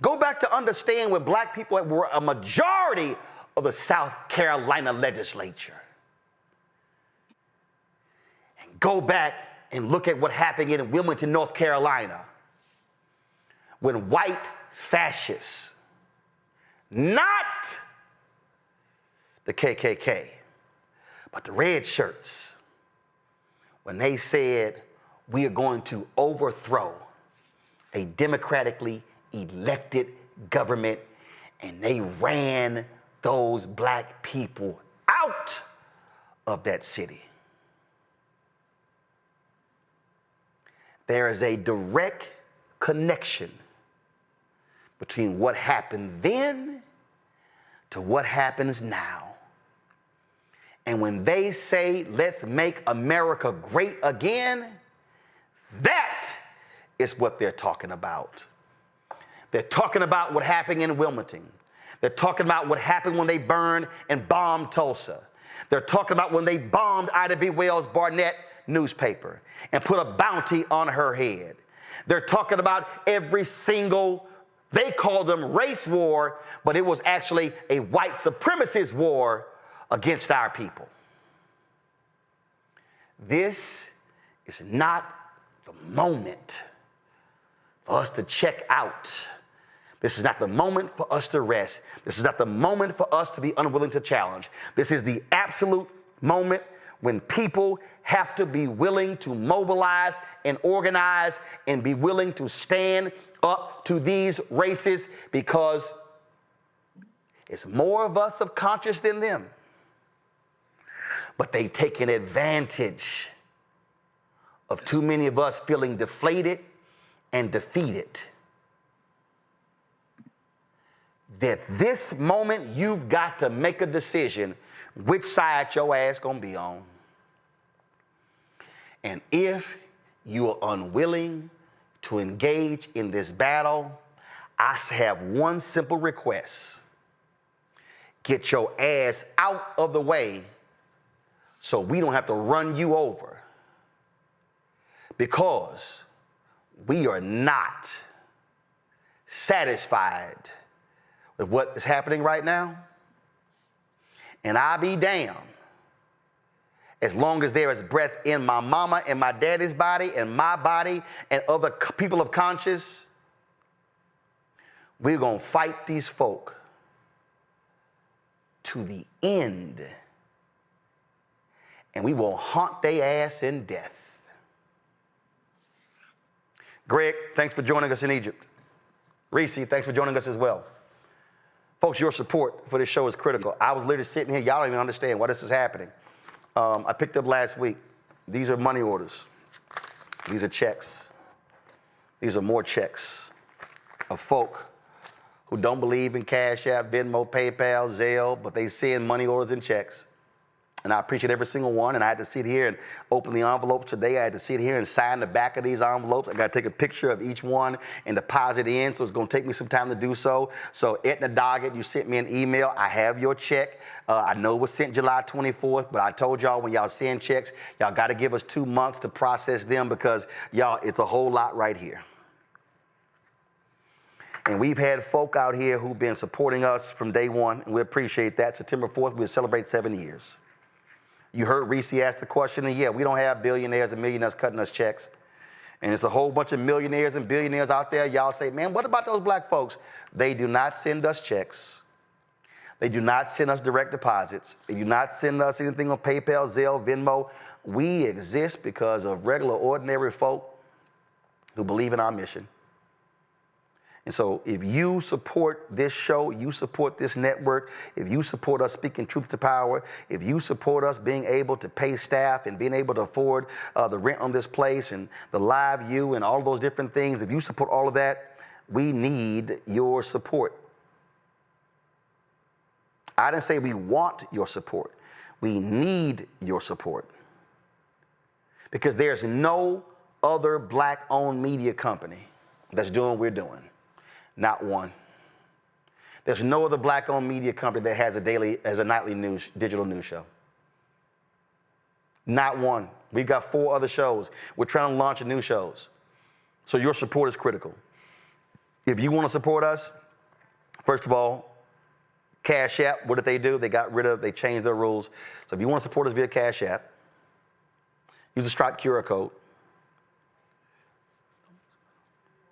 Go back to understand when black people were a majority of the South Carolina legislature. Go back and look at what happened in Wilmington, North Carolina, when white fascists, not the KKK, but the red shirts, when they said, we are going to overthrow a democratically elected government, and they ran those black people out of that city. There is a direct connection between what happened then to what happens now. And when they say, let's make America great again, that is what they're talking about. They're talking about what happened in Wilmington. They're talking about what happened when they burned and bombed Tulsa. They're talking about when they bombed Ida B. Wells Barnett newspaper and put a bounty on her head. They're talking about every single, they call them race war, but it was actually a white supremacist war against our people. This is not the moment for us to check out. This is not the moment for us to rest. This is not the moment for us to be unwilling to challenge. This is the absolute moment when people have to be willing to mobilize and organize and be willing to stand up to these races, because it's more of us subconscious than them. But they've taken advantage of too many of us feeling deflated and defeated. That this moment you've got to make a decision which side your ass gonna be on. And if you are unwilling to engage in this battle, I have one simple request. Get your ass out of the way so we don't have to run you over. Because we are not satisfied with what is happening right now. And I'll be damned as long as there is breath in my mama and my daddy's body and my body and other people of conscience We're going to fight these folk to the end. And we will haunt their ass in death. Greg, thanks for joining us in Egypt. Reese, thanks for joining us as well. Folks, your support for this show is critical. I was literally sitting here. Y'all don't even understand why this is happening. I picked up last week. These are money orders. These are checks. These are more checks of folk who don't believe in Cash App, Venmo, PayPal, Zelle, but they send money orders and checks. And I appreciate every single one. And I had to sit here and open the envelopes today. I had to sit here and sign the back of these envelopes. I got to take a picture of each one and deposit in. So it's going to take me some time to do so. So Etna Doggett, you sent me an email. I have your check. I know it was sent July 24th, but I told y'all when y'all send checks, y'all got to give us 2 months to process them because, y'all, it's a whole lot right here. And we've had folk out here who've been supporting us from day one, and we appreciate that. September 4th, we'll celebrate 7 years. You heard Reese ask the question, and yeah, we don't have billionaires and millionaires cutting us checks. And there's a whole bunch of millionaires and billionaires out there. Y'all say, man, what about those black folks? They do not send us checks. They do not send us direct deposits. They do not send us anything on PayPal, Zelle, Venmo. We exist because of regular, ordinary folk who believe in our mission. And so if you support this show, you support this network, if you support us speaking truth to power, if you support us being able to pay staff and being able to afford the rent on this place and the live view and all those different things, if you support all of that, we need your support. I didn't say we want your support. We need your support. Because there's no other black-owned media company that's doing what we're doing. Not one. There's no other black-owned media company that has a nightly news, digital news show. Not one. We've got 4 other shows. We're trying to launch new shows. So your support is critical. If you want to support us, first of all, Cash App, what did they do? They changed their rules. So if you want to support us via Cash App, use the Stripe QR code.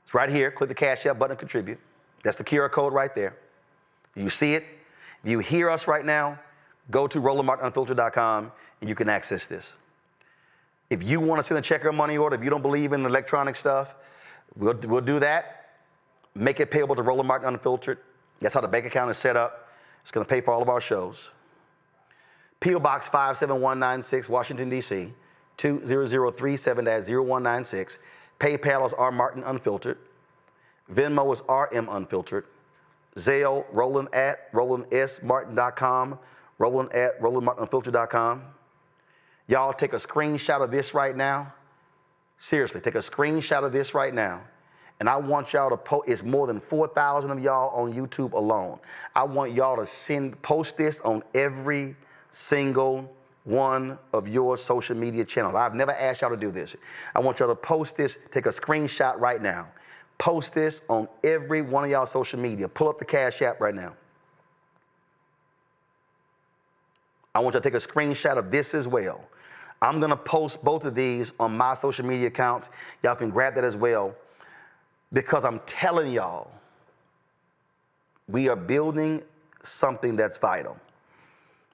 It's right here. Click the Cash App button and contribute. That's the QR code right there. You see it. If you hear us right now, go to RolandMartinUnfiltered.com and you can access this. If you want to send a check or money order, if you don't believe in electronic stuff, we'll do that. Make it payable to Roland Martin Unfiltered. That's how the bank account is set up. It's going to pay for all of our shows. P.O. Box 57196, Washington, D.C., 20037-0196. PayPal is R Martin Unfiltered. Venmo is RM Unfiltered. Zelle, Roland at RolandSMartin.com. Roland at RolandMartinUnfiltered.com. Y'all take a screenshot of this right now. Seriously, take a screenshot of this right now. And I want y'all to post, it's more than 4,000 of y'all on YouTube alone. I want y'all to post this on every single one of your social media channels. I've never asked y'all to do this. I want y'all to post this, take a screenshot right now. Post this on every one of y'all social media. Pull up the Cash App right now. I want y'all to take a screenshot of this as well. I'm gonna post both of these on my social media accounts. Y'all can grab that as well. Because I'm telling y'all, we are building something that's vital.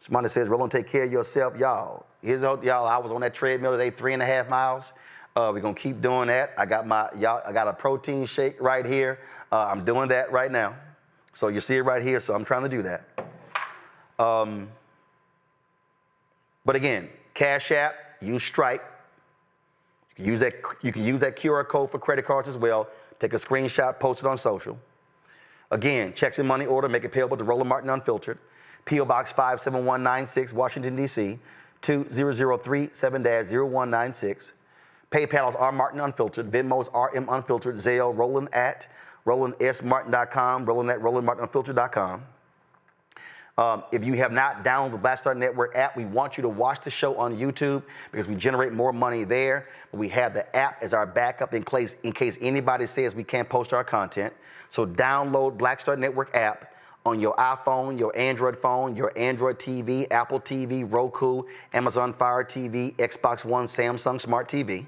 Somebody says, Roland, take care of yourself. Y'all, I was on that treadmill today, 3.5 miles. We're going to keep doing that. I got a protein shake right here. I'm doing that right now. So you see it right here, so I'm trying to do that. But again, Cash App, use Stripe. You can use that QR code for credit cards as well. Take a screenshot, post it on social. Again, checks and money order, make it payable to Roland Martin Unfiltered. P.O. Box 57196, Washington, D.C., 20037-0196. PayPal is R Martin Unfiltered. Venmo is RM Unfiltered. Zelle, Roland at RolandSMartin.com. Roland at RolandMartinUnfiltered.com. If you have not downloaded the Black Star Network app, we want you to watch the show on YouTube because we generate more money there. We have the app as our backup in case anybody says we can't post our content. So download Black Star Network app on your iPhone, your Android phone, your Android TV, Apple TV, Roku, Amazon Fire TV, Xbox One, Samsung Smart TV.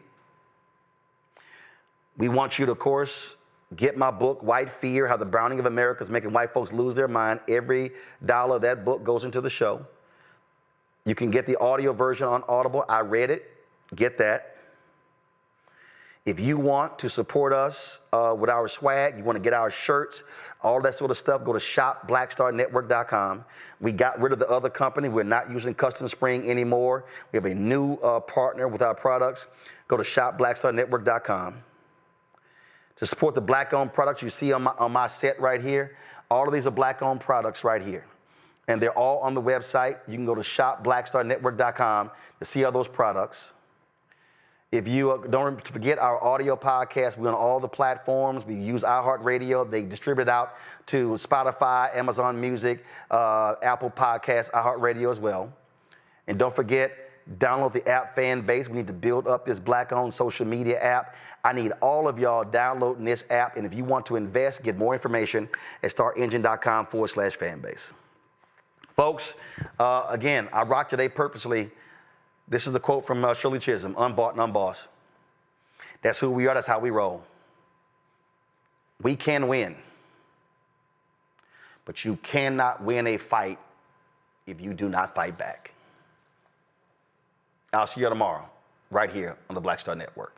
We want you to, of course, Get my book, White Fear, How the Browning of America is Making White Folks Lose Their Mind. Every dollar of that book goes into the show. You can get the audio version on Audible. I read it. Get that. If you want to support us with our swag, you want to get our shirts, all that sort of stuff, go to shopblackstarnetwork.com. We got rid of the other company. We're not using Custom Spring anymore. We have a new partner with our products. Go to shopblackstarnetwork.com. To support the black-owned products you see on my set right here, all of these are black-owned products right here. And they're all on the website. You can go to shopblackstarnetwork.com to see all those products. If you don't forget our audio podcast, we're on all the platforms. We use iHeartRadio. They distribute it out to Spotify, Amazon Music, Apple Podcasts, iHeartRadio as well. And don't forget, download the app Fan Base. We need to build up this black-owned social media app. I need all of y'all downloading this app. And if you want to invest, get more information at startengine.com/fanbase. Folks, again, I rock today purposely. This is the quote from Shirley Chisholm, unbought and unbossed. That's who we are. That's how we roll. We can win, but you cannot win a fight if you do not fight back. I'll see you tomorrow, right here on the Black Star Network.